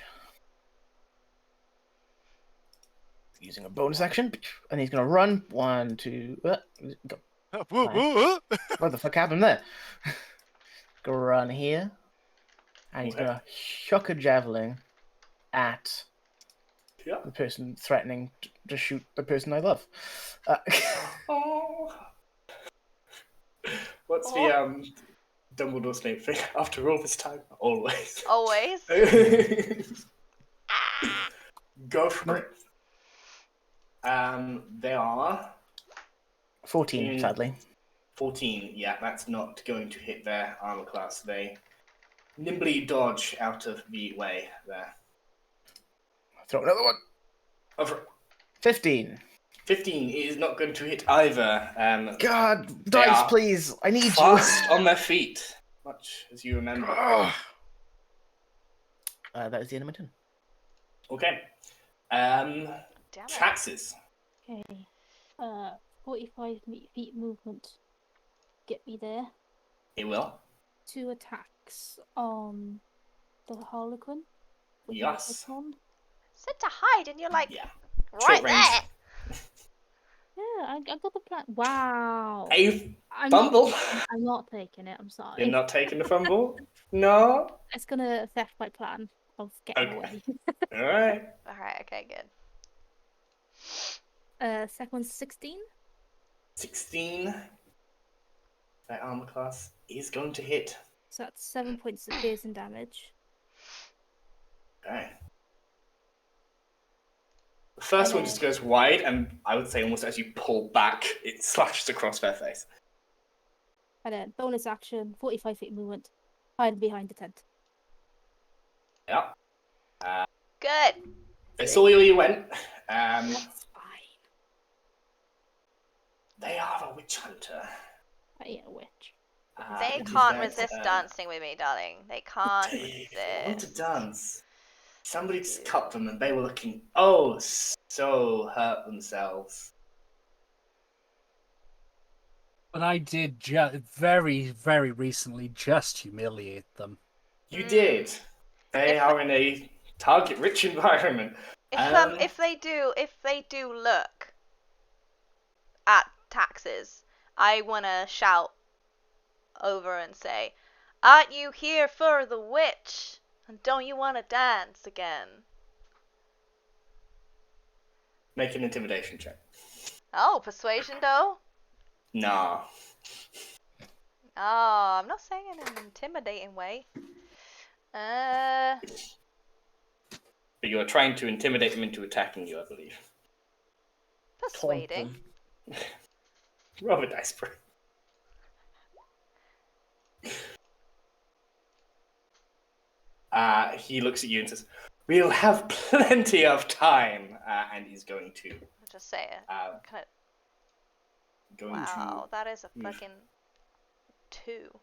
Using a bonus action, and he's gonna run. 1, 2, go. What the fuck happened there? Gonna run here, and he's gonna chuck a javelin at the person threatening to shoot the person I love. Oh. What's the Dumbledore's name? After all this time, always. Always. Go for it. They are 14, sadly. 14. Yeah, that's not going to hit their armor class. They nimbly dodge out of the way there. Throw another one. Over 15. 15 is not going to hit either. God, They dice, are please. I need fast on their feet, much as you remember. you. That is the end of my turn. Okay. Damn it. Taxes. Okay. 45 feet movement. Get me there. It will. 2 attacks on the Harlequin. with the Yes. icon. Said to hide, and you're like, Yeah. right Short range. there. Yeah, I got the plan. Wow. A I'm fumble. I'm not taking it. I'm sorry. You're not taking the fumble? No? It's gonna affect my plan of getting Okay. away. Alright. Alright, okay, good. Second one's 16. 16. That armor class is going to hit. So that's 7 points of piercing damage. Okay. The first one just goes wide, and I would say almost as you pull back, it slashes across their face. And then bonus action, 45 feet movement, hide behind the tent. Yeah. Good. They saw where you went. That's fine. They are a witch hunter. I ain't a witch. They It is can't their resist turn. dancing with me, darling. They can't They want to resist. dance. Somebody just cut them, and they were looking so hurt themselves. But I did very, very recently just humiliate them. You did. They are in a target-rich environment. If they do look at taxes, I wanna shout over and say, "Aren't you here for the witch? And don't you wanna dance again?" Make an intimidation check. Oh, persuasion though? Nah. Oh, I'm not saying in an intimidating way. But you are trying to intimidate them into attacking you, I believe. Persuading. Roll a dice, bro. He looks at you and says, "We'll have plenty of time," and he's going to. I'll just say it. Kinda... Going Wow, to. that is a move. fucking 2.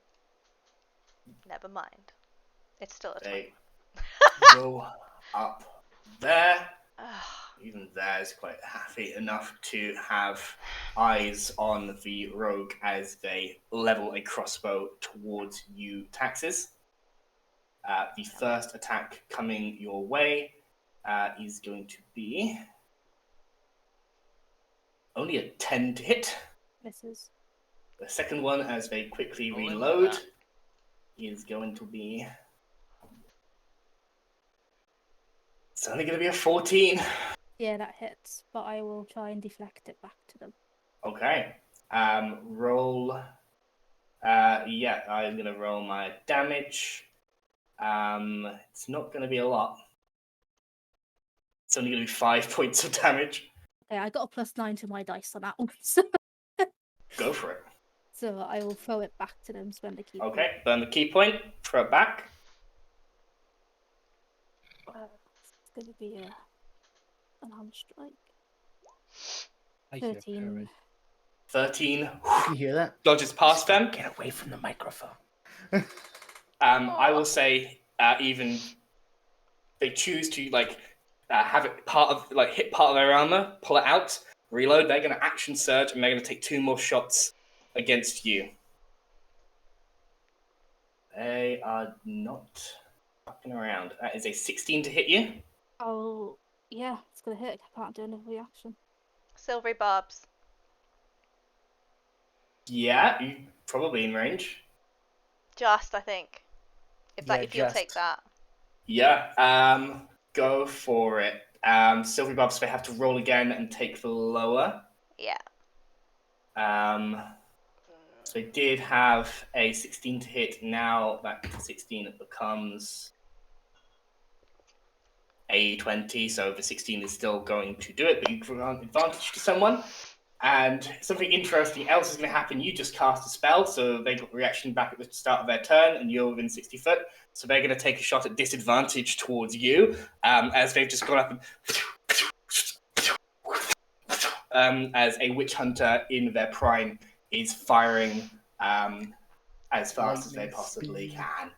Never mind. It's still a 20. They go up there. Even there is quite happy enough to have eyes on the rogue as they level a crossbow towards you, Taxes. The first attack coming your way is going to be only a 10 to hit. Misses. The second one, as they quickly Oh, I love reload, that. is going to be... It's only going to be a 14. Yeah, that hits, but I will try and deflect it back to them. Okay. Roll... yeah, I'm going to roll my damage. It's not going to be a lot. It's only going to be 5 points of damage. Okay, I got a +9 to my dice on that one, Go for it. so I will throw it back to them, spend the key. Okay, burn the key point, throw it back. It's going to be an arm strike. I hear 13. courage. 13 You hear that? dodges past them. Get away from the microphone. I will say, even they choose to have it hit part of their armor, pull it out, reload. They're going to action surge, and they're going to take 2 more shots against you. They are not fucking around. That is a 16 to hit you. Oh, yeah, it's going to hit. I can't do another reaction. Silvery barbs. Yeah, you probably in range. Just, I think. If Yeah, you'll just. take that. Yeah, go for it. Silvery Barbs, they have to roll again and take the lower. Yeah. So they did have a 16 to hit. Now that 16 becomes a 20. So the 16 is still going to do it, but you grant advantage to someone. And something interesting else is going to happen. You just cast a spell, so they got reaction back at the start of their turn, and you're within 60 foot. So they're going to take a shot at disadvantage towards you, as they've just gone up and as a witch hunter in their prime is firing as fast as they possibly can.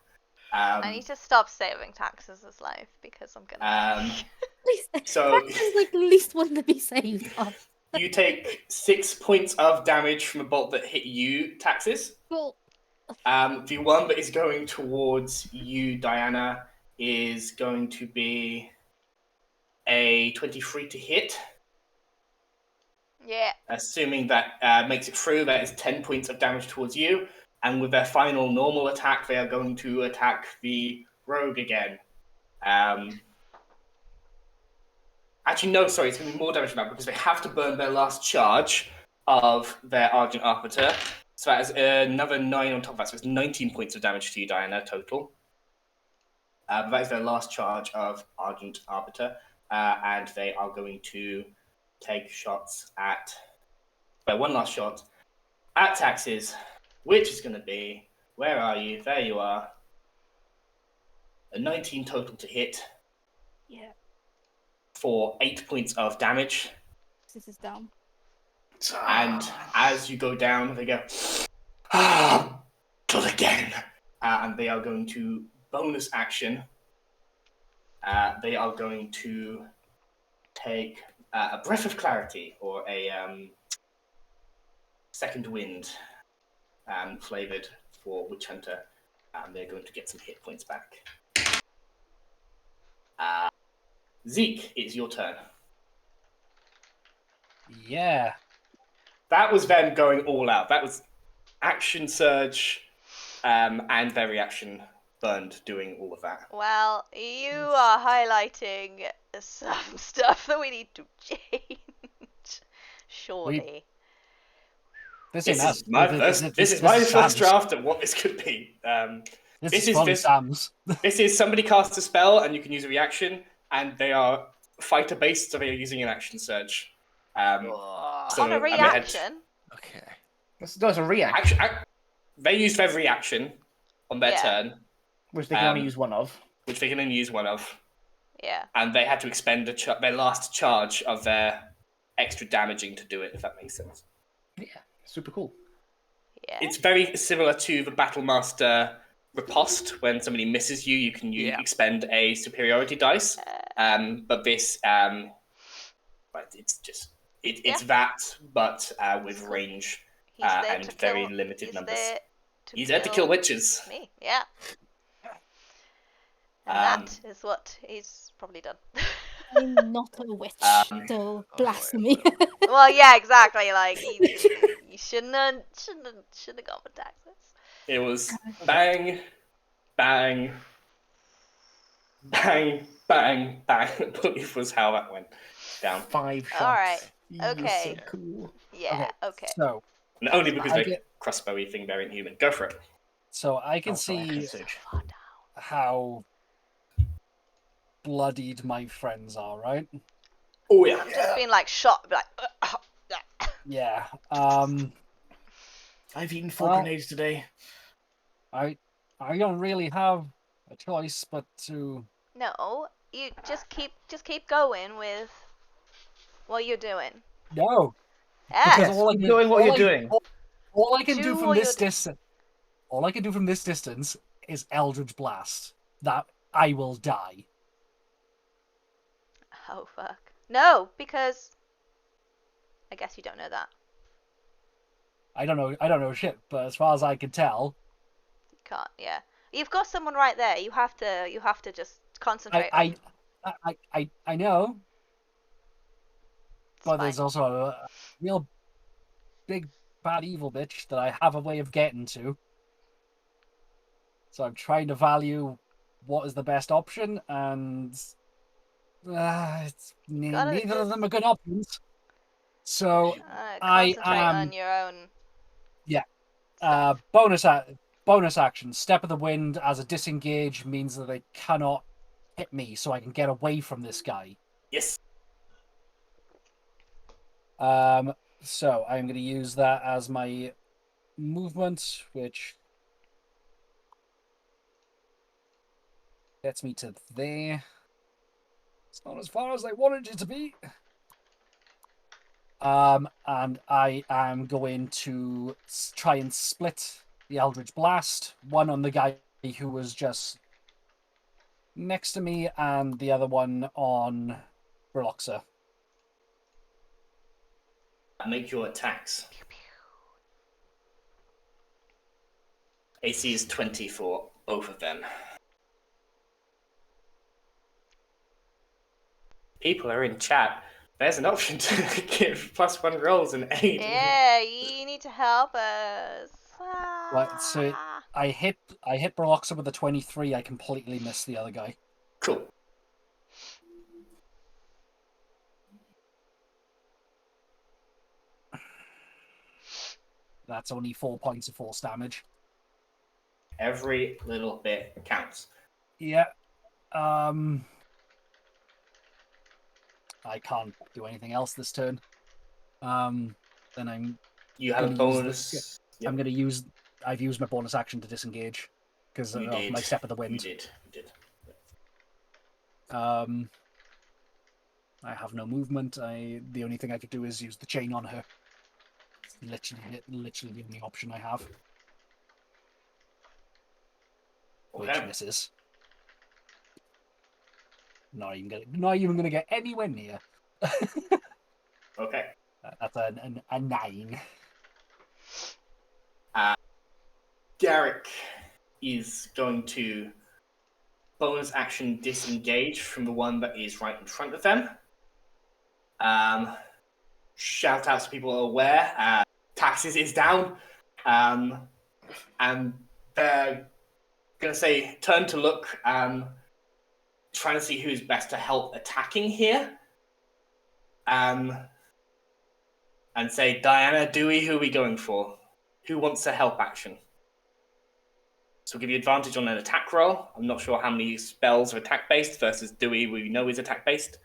I need to stop saving Taxes' life because I'm gonna. So Taxes is like the least one to be saved off. you take 6 points of damage from a bolt that hit you, Taxes. Cool. The one that is going towards you, Diana, is going to be a 23 to hit. Yeah. Assuming that makes it through, that is 10 points of damage towards you. And with their final normal attack, they are going to attack the rogue again. Actually, no, sorry, it's going to be more damage than that because they have to burn their last charge of their Argent Arbiter. So that is another 9 on top of that. So it's 19 points of damage to you, Diana, total. But that is their last charge of Argent Arbiter. And they are going to take shots at... one last shot at Taxes, which is going to be... Where are you? There you are. A 19 total to hit. Yeah. For 8 points of damage. This is down. And as you go down, they go, kill again. And they are going to bonus action. They are going to take a breath of clarity or a second wind flavored for Witch Hunter. And they're going to get some hit points back. Zeke, it's your turn. Yeah. That was them going all out. That was action surge and their reaction burned doing all of that. Well, you are highlighting some stuff that we need to change. Surely. This is my first draft of what this could be. This is somebody casts a spell and you can use a reaction, and they are fighter based, so they are using an action surge. On a reaction? Okay. That's a reaction. They use their reaction on their turn. Which they can only use one of. Which they can only use one of. Yeah. And they had to expend their last charge of their extra damaging to do it, if that makes sense. Yeah, super cool. Yeah. It's very similar to the Battlemaster riposte. When somebody misses you, you can expend a superiority dice. But this, but it's just it's that, but with range and very limited numbers. He's there to kill witches. Me, yeah. And that is what he's probably done. I'm not a witch, so blasphemy. Well, yeah, exactly. Like you shouldn't have gone with Taxes. It was bang, bang, bang, bang, bang. I believe was how that went down. 5 shots. All right. Okay. So cool. Yeah. Okay. So, and only because they're crossbowy thing variant human. Go for it. So I can see how bloodied my friends are, right? Oh yeah. Just being like shot, like. Yeah. I've eaten 4 grenades today. I don't really have a choice but to. No, you just keep going with what you're doing. No. Yes. Keep doing what you're doing. All I can do from this distance. All I can do from this distance is Eldritch Blast. That I will die. Oh fuck. No, because I guess you don't know that. I don't know shit, but as far as I can tell, you can't. Yeah, you've got someone right there. You have to just concentrate. I know, but there's also a real big bad evil bitch that I have a way of getting to. So I'm trying to value what is the best option, and neither of them are good options. So I am on your own. Yeah. Bonus action. Step of the Wind as a disengage means that they cannot hit me, so I can get away from this guy. Yes. So I'm going to use that as my movement, which gets me to there. It's not as far as I wanted it to be. And I am going to try and split the Eldritch Blast. One on the guy who was just next to me, and the other one on Briloxa. Make your attacks. AC is 20 for both of them. People are in chat. There's an option to give +1 rolls and aid. Yeah, you need to help us. Right, so I hit Briloxa with a 23. I completely missed the other guy. Cool. That's only 4 points of force damage. Every little bit counts. Yeah. I can't do anything else this turn. Then You have a bonus. I'm going to use. I've used my bonus action to disengage because of my Step of the Wind. You did. I have no movement. The only thing I could do is use the chain on her. It's literally the only option I have. Okay. Which misses. Not even gonna get anywhere near. Okay. That's a 9. Garrick is going to bonus action disengage from the one that is right in front of them. Shout out so people are aware. Taxes is down. And they're going to say, turn to look, trying to see who's best to help attacking here. And say, Diana, Dewey, who are we going for? Who wants a help action? So we'll give you advantage on an attack roll. I'm not sure how many spells are attack-based versus Dewey, we know is attack-based.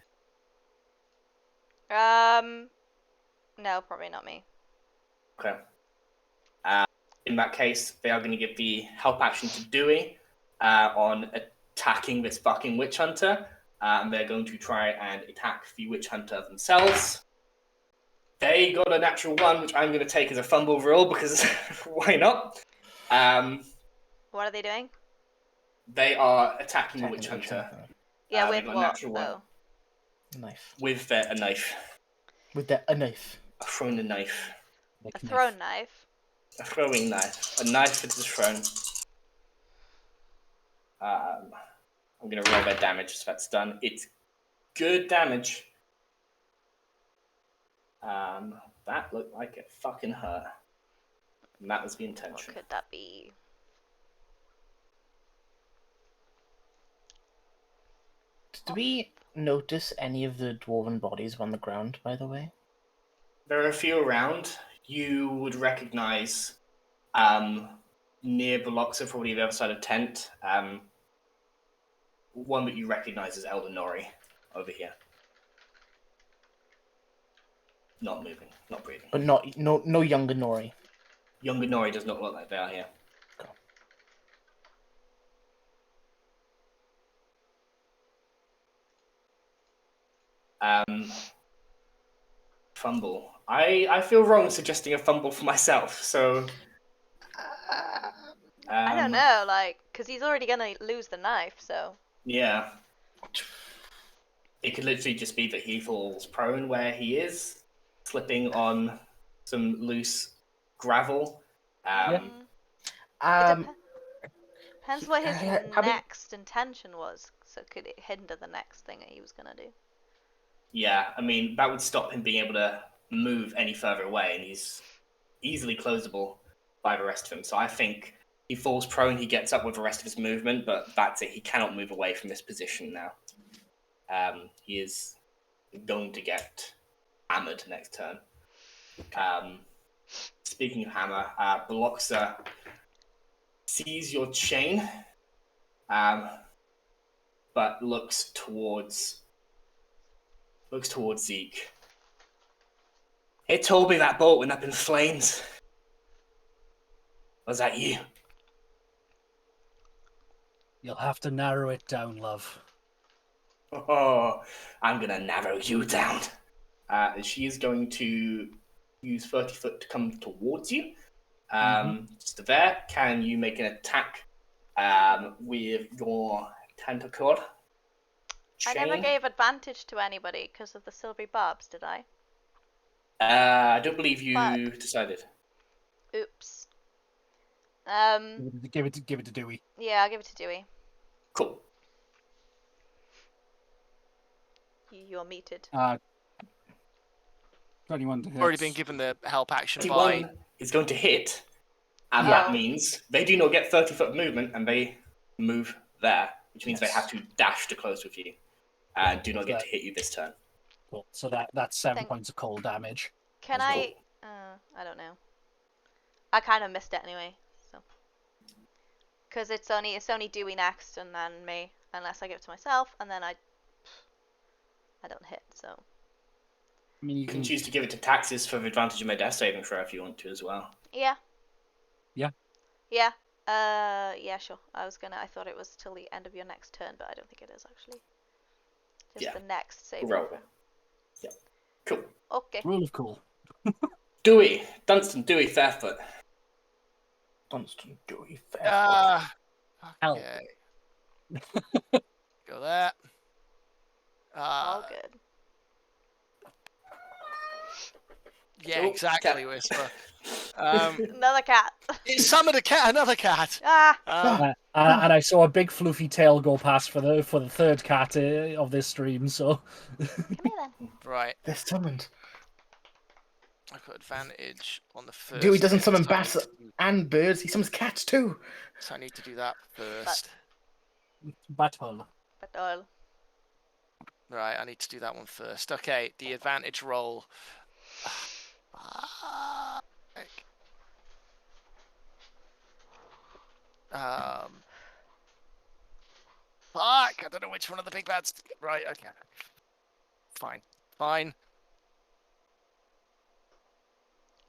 No, probably not me. Okay. In that case, they are going to give the help action to Dewey on attacking this fucking witch hunter. And they're going to try and attack the witch hunter themselves. They got a natural 1, which I'm going to take as a fumble roll because why not? What are they doing? They are attacking the witch hunter. Yeah, with they got a what, natural 1. though? Knife. With a knife. With a knife. A thrown knife. A thrown knife? A throwing knife. A knife that is thrown. I'm going to roll their damage so that's done. It's good damage. That looked like it fucking hurt. And that was the intention. What could that be? Did we notice any of the dwarven bodies on the ground, by the way? There are a few around. You would recognize near Briloxa, probably the other side of tent, one that you recognize as Elder Nori over here. Not moving, not breathing. But no younger Nori. Younger Nori does not look like they are here. Fumble. I feel wrong suggesting a fumble for myself, so... I don't know, because he's already gonna lose the knife, so... Yeah. It could literally just be that he falls prone where he is, slipping on some loose gravel. Depends what his next intention was, so could it hinder the next thing that he was gonna do? Yeah, I mean, that would stop him being able to move any further away, and he's easily closable by the rest of him. So I think he falls prone, he gets up with the rest of his movement, but that's it. He cannot move away from this position now. He is going to get hammered next turn. speaking of hammer, Briloxa sees your chain, but looks towards Zeke. It told me that boat went up in flames. Was that you? You'll have to narrow it down, love. Oh, I'm gonna narrow you down. She is going to use 30 foot to come towards you. Just there. Can you make an attack with your tentacle? I never gave advantage to anybody because of the silvery barbs, did I? I don't believe you But- decided. Oops. Give it to Dewey. Yeah, I'll give it to Dewey. Cool. You're meted. 21 to hit. Already been given the help action 21 by. is going to hit, and Yeah. that means they do not get 30 foot movement, and they move there, which means they have to dash to close with you, and do not get to hit you this turn. Cool. So that's 7 Thank- points of cold damage. Can That's I? I don't know. I kind of missed it anyway, so. Because it's only Dewey next, and then me, unless I give it to myself, and then I don't hit. So. I mean, You can choose to give it to Taxis for the advantage of my death saving throw if you want to as well. Yeah. Yeah. Yeah. Yeah, sure. I thought it was till the end of your next turn, but I don't think it is actually. Just the next save. Roll. Yeah. Cool. Okay. Rule of cool. Dunstan Dewey, Fairfoot. Dunstan Dewey, Fairfoot. Help. Okay. Go there. All good. Yeah, Oh, exactly, cat. Whisper. Another cat. It summoned another cat. Ah. And I saw a big floofy tail go past for the third cat of this stream. So Come here then. Right, They're summoned. I've got advantage on the first. Dewey doesn't hit, summon so I bats need to- and birds, he summons cats too. So I need to do that first. Battle. But oil. Right, I need to do that one first. Okay, the advantage roll. Fuck! I don't know which one of the big bats. Right, okay. Fine.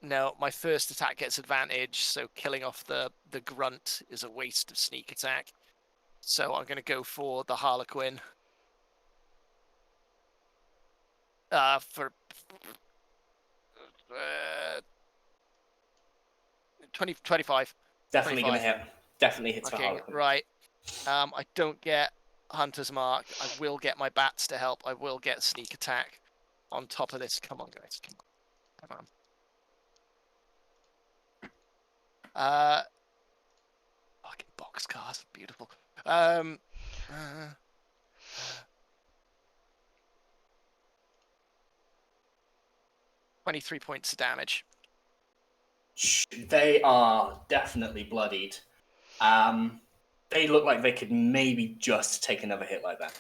No, my first attack gets advantage, so killing off the grunt is a waste of sneak attack. So I'm going to go for the Harlequin. For 25. Definitely 25. going to hit. Definitely hits for Okay, Harlequin. right. I don't get Hunter's Mark. I will get my bats to help. I will get sneak attack on top of this. Come on, guys. Come on. Fucking boxcars. Beautiful. 23 points of damage. They are definitely bloodied. They look like they could maybe just take another hit like that.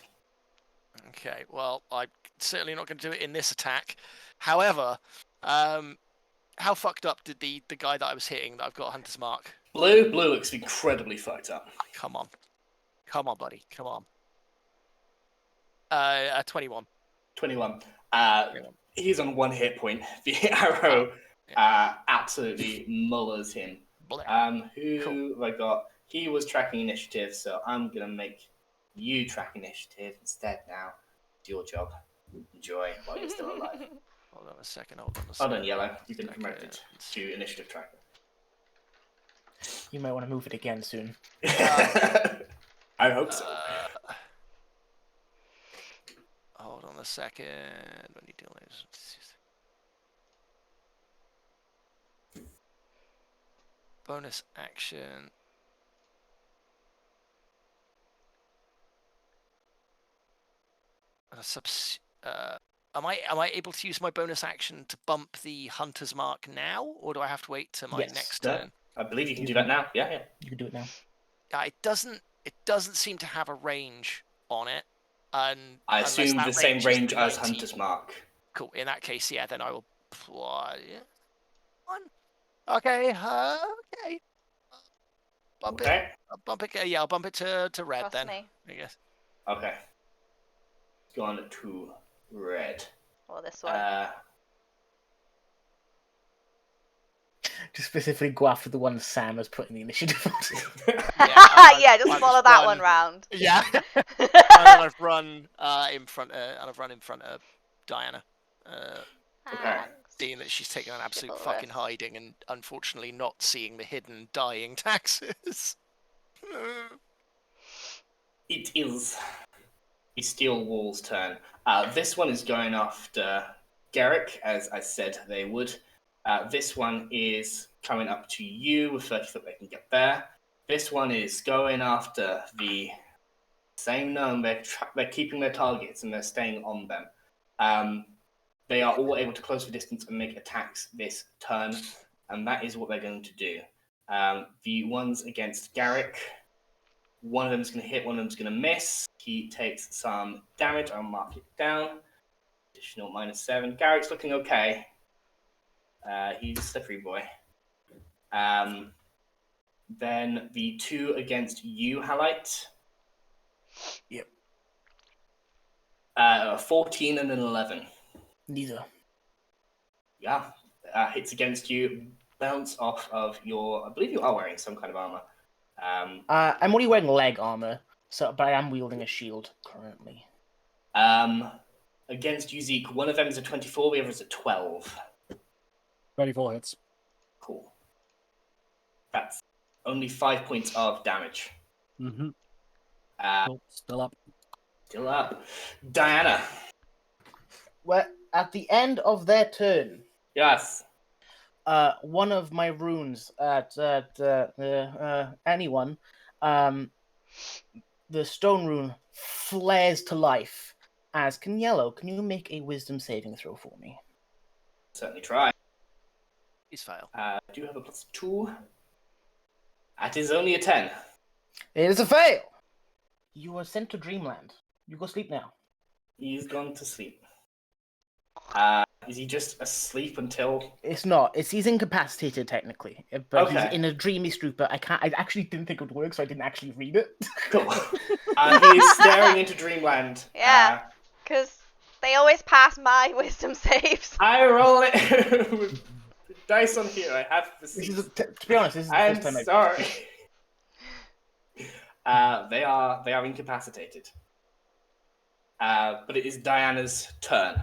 Okay, well, I'm certainly not going to do it in this attack. However, how fucked up did the guy that I was hitting that I've got Hunter's Mark? Blue looks incredibly fucked up. Come on, buddy, come on. 21. 21. He's on 1 hit point. The arrow absolutely mullers him. Who have I got? He was tracking initiative, so I'm going to make you track initiative instead now. It's your job. Enjoy while you're still alive. Hold on a second. Hold on, Yellow. You've been promoted to initiative tracker. You might want to move it again soon. I hope so. Hold on a second. When you do this. Bonus action. Am I able to use my bonus action to bump the Hunter's Mark now, or do I have to wait till my next turn? I believe you can do that now. Yeah. You can do it now. It doesn't seem to have a range on it. And I assume the same range as 19. Hunter's Mark. Cool. In that case, yeah, then I will play one. Okay. Okay. Bump it. Okay. I'll bump it. Yeah, I'll bump it to red Trust then. me. I guess. Okay. Gone to red. Or this one. Just specifically go after the one Sam has put in the initiative. Yeah, just follow that one round. Yeah. And then I've run in front. And I've run in front of Diana. Okay. Seeing that she's taking an absolute Chivalrous. fucking hiding and unfortunately not seeing the hidden dying taxes. It is the Steel Wall's turn. This one is going after Garrick, as I said they would. This one is coming up to you with 30 foot they can get there. This one is going after the same gnome. They're keeping their targets and they're staying on them. They are all able to close the distance and make attacks this turn, and that is what they're going to do. The ones against Garrick, one of them is going to hit, one of them is going to miss. He takes some damage. I'll mark it down. Additional -7. Garrick's looking okay. He's a slippery boy. Then the two against you, Halite. Yep. 14 and an 11. Neither. Yeah. Hits against you. Bounce off of your... I believe you are wearing some kind of armor. I'm only wearing leg armor, but I am wielding a shield currently. Against you, Zeke, one of them is a 24, the other is a 12. 24 hits. Cool. That's only 5 points of damage. Mm-hmm. Cool. Still up. Still up. Diana. Well, at the end of their turn, Yes. one of my runes at anyone, the stone rune flares to life. As Yellow, can you make a wisdom saving throw for me? Certainly try. He's failed. Do you have a +2? That is only a 10. It is a fail. You are sent to Dreamland. You go sleep now. He's gone to sleep. Is he just asleep until... It's not. He's incapacitated technically, but Okay. he's in a dreamy stupor. I actually didn't think it would work, so I didn't actually read it. Cool. He is staring into Dreamland. Yeah, because they always pass my wisdom saves. I roll it with dice on here. I have the seats. To be honest, this is the I'm first time sorry. They are incapacitated. But it is Diana's turn.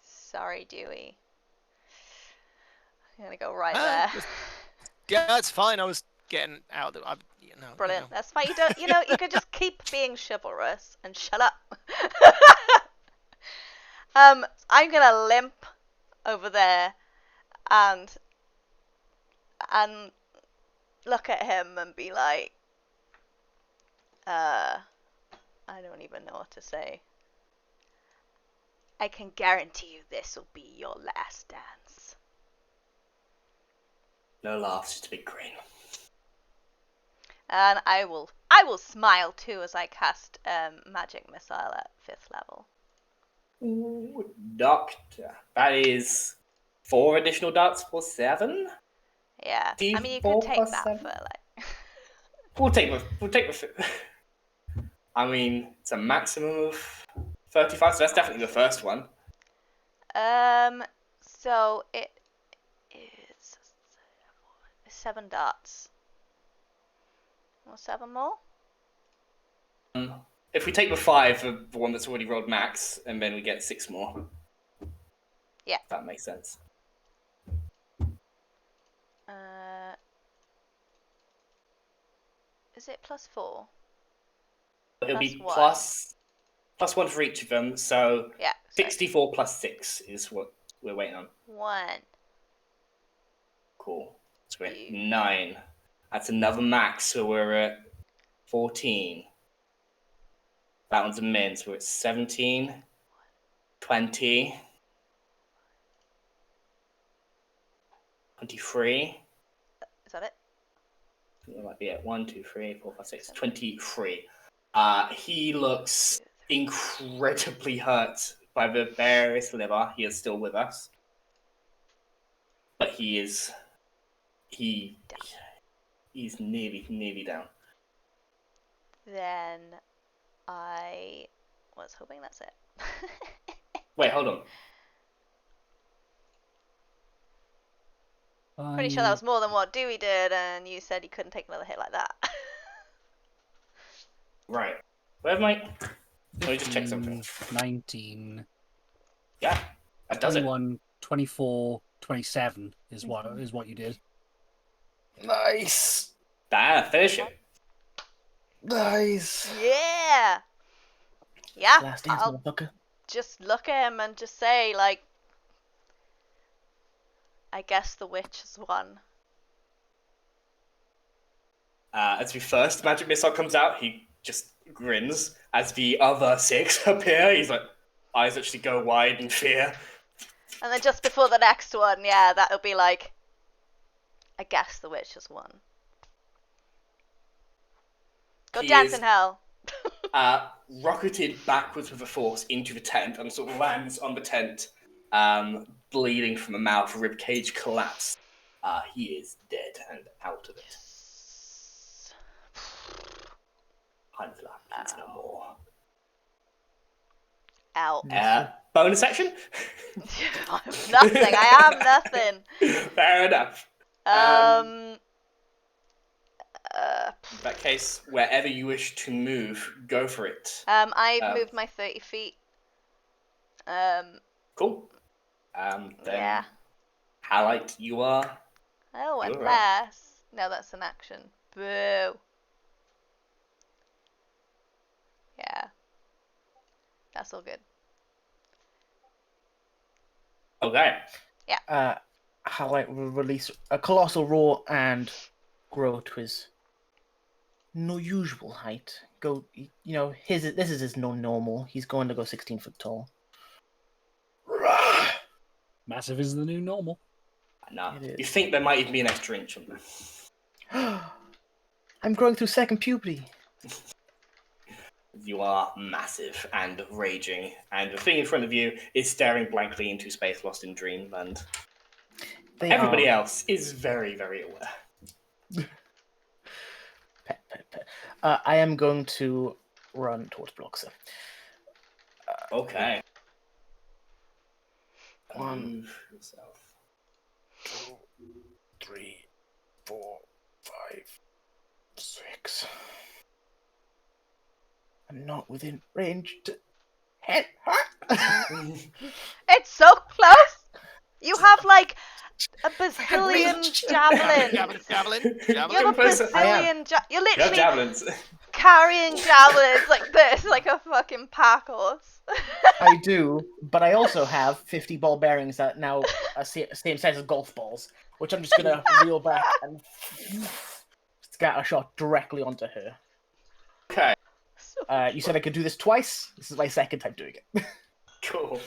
Sorry, Dewey. I'm gonna go right there. Yeah, that's fine. I was getting out of the... Brilliant. That's fine. You could just keep being chivalrous and shut up. I'm gonna limp over there and look at him and be like, I don't even know what to say. I can guarantee you this will be your last dance. No laughs, just a big grin. And I will smile too as I cast magic missile at 5th level. Ooh, Doctor. That is 4 additional darts for 7. Yeah, I mean you D4 could take plus that 7? for like. We'll take the. I mean, it's a maximum of 35, so that's definitely the first one. So it is 7 darts. Or 7 more? If we take the 5 for the one that's already rolled max, and then we get 6 more. Yeah. That makes sense. Is it +4? It'll be +1. +1 for each of them, so Yeah. Sorry. 64 plus 6 is what we're waiting on. 1. Cool. That's great. 9. That's another max, so we're at 14. That one's a min, so we're at 17, 20, 23, Is that it? It might be it. 1, 2, 3, 4, 5, 6, 23. He looks incredibly hurt by the bear's liver. He is still with us. But he's nearly down. Then I was hoping that's it. Wait, hold on. Pretty sure that was more than what Dewey did, and you said you couldn't take another hit like that. Right. Where my... Let me just check something. 19. Yeah, that does 21, 24, 27 is what you did. Nice. Finish it. Nice. Yeah! Yeah, Last dance, I'll motherfucker. just look at him and just say, like, I guess the witch has won. As the first magic missile comes out, he just grins. As the other 6 appear, he's like, eyes actually go wide in fear. And then just before the next one, yeah, that'll be like, I guess the witch has won. Go He dance is- in hell. Rocketed backwards with the force into the tent and sort of lands on the tent, bleeding from the mouth, ribcage collapse. He is dead and out of it. I'm glad he's no more. Ow. Bonus action? I'm nothing. I am nothing. Fair enough. Um. In that case, wherever you wish to move, go for it. I've moved my 30 feet. Cool. Then, Yeah. Highlight, you are... Oh, You're unless... No, that's an action. Boo. Yeah. That's all good. Okay. Highlight will release a colossal roar and grow to his no usual height. Go, this is his no normal. He's going to go 16 foot tall. Massive is the new normal. No, It is. you think there might even be an extra inch on there. I'm growing through second puberty. You are massive and raging, and the thing in front of you is staring blankly into space, lost in dreamland. Everybody else is very, very aware. Pet. I am going to run towards Briloxa. Okay. One. Move yourself. 2, 3, 4, 5, 6. I'm not within range to hit her. It's so close! You have like a bazillion javelins. Javelin. You have a bazillion you're You have literally javelins. carrying javelins like this, like a fucking pack horse. I do, but I also have 50 ball bearings that now are same size as golf balls, which I'm just gonna reel back and scatter a shot directly onto her. Okay, You said I could do this twice. This is my second time doing it. cool.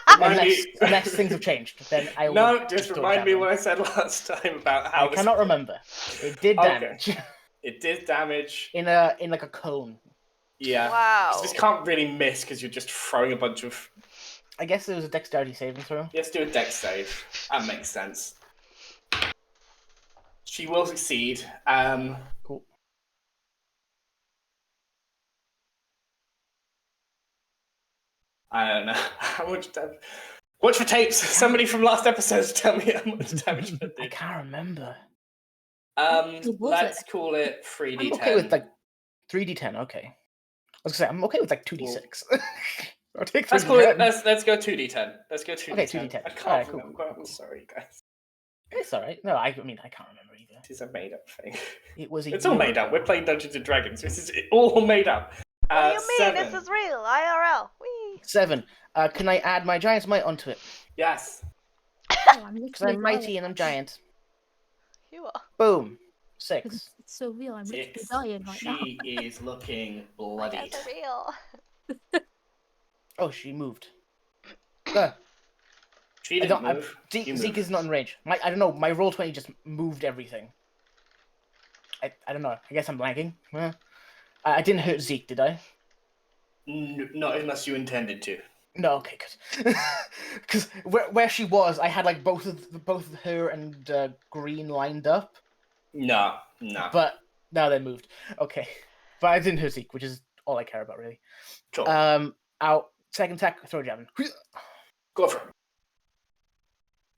Unless things have changed, then I will. No, just go remind me javelin. what I said last time about how I cannot remember. It did Okay. damage it did damage. in like a cone. Yeah. Wow. 'Cause this can't really miss because you're just throwing a bunch of... I guess it was a dexterity saving throw. Let's do a dex save. That makes sense. She will succeed. Cool. I don't know how much damage. Watch for tapes. Somebody from last episode tell me how much damage that I did. can't remember. was Let's call it 3d10. I'm okay with like 3d10. Okay. I was gonna say I'm okay with like 2d6. I'll take Let's call it. 3d10. Let's go 2d10. Let's go 2d10. Okay, 2d10. I can't Alright, cool, remember. cool, I'm sorry, guys. It's all right. No, I mean I can't remember either. This is a made-up thing. It was. It's all made up. We're playing Dungeons and Dragons. This is all made up. What do you mean? 7. This is real. IRL. Whee. 7. Can I add my giant's might onto it? Yes. Oh, I'm Because I'm mighty and I'm giant. You are. Boom. 6. It's so real. I'm literally 6. dying right now. She is looking bloodied. That's real. Oh, she moved. Go. She didn't move. Zeke You is moved. not in range. I don't know. My roll 20 just moved everything. I don't know. I guess I'm blanking. I didn't hurt Zeke, did I? Not unless you intended to. No, okay, good. Because where she was, I had like both of her and Green lined up. No. But now they moved. Okay, but I didn't hurt Zeke, which is all I care about, really. Cool. Out. Second attack, throw javelin. Go for it.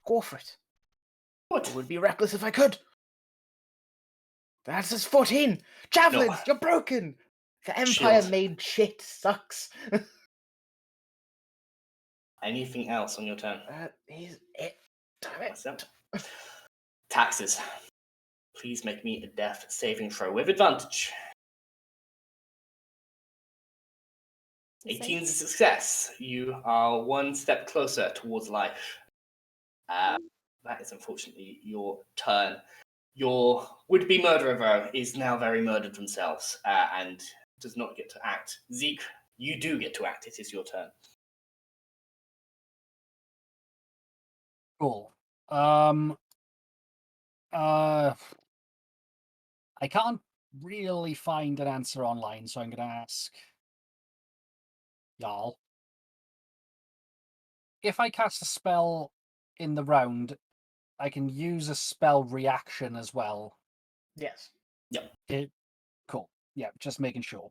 Go for it. What? It would be reckless if I could. That's just 14. Javelins, No. you're broken. The Empire Shield. made shit sucks. Anything else on your turn? He's it. Damn it. That's it. Taxes. Please make me a death saving throw with advantage. 18 is a success. You are one step closer towards life. That is unfortunately your turn. Your would-be murderer, though, is now very murdered themselves and does not get to act. Zeke, you do get to act. It is your turn. Cool. I can't really find an answer online, so I'm going to ask y'all. If I cast a spell in the round, I can use a spell reaction as well. Yes. Cool. Yeah, just making sure.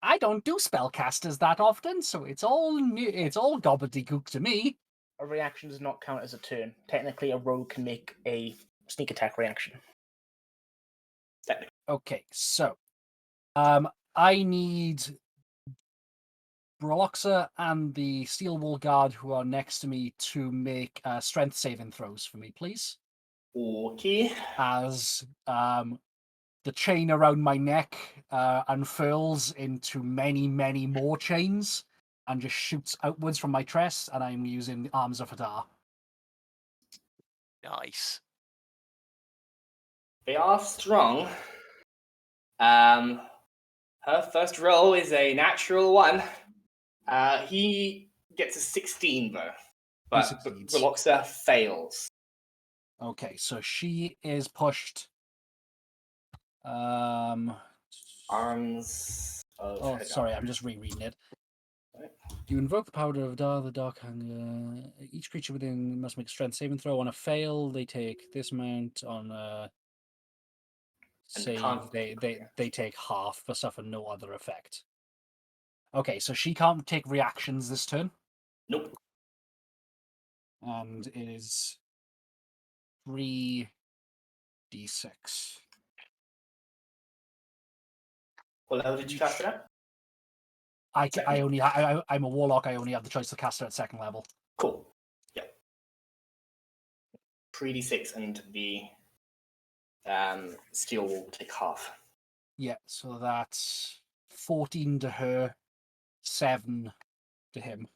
I don't do spellcasters that often, so it's all new. It's all gobbledygook to me. A reaction does not count as a turn. Technically, a rogue can make a sneak attack reaction. Okay, so I need Briloxa and the Steel Wall Guard who are next to me to make strength saving throws for me, please. Okay. As the chain around my neck unfurls into many, many more chains and just shoots outwards from my chest, and I'm using the Arms of Hadar. Nice. They are strong. Her first roll is a natural 1. He gets a 16, though. But Briloxa fails. Okay, so she is pushed. Arms of Hadar. Sorry, I'm just rereading it. Right. You invoke the power of Hadar, the Dark Hunger. Each creature within must make a strength saving throw. On a fail, they take this amount. On a save, they take half, but suffer no other effect. Okay, so she can't take reactions this turn. Nope. And it is 3d6. What level did you cast it at? I'm a warlock. I only have the choice to cast it at second level. Cool. Yep. 3d6 and the steel will take half. Yeah, so that's 14 to her, 7 to him.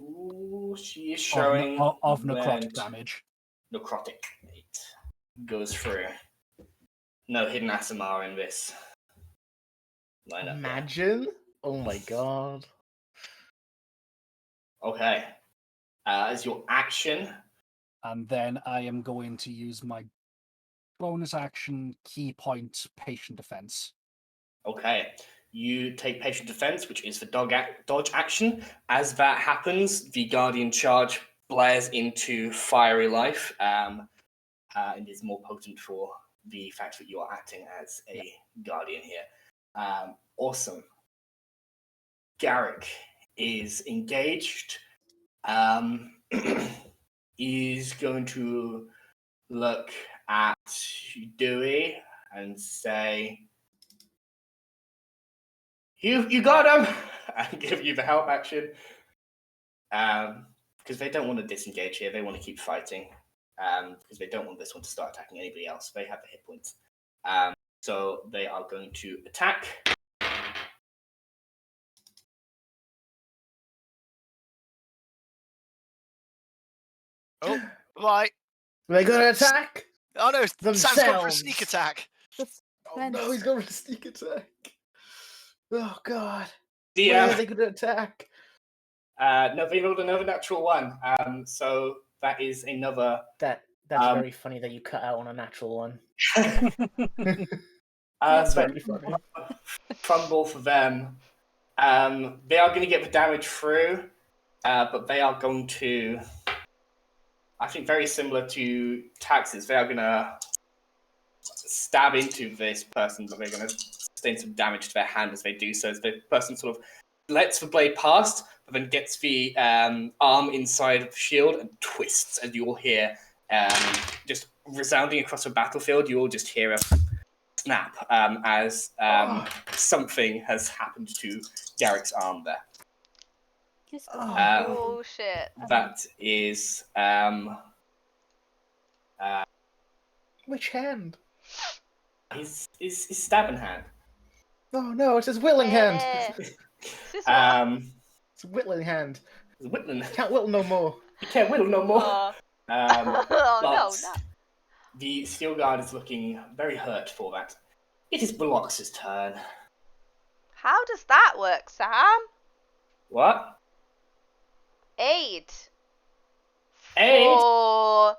Ooh, she is showing of necrotic damage. Necrotic. It goes through. No hidden Asimar in this lineup. Imagine. Oh my god. Okay. As your action. And then I am going to use my bonus action key point patient defense. Okay. You take patient defense, which is for dodge action. As that happens, the Guardian Charge blares into fiery life and is more potent for the fact that you are acting as a Guardian here. Awesome. Garrick is engaged. He's going to look at Dewey and say, You got him! And give you the help action. Because they don't want to disengage here. They want to keep fighting. Because they don't want this one to start attacking anybody else. They have the hit points. So they are going to attack. Oh, right. They're going to attack? Oh no, Sam's gone for a Themselves. sneak attack. Oh no, he's going for a sneak attack. Oh god. The, Where are they going to attack? no, they rolled another natural 1. So that is another. That's very funny that you cut out on a natural one. That's but very funny. Fumble for them. They are going to get the damage through, but they are going to, I think, very similar to Taxes. They are going to stab into this person, but they're going to sustain some damage to their hand as they do so. As the person sort of lets the blade pass, but then gets the arm inside of the shield and twists, and you will hear just resounding across the battlefield. You will just hear a snap as something has happened to Garrick's arm there. Oh shit! That is Which hand? his stabbing hand. Oh no, it's his whittling hand. This what? It's a whittling hand. His whittling. Can't whittle no more. He can't whittle no more. Oh, But no. the Steel Guard is looking very hurt for that. It is Briloxa's turn. How does that work, Sam? What? Aid. Aid? For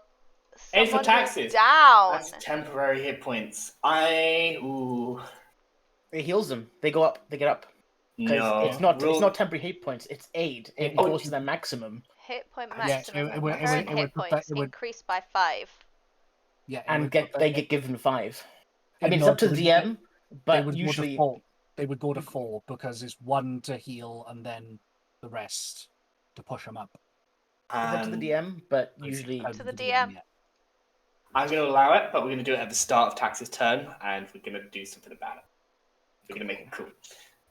Aid for someone taxes. who's down. That's temporary hit points. Ooh. It heals them. They go up. They get up. No. It's not temporary hit points. It's aid. It goes to their maximum. Hit point Yeah, maximum. it would- Current it hit would- points it would- increased by 5. Yeah, And they get given 5. I mean, No, it's up to they the would- DM, They but would usually go to 4. They would go to 4 because it's 1 to heal and then the rest to push them up. it's up to the DM, but It's usually out To of the DM. yeah. I'm going to allow it, but we're going to do it at the start of Tax's turn, and we're going to do something about it. We're going to make it cool.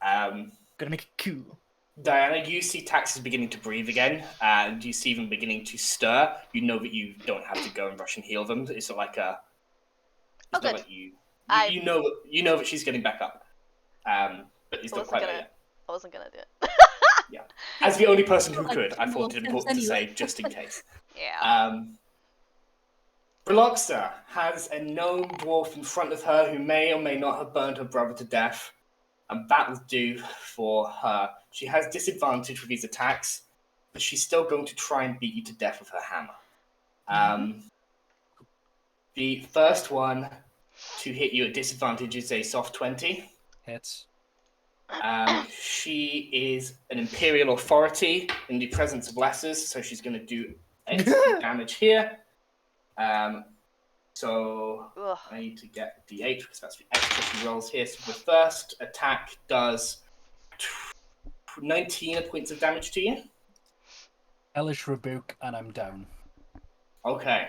gonna make it cool. Diana, you see Taxes beginning to breathe again, and you see them beginning to stir. You know that you don't have to go and rush and heal them. It's not like a. It's not good. like you know that she's getting back up, but it's not quite there yet. I wasn't gonna do it. Yeah, as the only person who Like, could, I thought it important to say anyway. just in case. Yeah. Briloxa has a gnome dwarf in front of her who may or may not have burned her brother to death, and that will do for her. She has disadvantage with these attacks, but she's still going to try and beat you to death with her hammer. The first one to hit you at disadvantage is a soft 20. Hits. She is an Imperial Authority in the presence of Lessers, so she's going to do extra damage here. So Ugh. I need to get D8 because that's the extra she rolls here. So the first attack does 19 points of damage to you. Hellish Rebuke, and I'm down. Okay.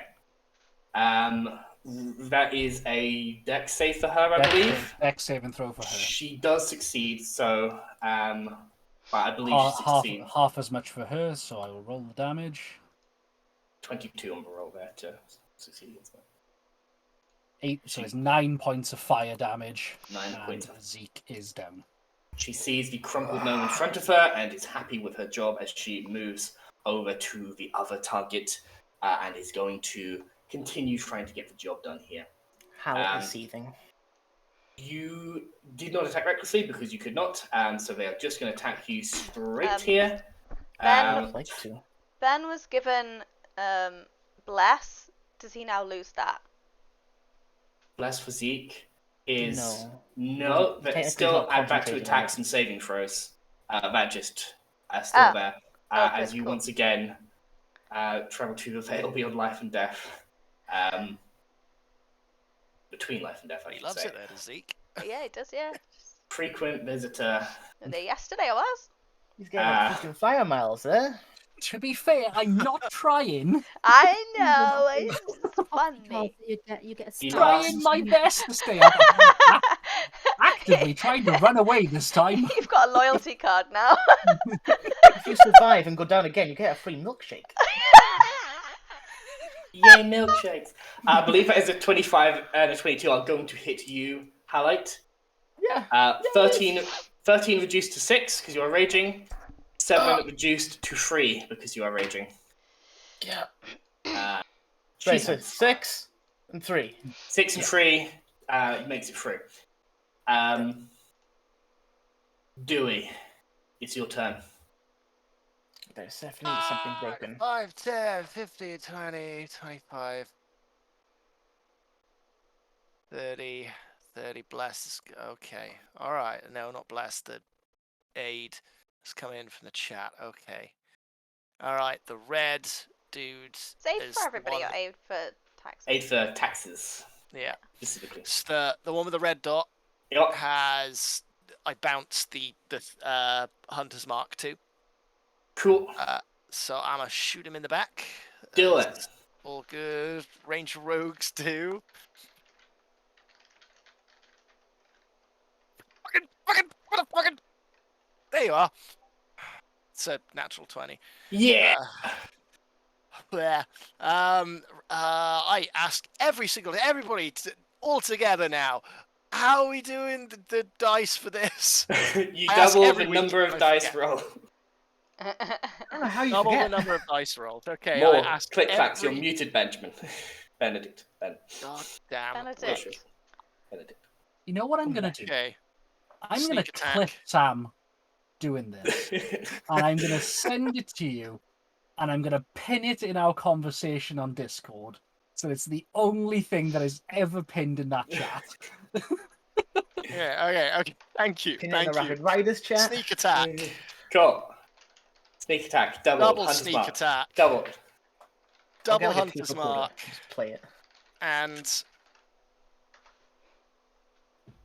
That is a dex save for her, I believe. Dex save and throw for her. She does succeed, so but I believe she succeeds. Half as much for her, so I will roll the damage. 22 on the roll there to succeed against that. 8, so it's 9 points of fire damage. 9 points. And Zeke is down. She sees the crumpled gnome in front of her and is happy with her job as she moves over to the other target and is going to continue trying to get the job done here. How is seething? You did not attack recklessly because you could not, so they are just going to attack you straight here. I'd like to. Ben was given bless. Does he now lose that? Bless physique is No, but technically still not add back to concentrating attacks on and saving throws. That just still there. Okay, As you cool. once again travel to the veil beyond life and death. Between life and death, I He should loves say. it there, does Zeke. Yeah, he does. Yeah. Frequent visitor. Yesterday I was. He's getting like freaking fire miles there. To be fair, I'm not trying. I know. It's funny. You get a You star. lost. Trying my best to stay up. Actively trying to run away this time. You've got a loyalty card now. If you survive and go down again, you get a free milkshake. Yay, milkshakes. I believe that is a 25 and a 22 are going to hit you, Halite. Yeah. 13 reduced to 6 because you are raging. 7 reduced to 3 because you are raging. Yeah. Right, So it's 6 and 3. 6 and 3 makes it 3. Dewey, it's your turn. There's definitely something broken. 5, 10, 15, 20, 25. 30 blessed. Okay. All right. No, not blessed. The aid has come in from the chat. Okay. All right. The red dude Is aid is for the everybody one. or aid for taxes? Aid for taxes, Yeah. specifically. It's the one with the red dot Yep. has. I bounced the Hunter's Mark too. Cool. So I'm gonna shoot him in the back. Do it. All good. Range rogues too. Fucking. There you are. It's a natural 20. Yeah. Yeah. I ask everybody all together now. How are we doing the dice for this? You I ask double every the week, number of I dice forget. roll. I don't know how you Double forget. the number of dice rolls. Okay, More. I ask Click clacks, every... you're muted, Benjamin. Benedict. God damn. Benedict. Benedict. You know what I'm gonna do? Okay. I'm gonna Sneak clip attack. Sam doing this, and I'm gonna send it to you, and I'm gonna pin it in our conversation on Discord. So it's the only thing that is ever pinned in that chat. Yeah, okay. Thank you. Pin it in the Thank you. Rapid Riders chat. Sneak attack. Cool. Sneak attack, double. Double Hunter's sneak mark. attack. Double. I'll get Double like a Hunter's tape recorder, Mark. just play it. And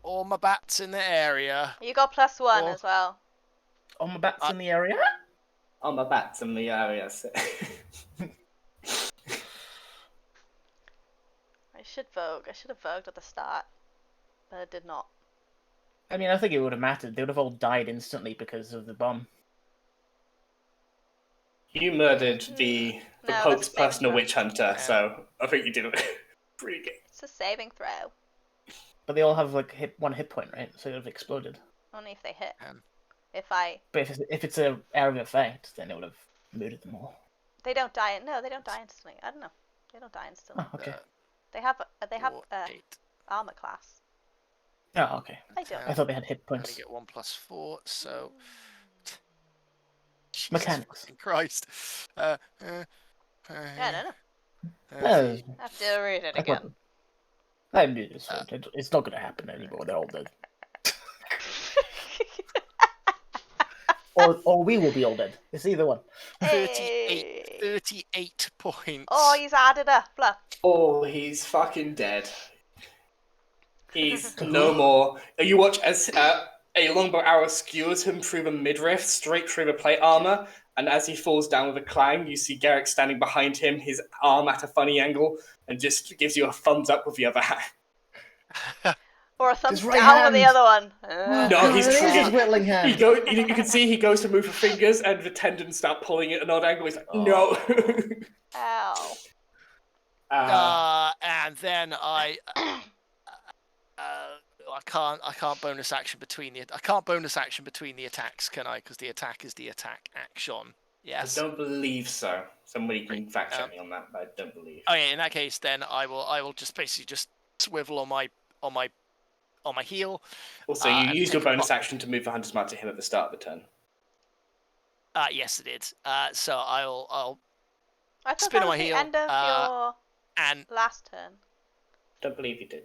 all my bats in the area. You got +1 Oh. as well. On my bats in the area. On my bats in the areas. I should vogue. I should have vogued at the start, but I did not. I mean, I think it would have mattered. They would have all died instantly because of the bomb. You murdered the No, Pope's that's saving personal throw. witch hunter, so I think you did it pretty good. It's a saving throw. But they all have like one hit point, right? So it would have exploded. Only if they hit. Um. If I... But if it's an area of effect, then it would have murdered them all. They don't die... No, they don't die instantly. I don't know. They don't die instantly. Oh, okay. They have 4, 8. armor class. Oh, okay. I don't. I thought they had hit I'm gonna points. get 1 + 4, so... Jesus Mechanics. fucking Christ. Yeah, I don't know. No, I have to read it I again. thought- I knew this. It's not going to happen anymore. They're all dead. Or we will be all dead. It's either one. 38 points. Oh, he's added up. Look. Oh, he's fucking dead. He's no more. You watch as a longbow arrow skewers him through the midriff, straight through the plate armor, and as he falls down with a clang, you see Garrick standing behind him, his arm at a funny angle, and just gives you a thumbs up with the other hand. Or a thumbs His right down with the hand. other one. No, he's It is trying. his whittling hand. You can see he goes to move the fingers, and the tendons start pulling at an odd angle. He's like, no. Ow. And then I can't bonus action between the attacks, can I? Because the attack is the attack action. Yes. I don't believe so. Somebody can fact check me on that, but I don't believe. Okay, in that case, then I will just basically just swivel on my heel. Also, you and used your take a bonus pop. action to move the Hunter's Mark to him at the start of the turn. Yes, it did. So I'll I thought Spin that on was my the heel, end of and your last turn. Don't believe you did.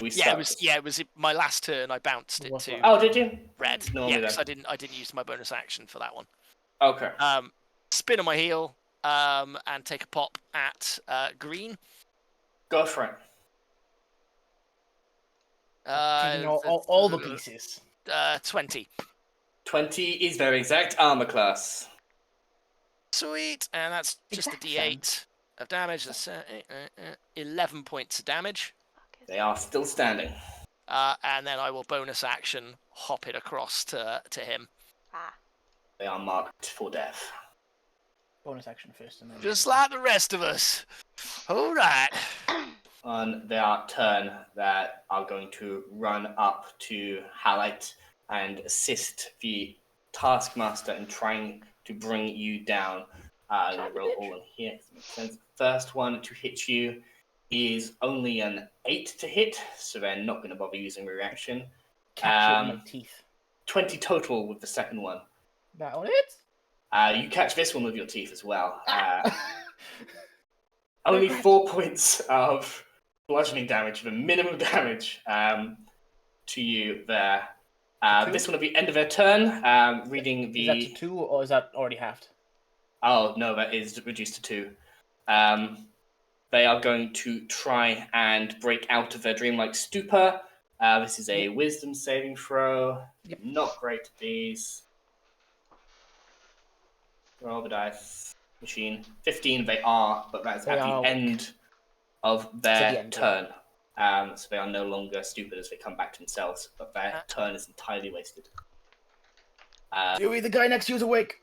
it was my last turn. I bounced it to Oh, did you? red. Normally Yeah, because then. I didn't use my bonus action for that one. Okay. Spin on my heel, and take a pop at green. Go for it. Taking all the pieces. 20. 20 is very exact armor class. Sweet, and that's just a Exact D8 of damage. That's 11 points of damage. They are still standing. And then I will bonus action hop it across to him. Ah. They are marked for death. Bonus action first, and then Just like the rest of us. All right. On their turn, that are going to run up to Halite and assist the Taskmaster in trying to bring you down. I'm going to roll all in here. 'Cause it makes sense. First one to hit you is only an 8 to hit, so they're not going to bother using reaction. catch it in my teeth. 20 total with the second one. That on it? You catch this one with your teeth as well. Only 4 points of bludgeoning damage, the minimum damage to you there. This one will be end of their turn. Reading the. Is that to 2 or is that already halved? Oh no, that is reduced to 2. They are going to try and break out of their dreamlike stupor. This is a wisdom saving throw. Yep. Not great at these. Roll the dice. Machine. 15 they are, but that's at the end of their turn. So they are no longer stupid as they come back to themselves, but their turn is entirely wasted. Dewey, the guy next to you is awake.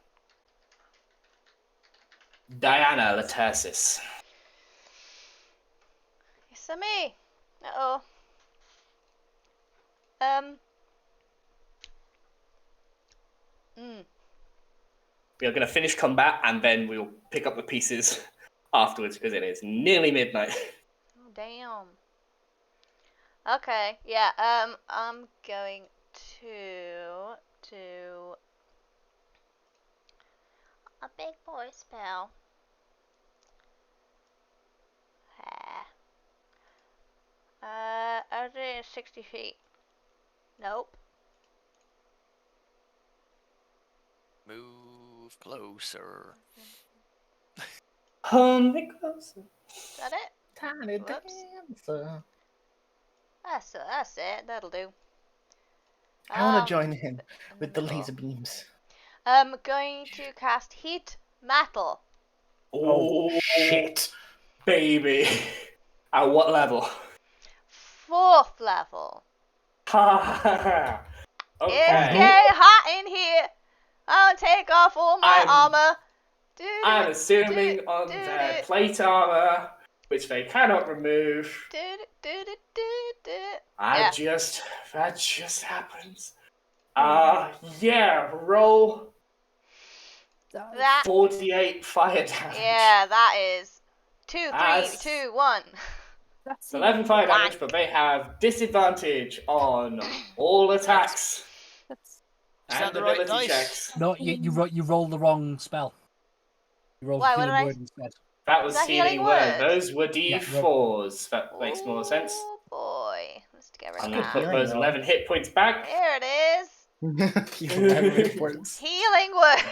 Diana Latersis. It's a me. Uh-oh. We are going to finish combat and then we'll pick up the pieces afterwards because it is nearly midnight. Oh, damn. Okay, yeah, I'm going to do a big boy spell. I did 60 feet. Nope. Move closer. Come closer. Is that it? Tiny Whoops. dancer. That's it. That'll do. I want to join in with the laser beams. I'm going to cast Heat Metal. Oh, shit. Baby. At what level? 4th level. Ha okay. It's getting hot in here. I'll take off all my armor. I'm assuming on their plate armor, which they cannot remove. That just happens. Roll that 48 fire damage. Yeah, that is 2, 3, 2, 1. That's 11 fire damage, but they have disadvantage on all attacks and the right ability dice? checks. No, you rolled the wrong spell. You rolled Why, what healing did I- word instead. That was that healing healing word. word? Those were D4s. That makes more sense. Oh boy. Let's get rid I'm of going to put that. those 11 hit points back. There it is. Healing Healing word.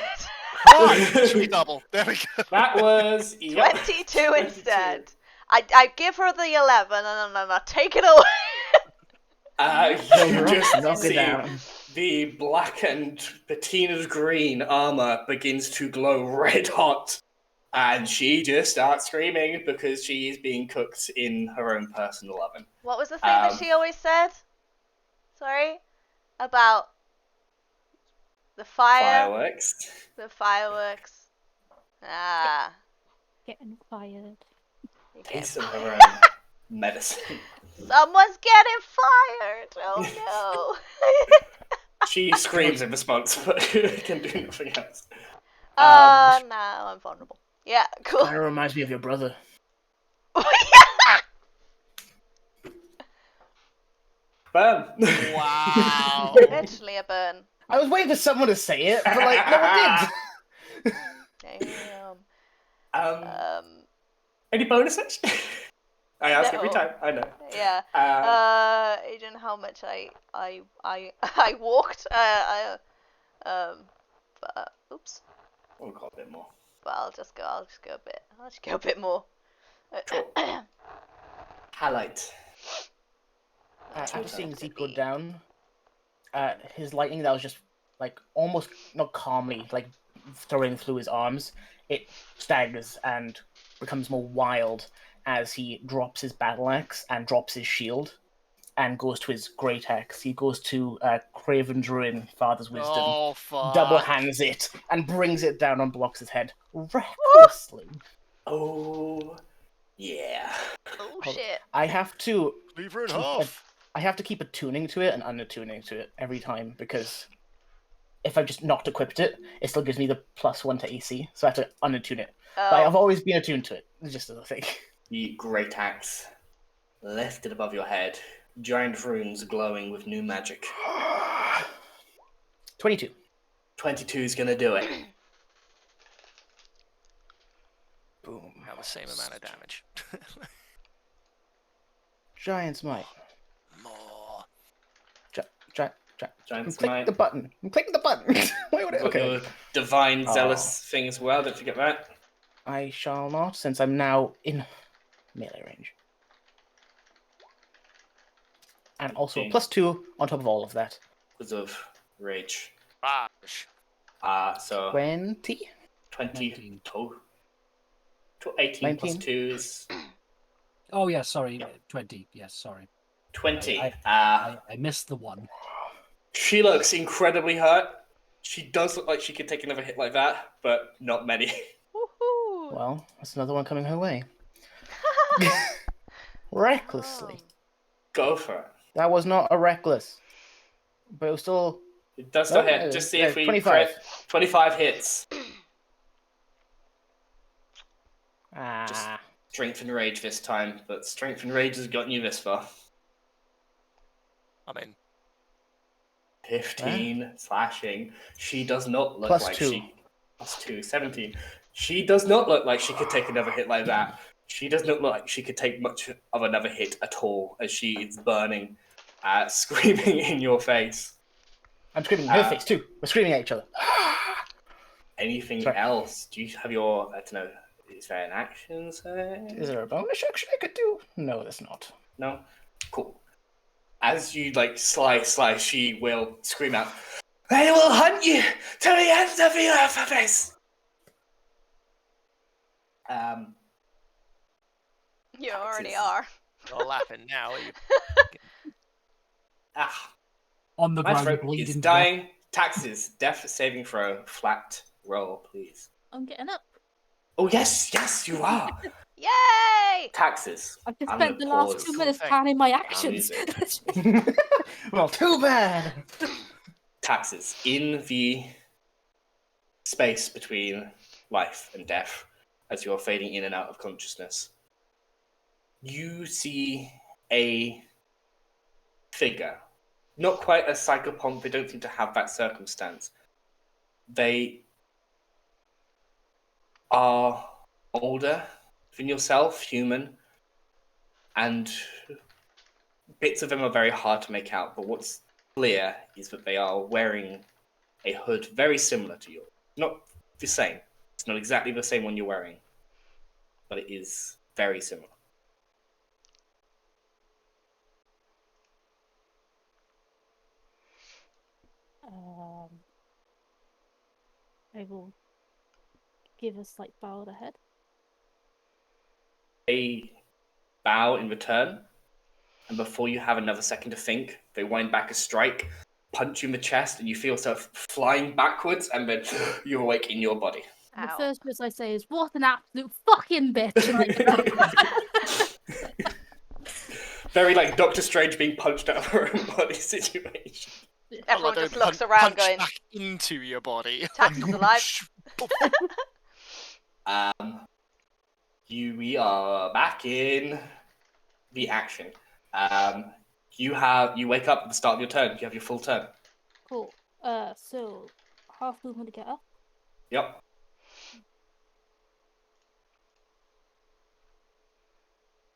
Should we double? There we go. That was 22 instead. I give her the 11 and then I take it away. You just knock it see down. the black and patina's green armor begins to glow red hot, and she just starts screaming because she is being cooked in her own personal oven. What was the thing that she always said? Sorry? About the fire? Fireworks. The fireworks. Ah. getting fired. you get Taste of fired. her own medicine. Someone's getting fired! Oh no. She screams in response, but can do nothing else. No, I'm vulnerable. Yeah, cool. Kind of reminds me of your brother. Burn. Wow. Literally a burn. I was waiting for someone to say it, but like, no one did. Damn. Any bonuses? I ask every No. time. I know. Yeah. You don't know how much I walked. But oops. We'll go a bit more. But I'll just go a bit more. Cool. Highlight. After seeing Zeke go down, his lightning that was just like almost not calmly like throwing through his arms, it staggers and becomes more wild as he drops his battle axe and drops his shield and goes to his great axe. He goes to Craven Druid, Father's Wisdom, Oh, fuck. double hands it and brings it down on Blox's head recklessly. Oh, yeah. Oh shit. I have to Leave her in keep half. I have to keep attuning to it and unattuning to it every time because if I've just not equipped it, it still gives me the +1 to AC, so I have to unattune it. But I've always been attuned to it. It's just a thing. The great axe lifted above your head, giant runes glowing with new magic. 22. 22 is gonna do it. Boom. Now the same amount of damage. Giant Smite. More. Giant I'm Smite. clicking the button. Why would You've got your okay. divine Oh. zealous thing as well. Don't forget that. I shall not, since I'm now in melee range. And also a Okay. +2 on top of all of that. Because of rage. Raj. So 20? 20 total. 18 plus 19. 2 is Oh, yes, sorry. 20. Yes, sorry. 20. I missed the one. She looks incredibly hurt. She does look like she could take another hit like that, but not many. Woohoo! Well, that's another one coming her way. Recklessly. Go for it. That was not a reckless. But it was still... It does still Nope, hit. Just see if we 25. crit. 25 hits. Ah. Strength and rage this time, but strength and rage has gotten you this far. I'm in. 15 slashing. She does not look Plus like 2. she... Plus 2, 17. She does not look like she could take another hit like that. She does not look like she could take much of another hit at all, as she is burning, screaming in your face. I'm screaming in her face too. We're screaming at each other. Anything Sorry. else? Do you have your... I don't know. Is there an action, say? Is there a bonus action I could do? No, there's not. No? Cool. As you, slice, she will scream out, "They will hunt you to the ends of the earth for this!" You already Taxes. are. You're laughing now, are you? On the My ground, throat bleeding is to death. dying. Taxes. Death saving throw. Flat roll, please. I'm getting up. Oh, yes, you are. Yay! Taxes. I've just I'm spent the gonna last pause. 2 minutes Thank- planning my Our actions. music. Well, too bad. Taxes. In the space between life and death, as you're fading in and out of consciousness, you see a figure. Not quite a psychopomp, they don't seem to have that circumstance. They are older than yourself, human, and bits of them are very hard to make out, but what's clear is that they are wearing a hood very similar to yours. Not the same. It's not exactly the same one you're wearing, but it is very similar. I will give a slight bow of the head. They bow in return, and before you have another second to think, they wind back a strike, punch you in the chest, and you feel yourself flying backwards, and then you're awake in your body. The Ow. first words I say is, "What an absolute fucking bitch!" And I get up. Very like Doctor Strange being punched out of her own body situation. Everyone Although just looks punch around going, back into your body. Taxes alive. We are back in the action. You wake up at the start of your turn. You have your full turn. Cool. So half movement to get up. Yep.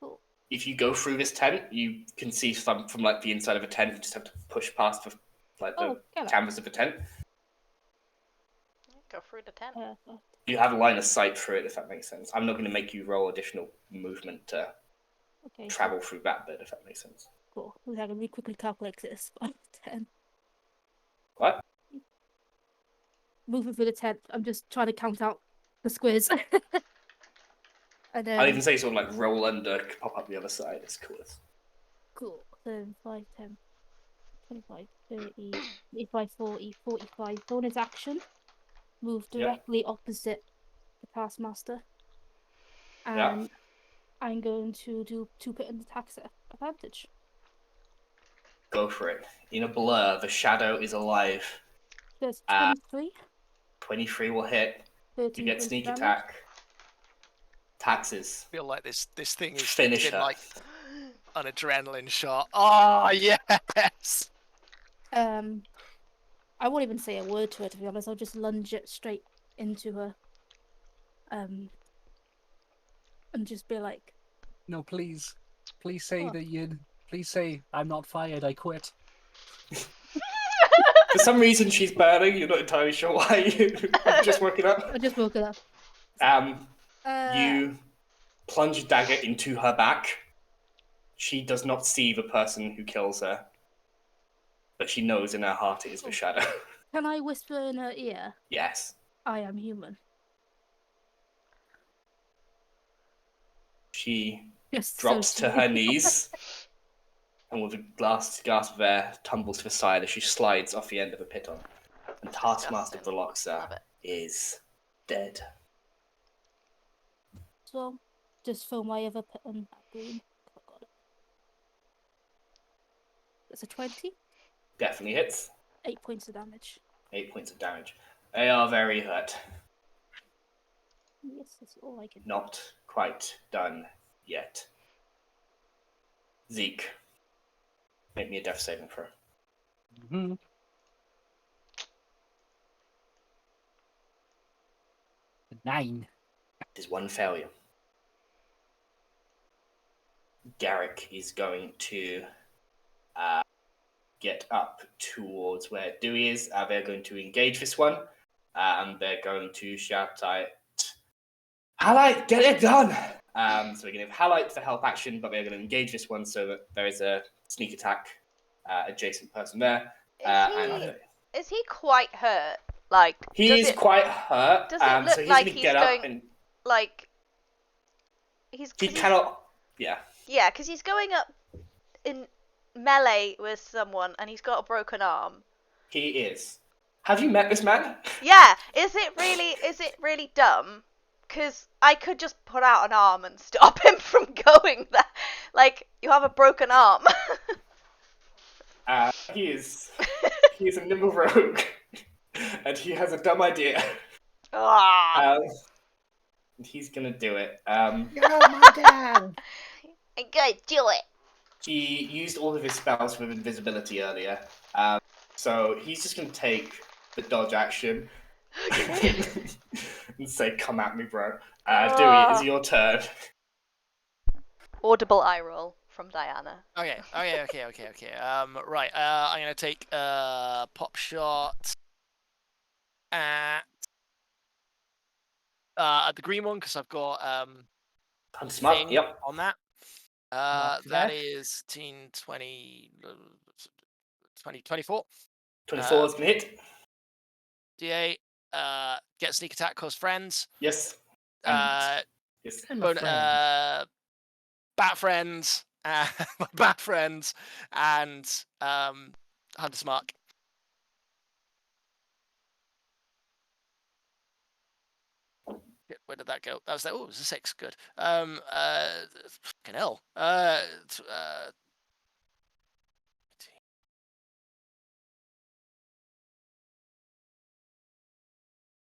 Cool. If you go through this tent, you can see some from the inside of a tent. You just have to push past the get canvas of the tent. Go through the tent. You have a line of sight through it, if that makes sense. I'm not going to make you roll additional movement to Okay. travel through that bit, if that makes sense. Cool. I'm gonna really quickly calculate this. 10. What? Moving through the tent. I'm just trying to count out the squares. And then I'll even say sort of roll under, pop up the other side. It's cool. cool. So 5, 10, 25, 30, 35, 40, 45. Bonus action. Move directly opposite the Taskmaster. And I'm going to do 2 bitten attacks at advantage. Go for it. In a blur, the shadow is alive. There's 23. 23 will hit. 13 You get points sneak damage. attack. Taxes. I feel like this thing is Finish been her. like an adrenaline shot. Oh yes. I won't even say a word to her, to be honest. I'll just lunge it straight into her. And just be like, No, please. Please say What? Please say I'm not fired. I quit. For some reason, she's burning. You're not entirely sure why. You've just woken up. I just woke it up. You plunge a dagger into her back. She does not see the person who kills her, but she knows in her heart it is the shadow. Can I whisper in her ear? Yes. I am human. She Just drops so to her knees, and with a gasp of air, tumbles to the side as she slides off the end of a piton. And Master Briloxa Love it. is dead. So, just fill my other piton green. Oh, God. It's a 20. Definitely hits. 8 points of damage. 8 points of damage. They are very hurt. Yes, that's all I can. Not quite done yet. Zeke, make me a death saving throw. Mm-hmm. A 9. It is one failure. Garrick is going to get up towards where Dewey is. They're going to engage this one. And they're going to shout out, Halite, get it done! So we're going to have Halite for help action, but we're going to engage this one so that there is a sneak attack adjacent person there. Is he quite hurt? Like he is quite hurt. Does it look so he's like going to he's get going up and like he cannot. Yeah. Yeah, because he's going up in melee with someone, and he's got a broken arm. He is. Have you met this man? Yeah. Is it really dumb? Because I could just put out an arm and stop him from going there. Like, you have a broken arm. He is a nimble rogue, and he has a dumb idea. And he's gonna do it. You're my dad. I'm gonna do it. He used all of his spells with invisibility earlier, so he's just gonna take the dodge action and say, "Come at me, bro." Dewey, it's your turn. Audible eye roll from Diana. Okay. Right. I'm gonna take a pop shot at the green one because I've got Smart. thing Yep. on that. That is 20, 24. 24 is gonna hit. D8. Get sneak attack, cause friends. Yes. I'm a friend. Bat friends. Bat friends and Hunter's Mark. Where did that go? That was it was a 6. Good. Fucking hell.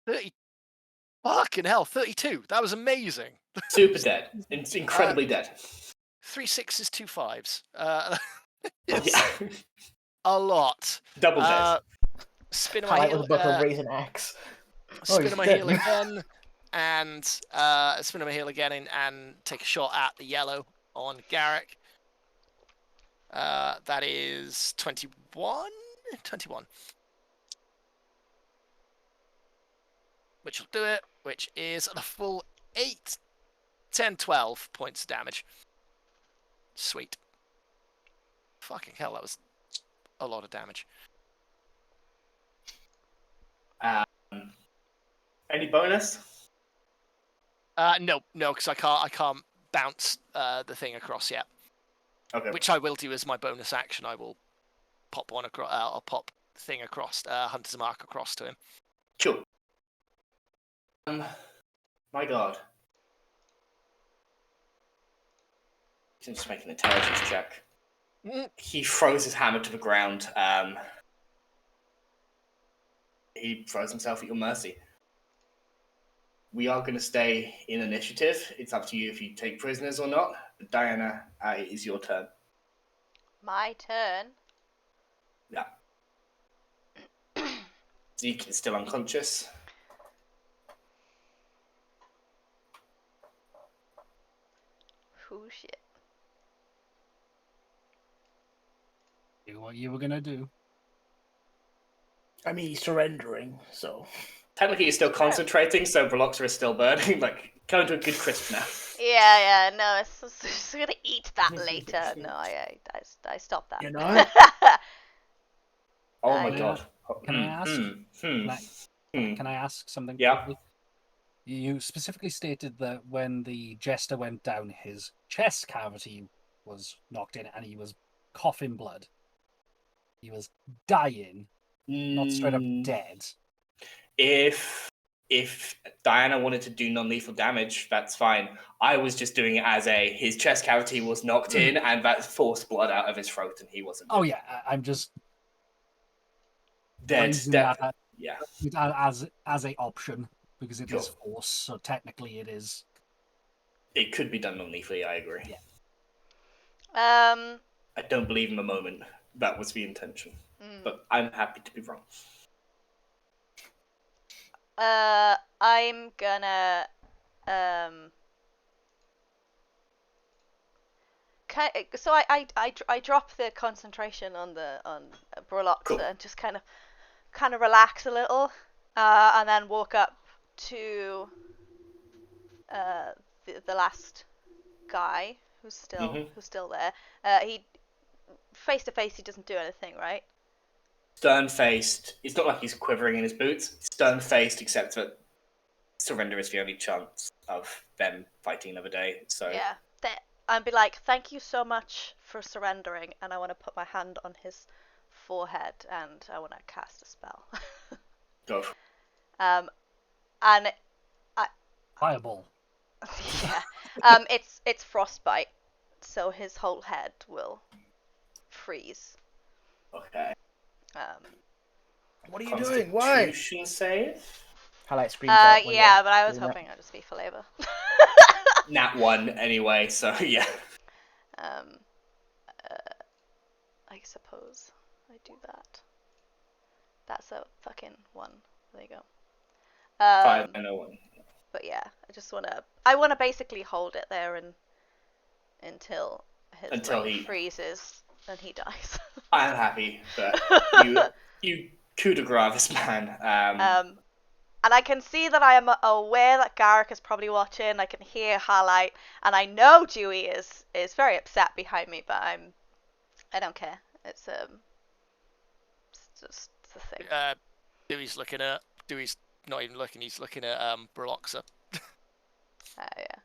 30. Fucking hell, 32. That was amazing. Super dead. It's incredibly dead. 3 6s, 2 5s. Yeah. A lot. Double dead. Spin on my Highlight heel. with a buckle raise an axe. Spin he's on my dead. heel again. And spin on my heel again and take a shot at the yellow on Garrick. That is 21? 21. Which will do it, which is the full 8, 10, 12 points of damage. Sweet. Fucking hell, that was a lot of damage. Any bonus? No, because I can't bounce the thing across yet. Okay. Which I will do as my bonus action. I will pop one across. I'll pop the thing across, Hunter's Mark across to him. Sure. My God. He's just making an intelligence check. He throws his hammer to the ground. He throws himself at your mercy. We are going to stay in initiative. It's up to you if you take prisoners or not. But Diana, it is your turn. My turn. Yeah. Zeke is still unconscious. Oh shit. Do what you were gonna do. I mean, he's surrendering, so. Technically, you're still concentrating, so Briloxa is still burning. Like, coming to a good crisp now. Yeah, no, it's just gonna eat that later. No, I stopped that. You know? Oh my Yeah. god. Can I ask? Hmm. Can I ask something? Yeah. quickly? You specifically stated that when the jester went down, his chest cavity was knocked in, and he was coughing blood. He was dying, not straight up dead. If Diana wanted to do non-lethal damage, that's fine. I was just doing it as his chest cavity was knocked in, and that forced blood out of his throat, and he wasn't. Oh yeah, I'm just dead. raising that Yeah. as a option because it is force, so technically it is. It could be done non-lethally. I agree. Yeah. I don't believe in the moment that was the intention, but I'm happy to be wrong. I'm gonna so I drop the concentration on Briloxa and just kind of relax a little, and then walk up to the last guy who's still there. He face to face, he doesn't do anything, right? Stern-faced. It's not like he's quivering in his boots. Stern-faced, except that surrender is the only chance of them fighting another day. So yeah, I'd be like, thank you so much for surrendering, and I want to put my hand on his forehead and I want to cast a spell. go for and Fireball. yeah, it's frostbite, so his whole head will freeze. Okay. What are you doing? Why? Constitution save. Highlight screenshot. Yeah, but I was hoping I'd just be for labor. Nat 1 anyway, so yeah. I suppose I do that. That's a fucking 1. There you go. 5 and 1. But yeah, I wanna basically hold it there until he freezes and he dies. I'm happy that you coup de grace this man. And I can see that I am aware that Garrick is probably watching. I can hear Highlight, and I know Dewey is very upset behind me, but I don't care. It's just the thing. Dewey's not even looking. He's looking at Briloxa. Yeah.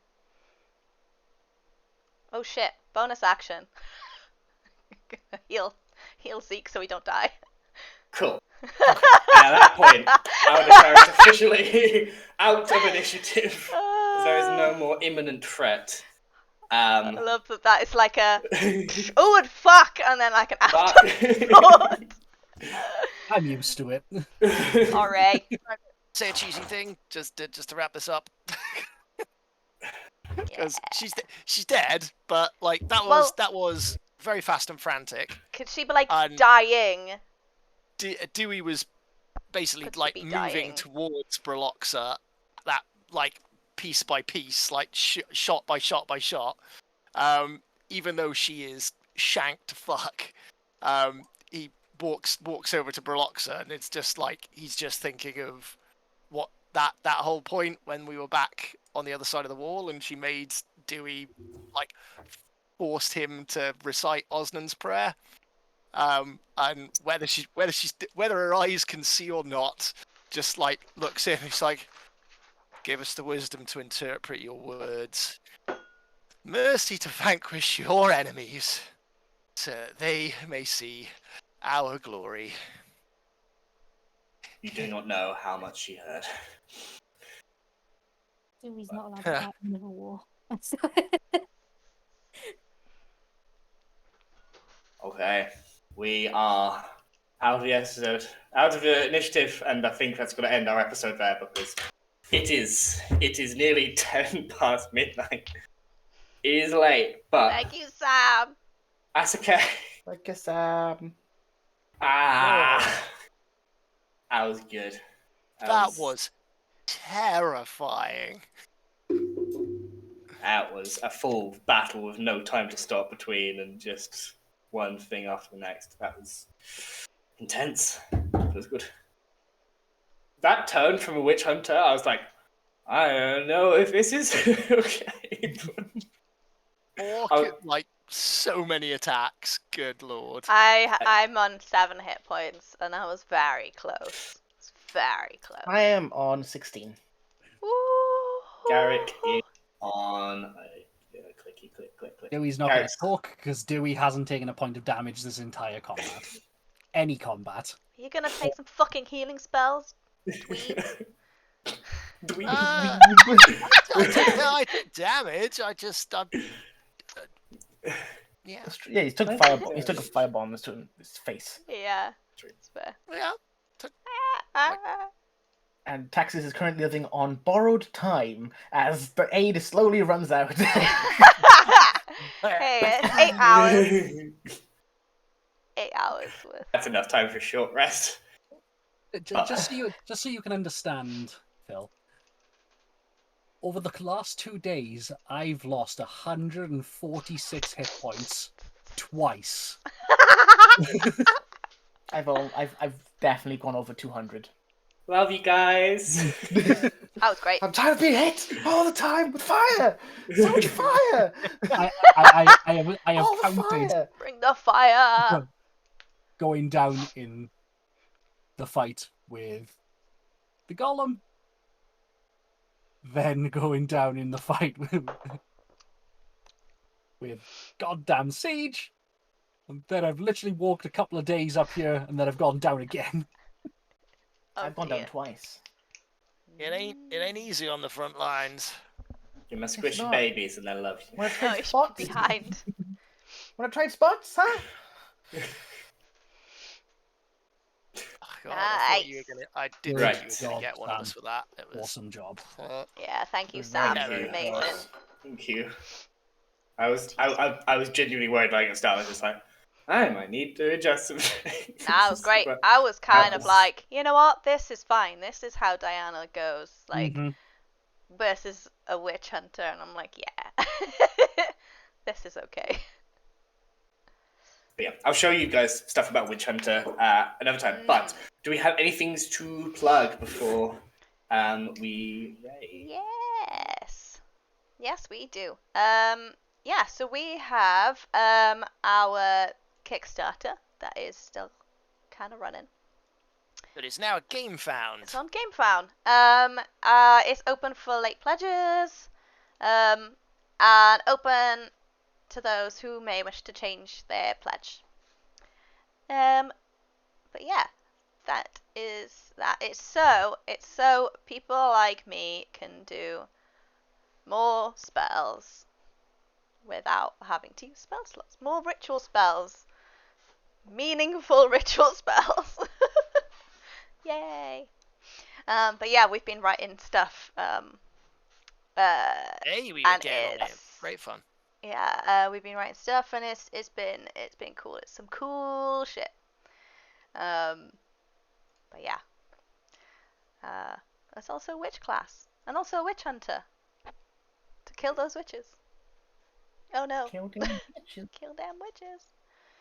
Oh shit! Bonus action. heal Zeke so he don't die. Cool. Okay. And at that point, I would declare it officially out of initiative. There is no more imminent threat. I love that it's like a oh and fuck, and then like an afterthought. I'm used to it. Alright. Say a cheesy thing just to wrap this up. Because she's dead, but like that was very fast and frantic. Could she be like dying? Dewey was basically like moving towards Briloxa, that like piece by piece, like shot by shot by shot. Even though she is shanked to fuck, he walks over to Briloxa, and it's just like he's just thinking of what that whole point when we were back on the other side of the wall, and she made Dewey like forced him to recite Osnan's prayer. And whether her eyes can see or not, just like looks in. He's like, "Give us the wisdom to interpret your words, mercy to vanquish your enemies, so they may see our glory." You do not know how much she heard. Dewey's not allowed to fight in the war. Okay. We are out of the initiative, and I think that's going to end our episode there because it is nearly 10 past midnight. It is late, but Thank you, Sam. that's okay. Thank you, Sam. That was good. That was terrifying. That was a full battle with no time to stop between, and just one thing after the next. That was intense. That was good. That turn from a witch hunter, I was like, I don't know if this is okay. Like so many attacks. Good lord. I'm on 7 hit points, and I was very close. Very close. I am on 16. Woo! Garrick is on. Click. Dewey's not going to talk because Dewey hasn't taken a point of damage this entire combat. Any combat. Are you gonna take some fucking healing spells? Dweeb? I took damage. Yeah. Yeah, he took firebomb. He took a firebomb to his face. Yeah. It's fair. Yeah. And Taxis is currently living on borrowed time as the aid slowly runs out. Hey, it's 8 hours. 8 hours worth. That's enough time for a short rest. Just so you can understand, Phil. Over the last 2 days, I've lost 146 hit points twice. I've definitely gone over 200. Love you guys. That was great. I'm tired of being hit all the time with fire. So much fire. I have All the counted fire. Bring the fire. going down in the fight with the golem, then going down in the fight with goddamn siege, and then I've literally walked a couple of days up here, and then I've gone down again. I've gone down twice. It ain't easy on the front lines. You must squishy not. babies and I love you. When I No, tried it's spots, behind. when I tried spots, huh? God, I didn't Right. think you were gonna get one of us for that. It was Awesome job. Yeah, thank you, Very Sam. good. Amazing. Thank you. I was genuinely worried when I got started. I was just like, I might need to adjust some things. That was great. But I was kind of was- like, you know what? This is fine. This is how Diana goes. Like, Mhm. versus a witch hunter. And I'm like, yeah. This is okay. But yeah, I'll show you guys stuff about Witch Hunter another time. But do we have any things to plug before we raid? Yes. Yes, we do. Yeah, so we have our Kickstarter that is still kind of running. But it's now a game found. It's on GameFound. It's open for late pledges, and open to those who may wish to change their pledge. But yeah, it's so people like me can do more spells without having to use spell slots. More ritual spells. Meaningful ritual spells. Yay. But yeah, we've been writing stuff. Hey, we were and getting on it. it's- Great fun. Yeah, we've been writing stuff, and it's been cool. It's some cool shit. But yeah. There's also a witch class, and also a witch hunter to kill those witches. Oh no! Kill them witches. Kill damn witches.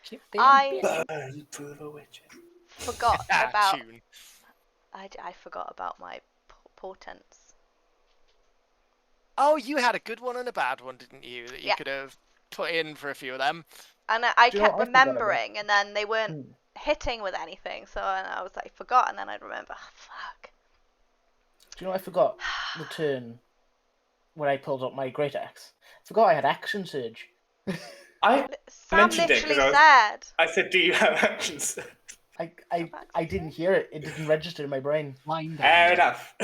Kill them I bitches. Burn for the witches. forgot about. Tune. I forgot about my portents. Oh, you had a good one and a bad one, didn't you? That you Yeah. could have put in for a few of them. And I Do you know kept what I forgot about? remembering, and then they weren't hitting with anything, so I was like, forgot, and then I'd remember. Oh, fuck. Do you know what I forgot? The turn when I pulled up my great axe. I forgot I had action surge. I Sam mentioned it 'cause literally I was- said. said, do you have actions? I didn't hear it. It didn't register in my brain. Blind Fair anger. enough.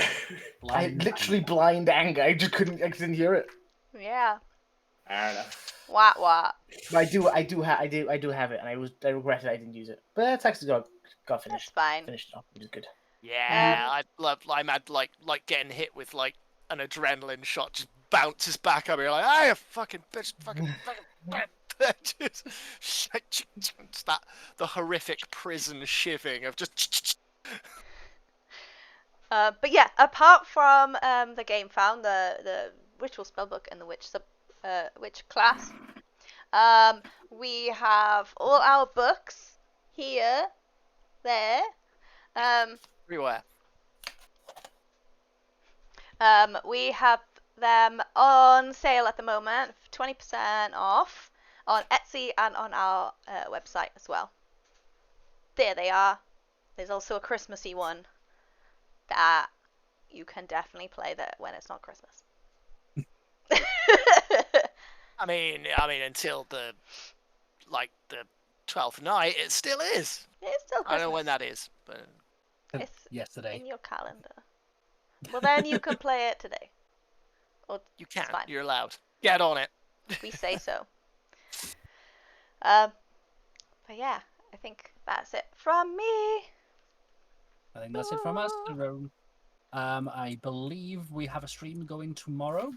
I had literally blind anger. I didn't hear it. Yeah. Fair enough. What? But I do have it, and I regretted I didn't use it. But that's actually got That's finished. fine. Finished it off, which is good. Yeah, I'm at like getting hit with like an adrenaline shot just bounces back up. You're like, ah, you fucking bitch, fucking. Just that the horrific prison shivving of just. But yeah, apart from the game found the ritual spellbook and the witch class, We have all our books here, there. Everywhere. We have them on sale at the moment, 20% off on Etsy and on our website as well. There they are. There's also a Christmassy one that you can definitely play that when it's not Christmas. I mean, until the 12th night, it still is. It's still Christmas. I don't know when that is, but It's yesterday. in your calendar. Well, then you can play it today. Or you can. it's fine. You're allowed. Get on it. We say so. But yeah, I think that's it from me. I think that's it from us. I believe we have a stream going tomorrow.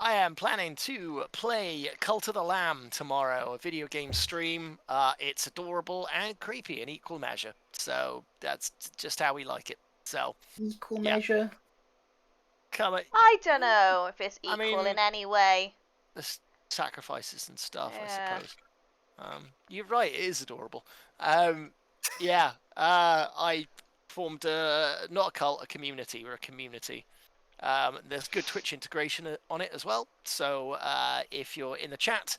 I am planning to play Cult of the Lamb tomorrow, a video game stream. It's adorable and creepy in equal measure. So that's just how we like it. So Equal measure? come on. I don't know if it's equal mean, in any way. The sacrifices and stuff, Yeah. I suppose. You're right, it is adorable. I formed not a cult, a community. We're a community. There's good Twitch integration on it as well. So if you're in the chat,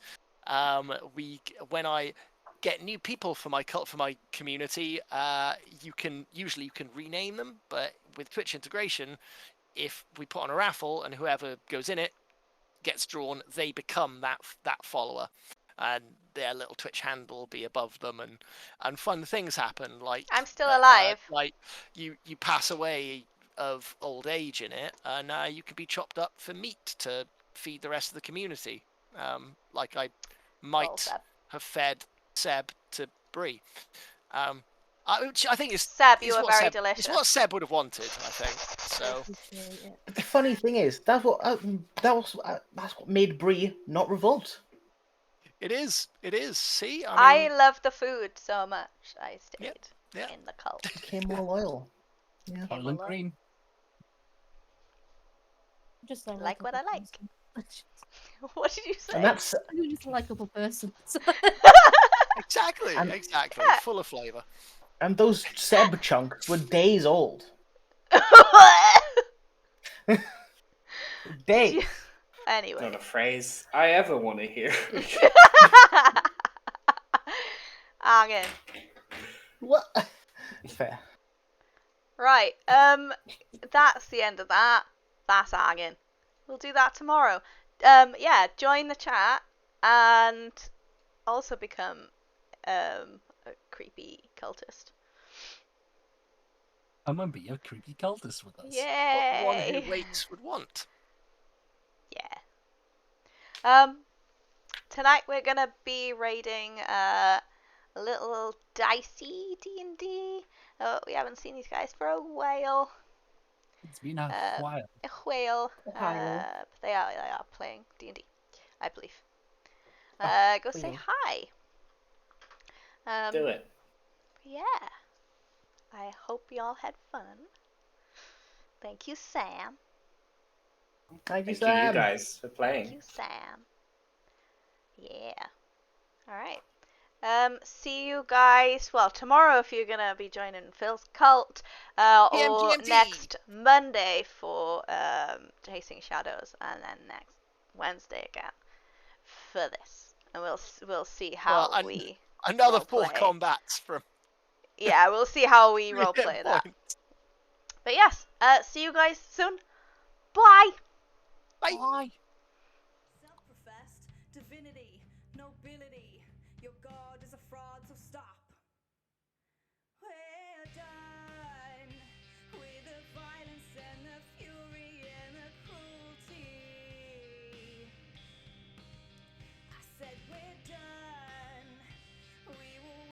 when I get new people for my cult, for my community, you can rename them. But with Twitch integration, if we put on a raffle and whoever goes in it gets drawn, they become that follower, and their little Twitch handle will be above them, and fun things happen. Like I'm still alive. Like you pass away of old age in it, and you can be chopped up for meat to feed the rest of the community. Like I might have fed Seb to Bree. Which I think is Seb, is you were what very Seb, delicious. It's what Seb would have wanted, I think. So The funny thing is, that's what made Bree not revolt. it is. See, I love the food so much. I stayed yeah. in the cult. Became more loyal. Yeah. Soylent Green. Just like what I like. What did you say? And that's You're just a likable person. Exactly. Yeah. Full of flavour. and those Seb chunks were days old. Days. Anyway. Not a phrase I ever want to hear. Again. What? Fair. Right. That's the end of that. That's Agin. We'll do that tomorrow. Yeah, join the chat and also become a creepy cultist. Come and be a creepy cultist with us. Yay! What one who waits would want. Yeah. Tonight we're gonna be raiding a little dicey D&D. We haven't seen these guys for a while. It's been a while. A whale. A while. But they are playing D&D, I believe. Go say brilliant. hi. Do it. Yeah. I hope y'all had fun. Thank you, Sam. Thank you, Thank you, Sam. you guys, for Thank playing. you, Sam. Yeah. Alright. See you guys, well, tomorrow if you're gonna be joining Phil's cult, or PMGMT. next Monday for Chasing Shadows, and then next Wednesday again for this. And we'll see how we Another roleplay. 4 combats from. Yeah, we'll see how we Brilliant roleplay that. point. But yes, see you guys soon. Bye! Bye. Self-professed divinity, nobility. Your god is a fraud, so stop.